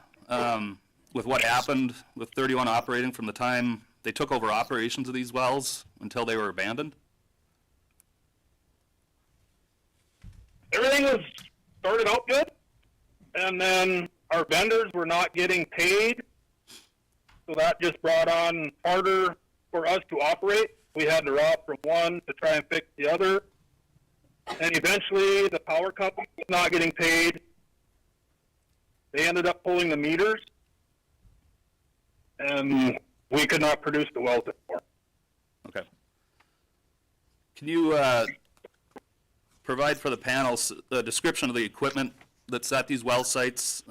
with what happened with 31 Operating from the time they took over operations of these wells until they were abandoned? Everything was started out good, and then our vendors were not getting paid, so that just brought on harder for us to operate. We had to rob from one to try and fix the other, and eventually the power company was not getting paid. They ended up pulling the meters, and we could not produce the wells anymore. Okay. Can you provide for the panels the description of the equipment that's at these well sites,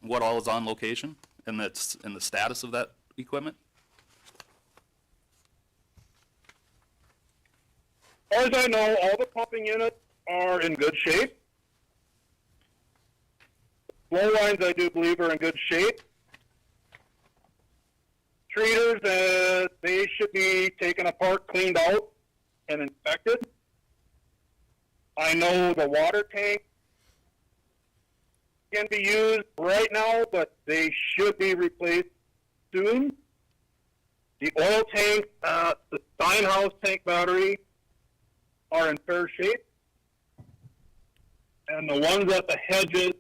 what all is on location, and the status of that equipment? As I know, all the pumping units are in good shape. Flow lines, I do believe, are in good shape. Treaters, they should be taken apart, cleaned out, and inspected. I know the water tank can be used right now, but they should be replaced soon. The oil tank, the Steinhaus tank battery are in fair shape. And the ones at the hedges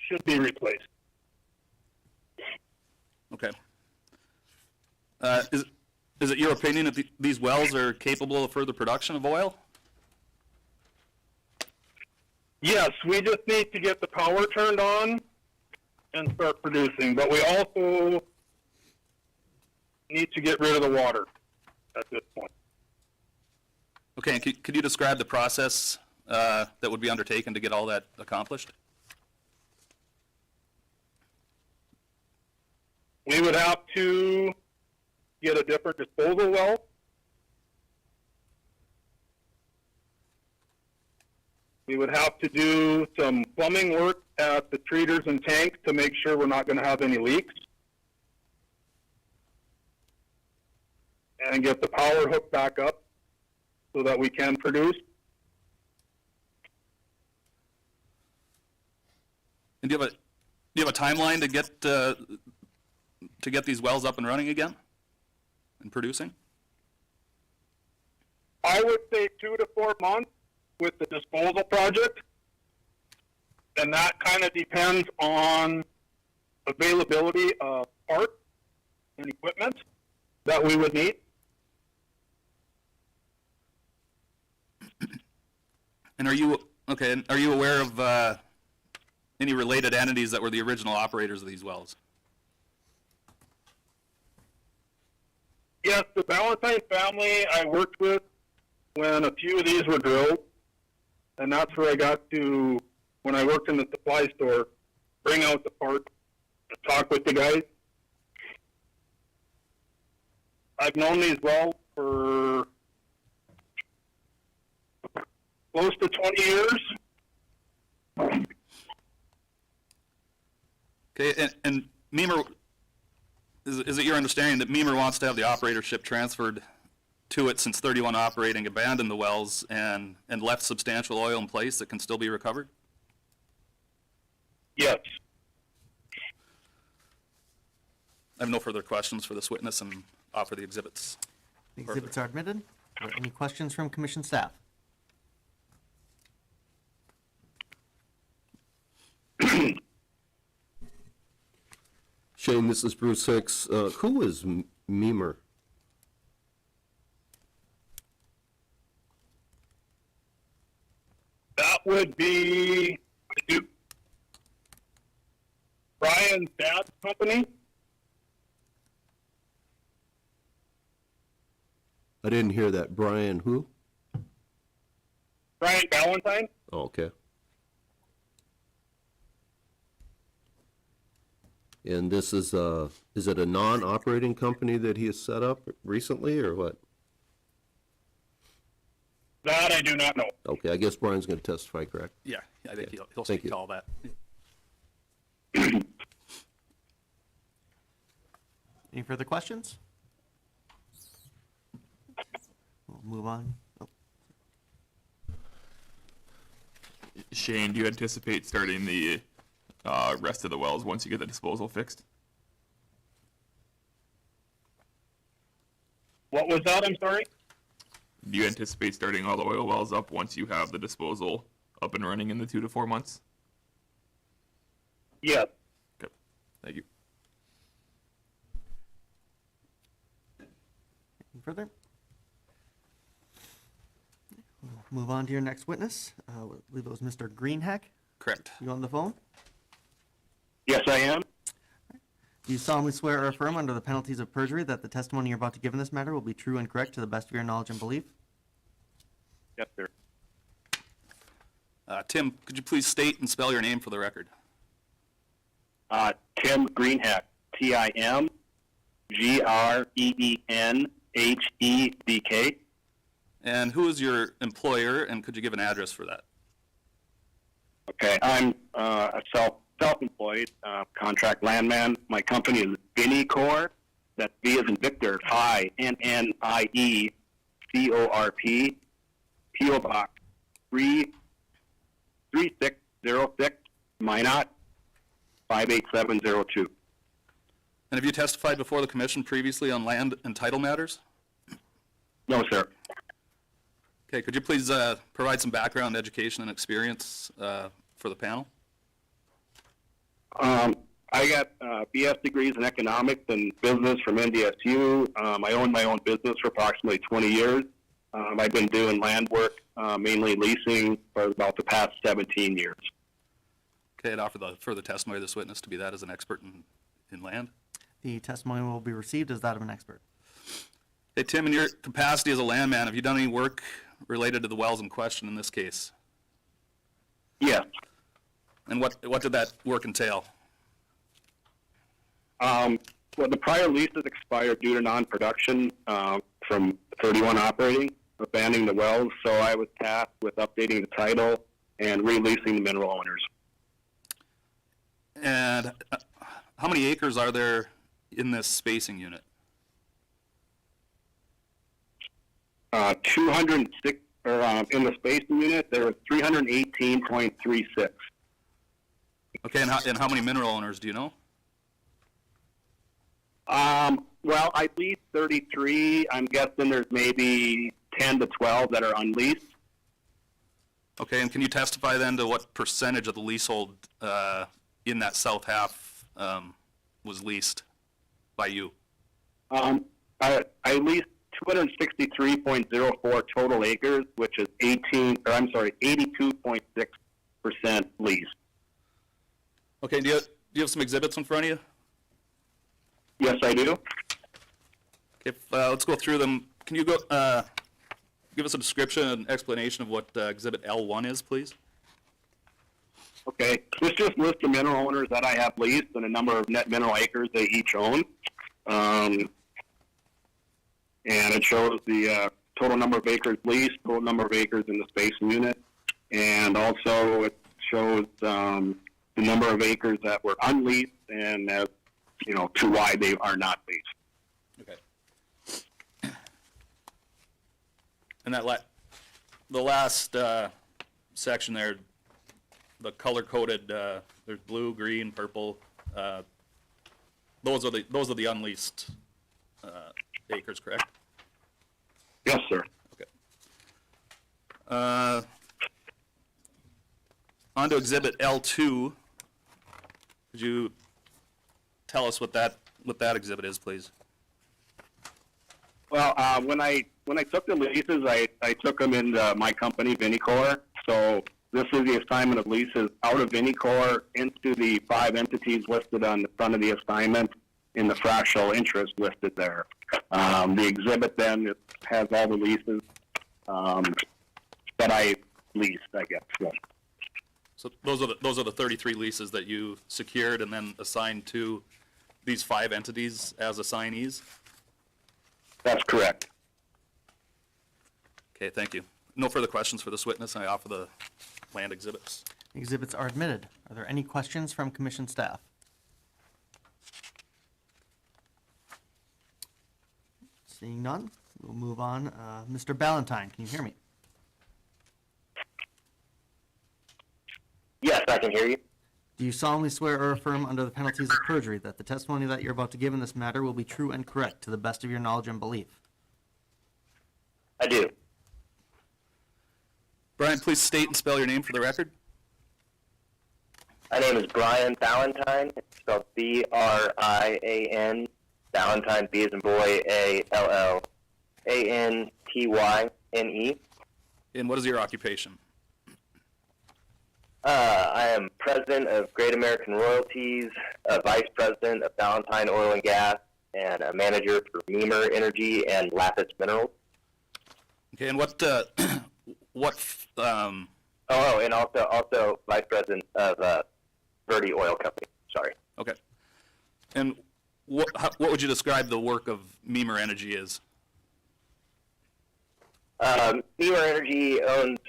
should be replaced. Okay. Is it your opinion that these wells are capable of further production of oil? Yes, we just need to get the power turned on and start producing, but we also need to get rid of the water at this point. Okay, and could you describe the process that would be undertaken to get all that accomplished? We would have to get a different disposal well. We would have to do some plumbing work at the treaters and tanks to make sure we're not going to have any leaks. And get the power hooked back up so that we can produce. And do you have a timeline to get these wells up and running again and producing? I would say 2 to 4 months with the disposal project, and that kind of depends on availability of parts and equipment that we would need. And are you aware of any related entities that were the original operators of these wells? Yes, the Valentine family I worked with when a few of these were drilled, and that's where I got to, when I worked in the supply store, bring out the parts, talk with the guys. I've known these wells for close to 20 years. Okay, and Memer, is it your understanding that Memer wants to have the operatorship transferred to it since 31 Operating abandoned the wells and left substantial oil in place that can still be recovered? Yes. I have no further questions for this witness and offer the exhibits. The exhibits are admitted. Are there any questions from commission staff? Shane, this is Bruce Hicks. Who is Memer? That would be Brian's dad's company. I didn't hear that. Brian who? Brian Valentine. Oh, okay. And this is it a non-operating company that he has set up recently, or what? That I do not know. Okay, I guess Brian's going to testify, correct? Yeah, I think he'll Thank speak you. to all that. Any further questions? We'll move on. Oh, Shane, do you anticipate starting the rest of the wells once you get the disposal fixed? What was that? I'm sorry. Do you anticipate starting all the oil wells up once you have the disposal up and running in the 2 to 4 months? Yes. Okay, thank you. Any further? We'll move on to your next witness. I believe it was Mr. Greenhack. Correct. You on the phone? Yes, I am. Do you solemnly swear or affirm under the penalties of perjury that the testimony you're about to give in this matter will be true and correct to the best of your knowledge and belief? Yes, sir. Tim, could you please state and spell your name for the record? Tim Greenheck, Timgreenhedk. And who is your employer, and could you give an address for that? Okay, I'm a self-employed contract landman. My company is Vinicor. That's V as in Victor, Phi, NNIECORP, P.O. Box 3606, Minot, 58702. And have you testified before the commission previously on land and title matters? No, sir. Okay, could you please provide some background, education, and experience for the panel? I got BS degrees in economics and business from NDSU. I owned my own business for approximately 20 years. I've been doing land work, mainly leasing, for about the past 17 years. Okay, I'd offer the further testimony of this witness to be that as an expert in land. The testimony will be received as that of an expert. Hey, Tim, in your capacity as a landman, have you done any work related to the wells in question in this case? Yes. And what did that work entail? Well, the prior leases expired due to non-production from 31 operating, abandoning the wells, so I was tasked with updating the title and releasing the mineral owners. And how many acres are there in this spacing unit? 206, or in the spacing unit, there was 318.36. Okay, and how many mineral owners do you know? Well, I leased 33. I'm guessing there's maybe 10 to 12 that are unleased. Okay, and can you testify then to what percentage of the leasehold in that south half was leased by you? I leased 263.04 total acres, which is 82.6% leased. Okay, do you have some exhibits in front of you? Yes, I do. Okay, let's go through them. Can you go give us a description and explanation of what Exhibit L1 is, please? Okay, this just lists the mineral owners that I have leased and the number of net mineral acres they each own. And it shows the total number of acres leased, total number of acres in the spacing unit, and also it shows the number of acres that were unleased and to why they are not leased. Okay. And the last section there, the color-coded, there's blue, green, purple. Those are the unleased acres, correct? Yes, sir. Okay. On to Exhibit L2. Could you tell us what that exhibit is, please? Well, when I took the leases, I took them into my company, Vinicor. So this is the assignment of leases out of Vinicor into the 5 entities listed on the front of the assignment in the fractional interest listed there. The exhibit then has all the leases that I leased, I guess. Yeah. So those are the 33 leases that you secured and then assigned to these 5 entities as assignees? That's correct. Okay, thank you. No further questions for this witness, and I offer the land exhibits. Exhibits are admitted. Are there any questions from commission staff? Seeing none, we'll move on. Mr. Ballantyne, can you hear me? Yes, I can hear you. Do you solemnly swear or affirm under the penalties of perjury that the testimony that you're about to give in this matter will be true and correct to the best of your knowledge and belief? I do. Brian, please state and spell your name for the record. My name is Brian Ballantyne. It's spelled B-R-I-A-N. Ballantyne, B as in boy, A-L-L-A-N-T-Y-N-E. And what is your occupation? I am president of Great American Royalties, a vice president of Ballantyne Oil and Gas, and a manager for Memer Energy and Lapis Minerals. Okay, and what Oh, and also vice president of Verde Oil Company. Sorry. Okay. And what would you describe the work of Memer Energy as? Memer Energy owns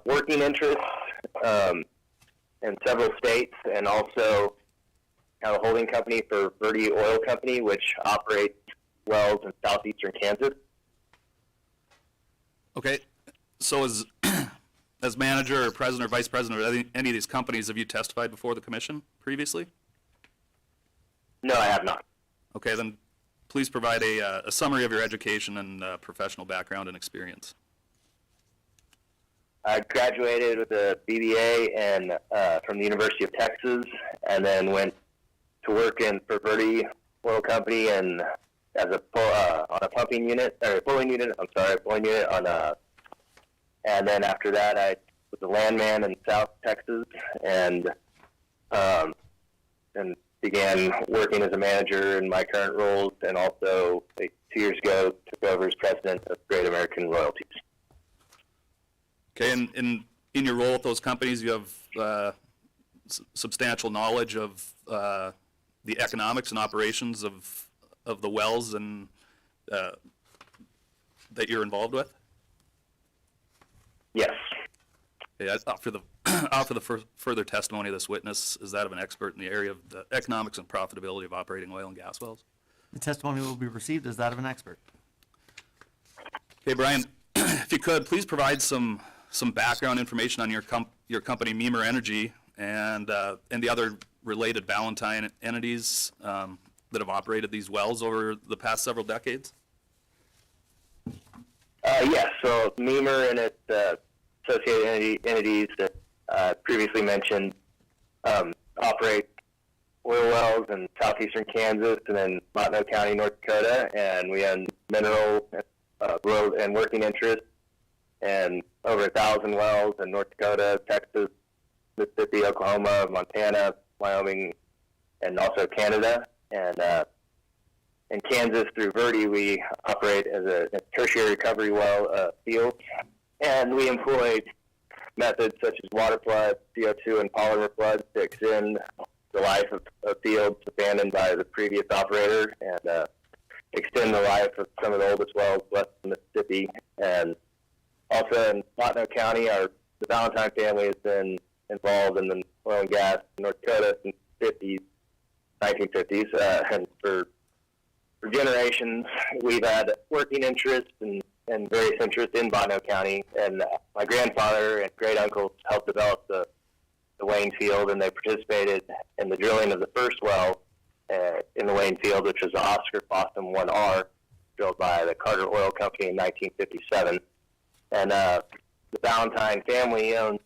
working interests in several states, and also have a holding company for Verde Oil Company, which operates wells in southeastern Kansas. Okay. So as manager or president or vice president of any of these companies, have you testified before the commission previously? No, I have not. Okay, then please provide a summary of your education and professional background and experience. I graduated with a BBA from the University of Texas, and then went to work for Verde Oil Company and as on a pulling unit and then after that I was a landman in South Texas and began working as a manager in my current roles, and also 2 years ago took over as president of Great American Royalties. Okay, and in your role at those companies, you have substantial knowledge of the economics and operations of the wells and that you're involved with? Yes. Yeah, for the further testimony of this witness is that of an expert in the area of the economics and profitability of operating oil and gas wells. The testimony will be received as that of an expert. Okay, Brian, if you could, please provide some background information on your company, Memer Energy, and the other related Valentine entities that have operated these wells over the past several decades. Yes, so Memer and its associated entities that previously mentioned operate oil wells in southeastern Kansas and then Montague County, North Dakota, and we own mineral road and working interest and over 1,000 wells in North Dakota, Texas, Mississippi, Oklahoma, Montana, Wyoming, and also Canada. And in Kansas through Verde, we operate as a tertiary recovery well field, and we employ methods such as water floods, CO2, and polymer floods to extend the life of fields abandoned by the previous operator, and extend the life of some of the oldest wells west of Mississippi. And also in Montague County, the Valentine family has been involved in the oil and gas in North Dakota since the 1950s, and for generations we've had working interest and various interests in Montague County. And my grandfather and great uncles helped develop the Wayne field, and they participated in the drilling of the first well in the Wayne field, which was the Oscar Fossum 1R, drilled by the Carter Oil Company in 1957. And the Valentine family owns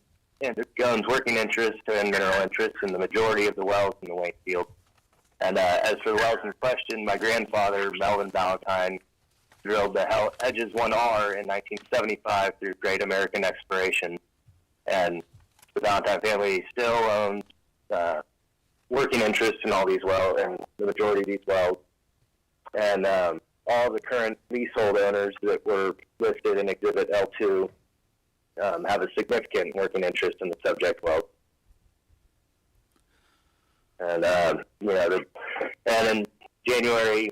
working interest and mineral interest in the majority of the wells in the Wayne field. And as for the wells in question, my grandfather, Melvin Valentine, drilled the Hedges 1R in 1975 through Great American Exploration. And the Valentine family still owns working interest in all these wells, and the majority of these wells. And all the current leasehold owners that were listed in Exhibit L2 have a significant working interest in the subject wells. And and in January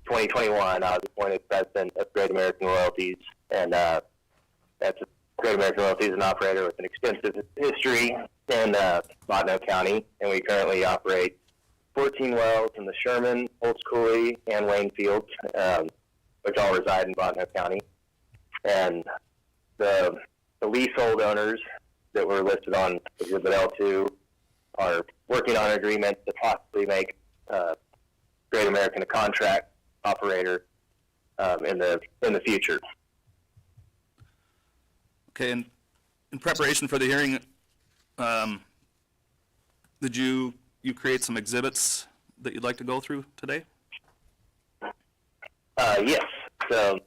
2021, I was appointed president of Great American Royalties, and that's Great American Royalties, an operator with an extensive history in Montague County, and we currently operate 14 wells in the Sherman, Holtz Coulee, and Wayne fields, which all reside in Montague County. And the leasehold owners that were listed on Exhibit L2 are working on an agreement to possibly make Great American a contract operator in the future. Okay, and in preparation for the hearing, did you create some exhibits that you'd like to go through today? Yes. So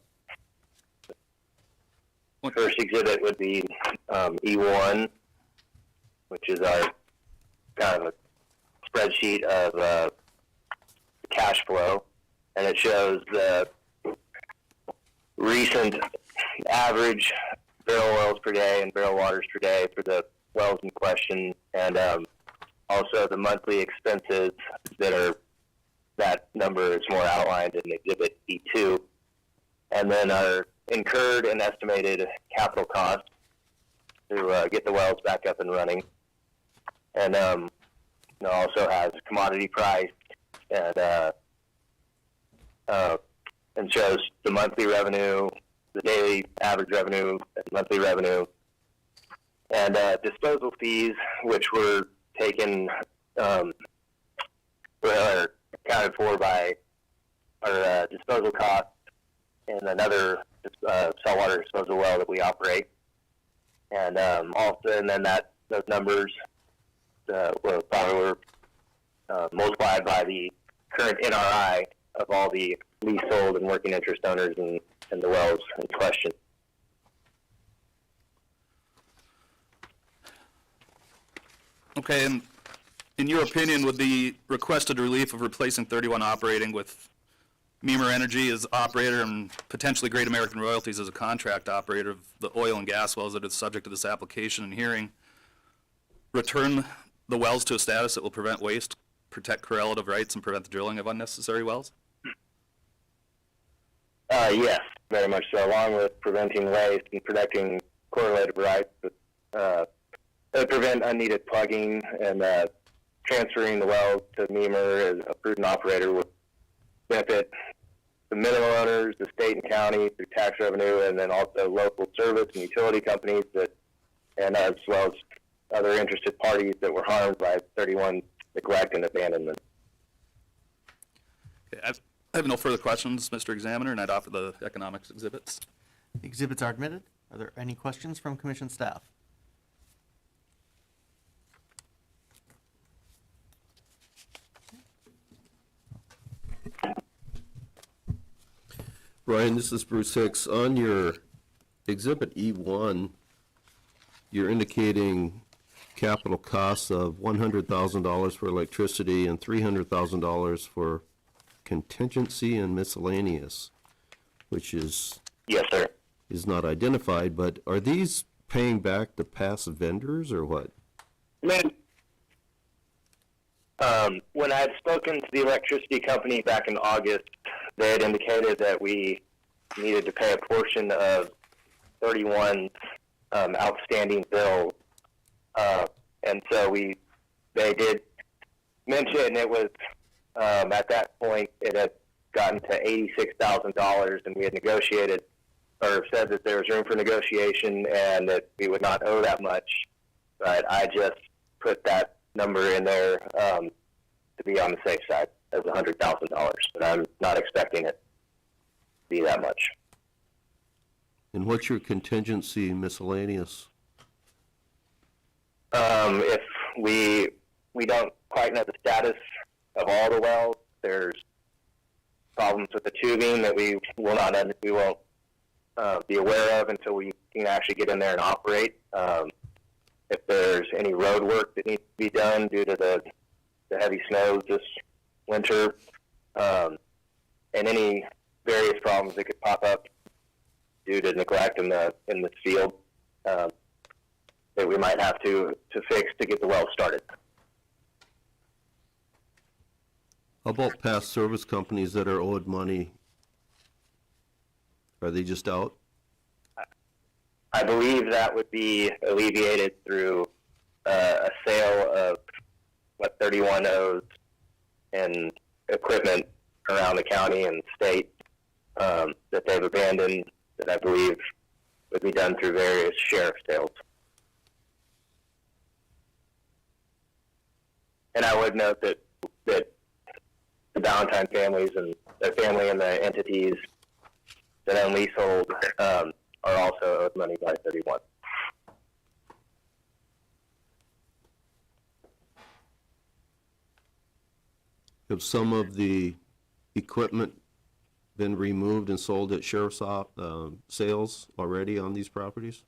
the first exhibit would be E1, which is our kind of a spreadsheet of cash flow, and it shows the recent average barrel oils per day and barrel waters per day for the wells in question, and also the monthly expenses that number is more outlined in Exhibit E2, and then our incurred and estimated capital costs to get the wells back up and running, and also has commodity price and shows the monthly revenue, the daily average revenue, and monthly revenue, and disposal fees, which were taken, are accounted for by our disposal costs and another saltwater disposal well that we operate, and and then those numbers were multiplied by the current NRI of all the leasehold and working interest owners in the wells in question. Okay, and in your opinion, would the requested relief of replacing 31 operating with Memer Energy as operator and potentially Great American Royalties as a contract operator of the oil and gas wells that is subject to this application and hearing return the wells to a status that will prevent waste, protect correlative rights, and prevent the drilling of unnecessary wells? Yes, very much so, along with preventing waste and protecting correlative rights. That prevent unneeded plugging and transferring the wells to Memer as a prudent operator would benefit the mineral owners, the state and county through tax revenue, and then also local service and utility companies and as well as other interested parties that were harmed by 31 neglect and abandonment. Okay, I have no further questions, Mr. Examiner, and I'd offer the economics exhibits. The exhibits are admitted. Are there any questions from commission staff? Ryan, this is Bruce Hicks. On your Exhibit E1, you're indicating capital costs of $100,000 for electricity and $300,000 for contingency and miscellaneous, which is... Yes, sir. Is not identified, but are these paying back the past vendors or what? When I had spoken to the electricity company back in August, they had indicated that we needed to pay a portion of 31 outstanding bills, and so they did mention, and it was at that point it had gotten to $86,000, and we had negotiated or said that there was room for negotiation and that we would not owe that much, but I just put that number in there to be on the safe side as $100,000, but I'm not expecting it to be that much. And what's your contingency miscellaneous? If we don't quite know the status of all the wells, there's problems with the tubing that we won't be aware of until we can actually get in there and operate. If there's any road work that needs to be done due to the heavy snows this winter, and any various problems that could pop up due to neglect in the field that we might have to fix to get the well started. How about past service companies that are owed money? Are they just out? I believe that would be alleviated through a sale of what 31 owes and equipment around the county and state that they've abandoned, that I believe would be done through various sheriff sales. And I would note that the Valentine families and their family and the entities that own leasehold are also owed money by 31. Have some of the equipment been removed and sold at sheriff's sales already on these properties?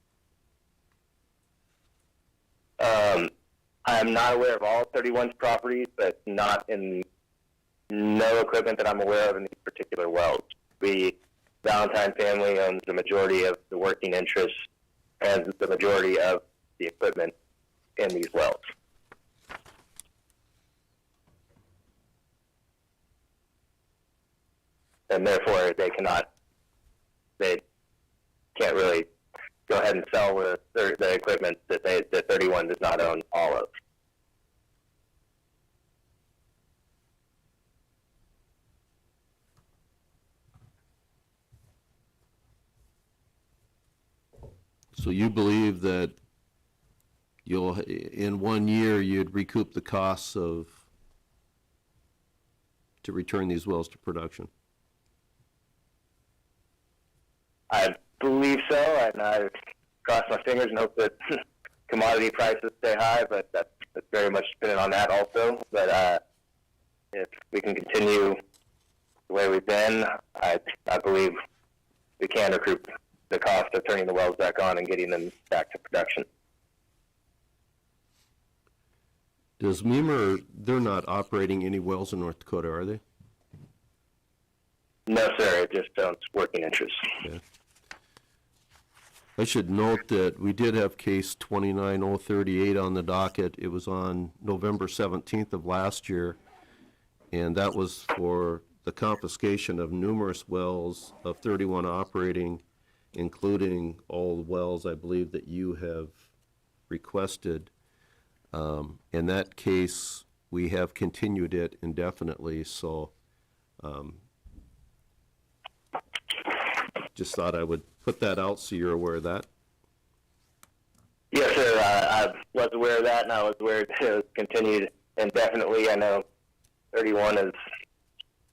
I'm not aware of all 31's properties, but not in no equipment that I'm aware of in these particular wells. The Valentine family owns the majority of the working interest and the majority of the equipment in these wells. And therefore, they can't really go ahead and sell the equipment that 31 does not own all of. So you believe that in 1 year, you'd recoup the costs to return these wells to production? I believe so, and I cross my fingers and hope that commodity prices stay high, but that's very much dependent on that also. But if we can continue the way we've been, I believe we can recoup the cost of turning the wells back on and getting them back to production. Does MEMR, they're not operating any wells in North Dakota, are they? No, sir, it just owns working interest. Okay. I should note that we did have case 29038 on the docket. It was on November 17th of last year, and that was for the confiscation of numerous wells of 31 operating, including all the wells I believe that you have requested. In that case, we have continued it indefinitely, so just thought I would put that out so you're aware of that. Yes, sir. I was aware of that, and I was aware that it was continued indefinitely. I know 31 has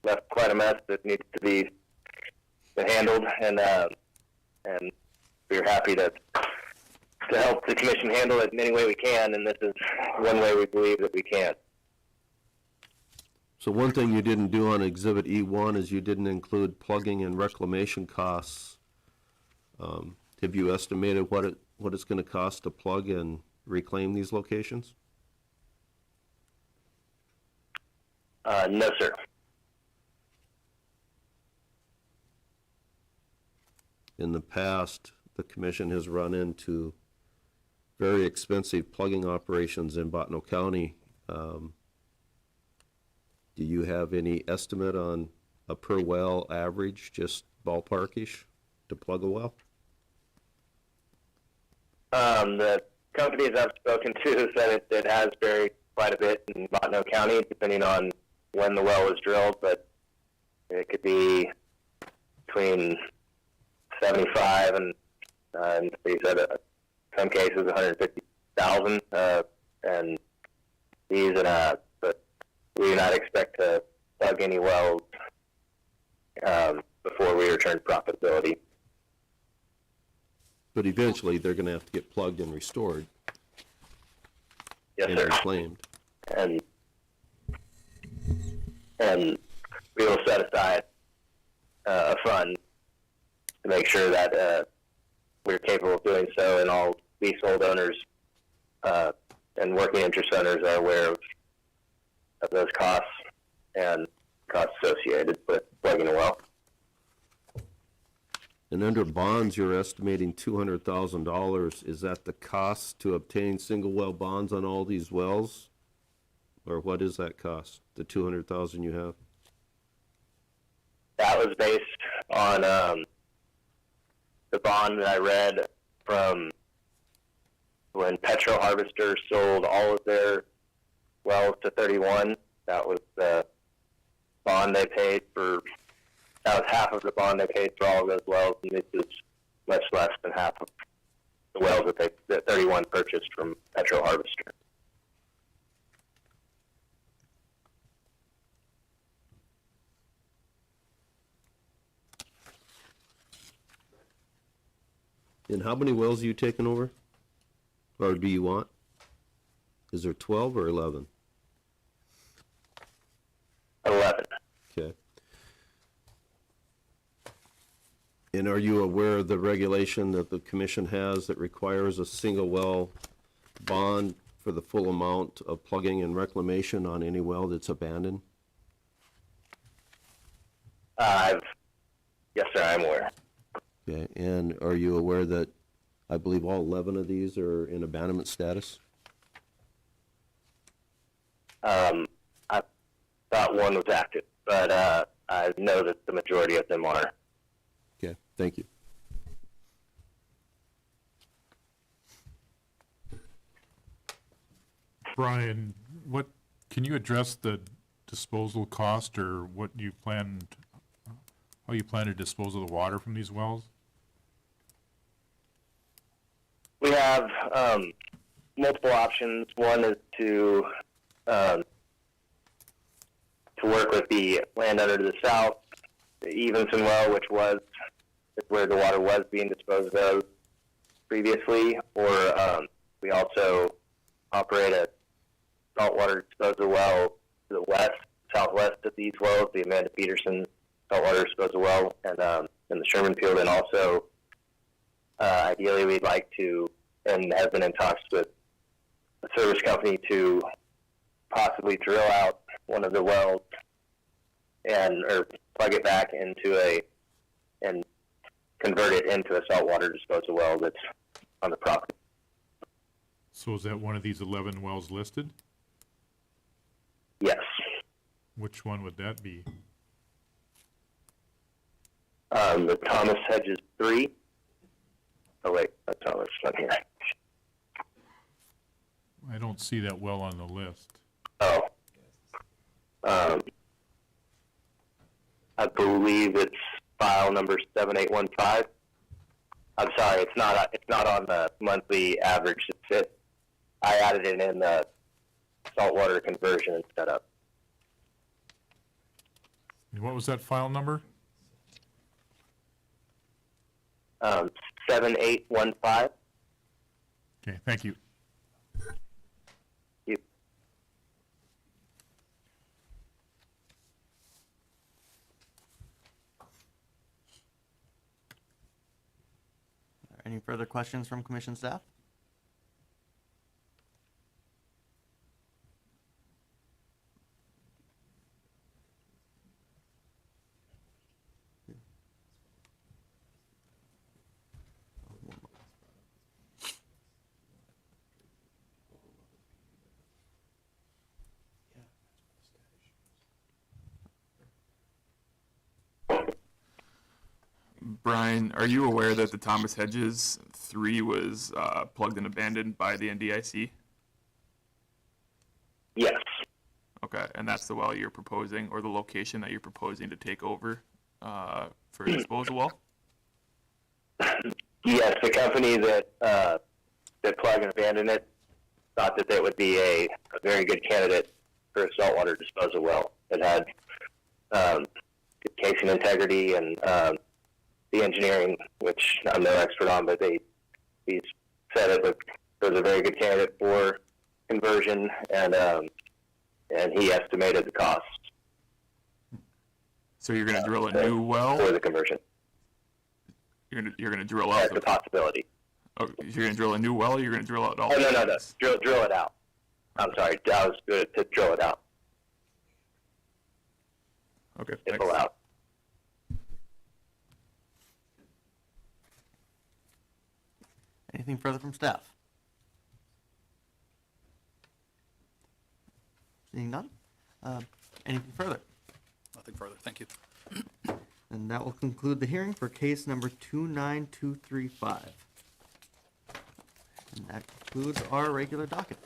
left quite a mess that needs to be handled, and we're happy to help the commission handle it in any way we can, and this is one way we believe that we can. So one thing you didn't do on Exhibit E1 is you didn't include plugging and reclamation costs. Have you estimated what it's going to cost to plug and reclaim these locations? No, sir. In the past, the commission has run into very expensive plugging operations in Bottineau County. Do you have any estimate on a per well average, just ballparkish, to plug a well? The companies I've spoken to said it has varied quite a bit in Bottineau County, depending on when the well was drilled, but it could be between 75 and they said some cases 150,000, and these but we do not expect to plug any wells before we return to profitability. But eventually, they're going to have to get plugged and restored. Yes, and sir. reclaimed. And we will set aside a fund to make sure that we're capable of doing so, and all leasehold owners and working interest owners are aware of those costs and costs associated with plugging a well. And under bonds, you're estimating $200,000. Is that the cost to obtain single well bonds on all these wells? Or what is that cost, the $200,000 you have? That was based on the bond that I read from when Petro Harvester sold all of their wells to 31. That was the bond they paid for. That was half of the bond they paid for all of those wells, and this is much less than half of the wells that 31 purchased from Petro Harvester. And how many wells are you taking over? Or do you want? Is there 12 or 11? 11. Okay. And are you aware of the regulation that the commission has that requires a single well bond for the full amount of plugging and reclamation on any well that's abandoned? Yes, sir, I'm aware. Okay, and are you aware that I believe all 11 of these are in abandonment status. I thought one was active, but I know that the majority of them are. Okay, thank you. Brian, can you address the disposal cost, or how you plan to dispose of the water from these wells? We have multiple options. One is to work with the landowner to the south, the Evenson well, which was where the water was being disposed of previously, or we also operate a saltwater disposal well to the southwest of these wells, the Amanda Peterson saltwater disposal well, and in the Sherman field, and also ideally we'd like to, and have been in talks with the service company to possibly drill out one of the wells or plug it back into and convert it into a saltwater disposal well that's on the property. So is that one of these 11 wells listed? Yes. Which one would that be? The Thomas Hedges 3. Oh wait, that's not what's on here. I don't see that well on the list. Oh. I believe it's file number 7815. I'm sorry, it's not on the monthly average. I added it in the saltwater conversion and setup. And what was that file number? 7815. Okay, thank you. You. Any further questions from commission staff? Brian, are you aware that the Thomas Hedges 3 was plugged and abandoned by the NDIC? Yes. Okay, and that's the well you're proposing, or the location that you're proposing to take over for a disposal well? Yes, the company that plugged and abandoned it thought that would be a very good candidate for a saltwater disposal well. It had good casing integrity and the engineering, which I'm no expert on, but he said it was a very good candidate for conversion, and he estimated the cost. So you're going to drill a new well for the conversion. You're going to drill out. That's a possibility. Oh, you're going to drill a new well. Or you're going to drill out all. Oh no. Drill it out. I'm sorry. I was good to drill it out. Okay. It's allowed. Anything further from staff? Seeing none? Anything further? Nothing further. Thank you. And that will conclude the hearing for case number 29235. And that concludes our regular docket.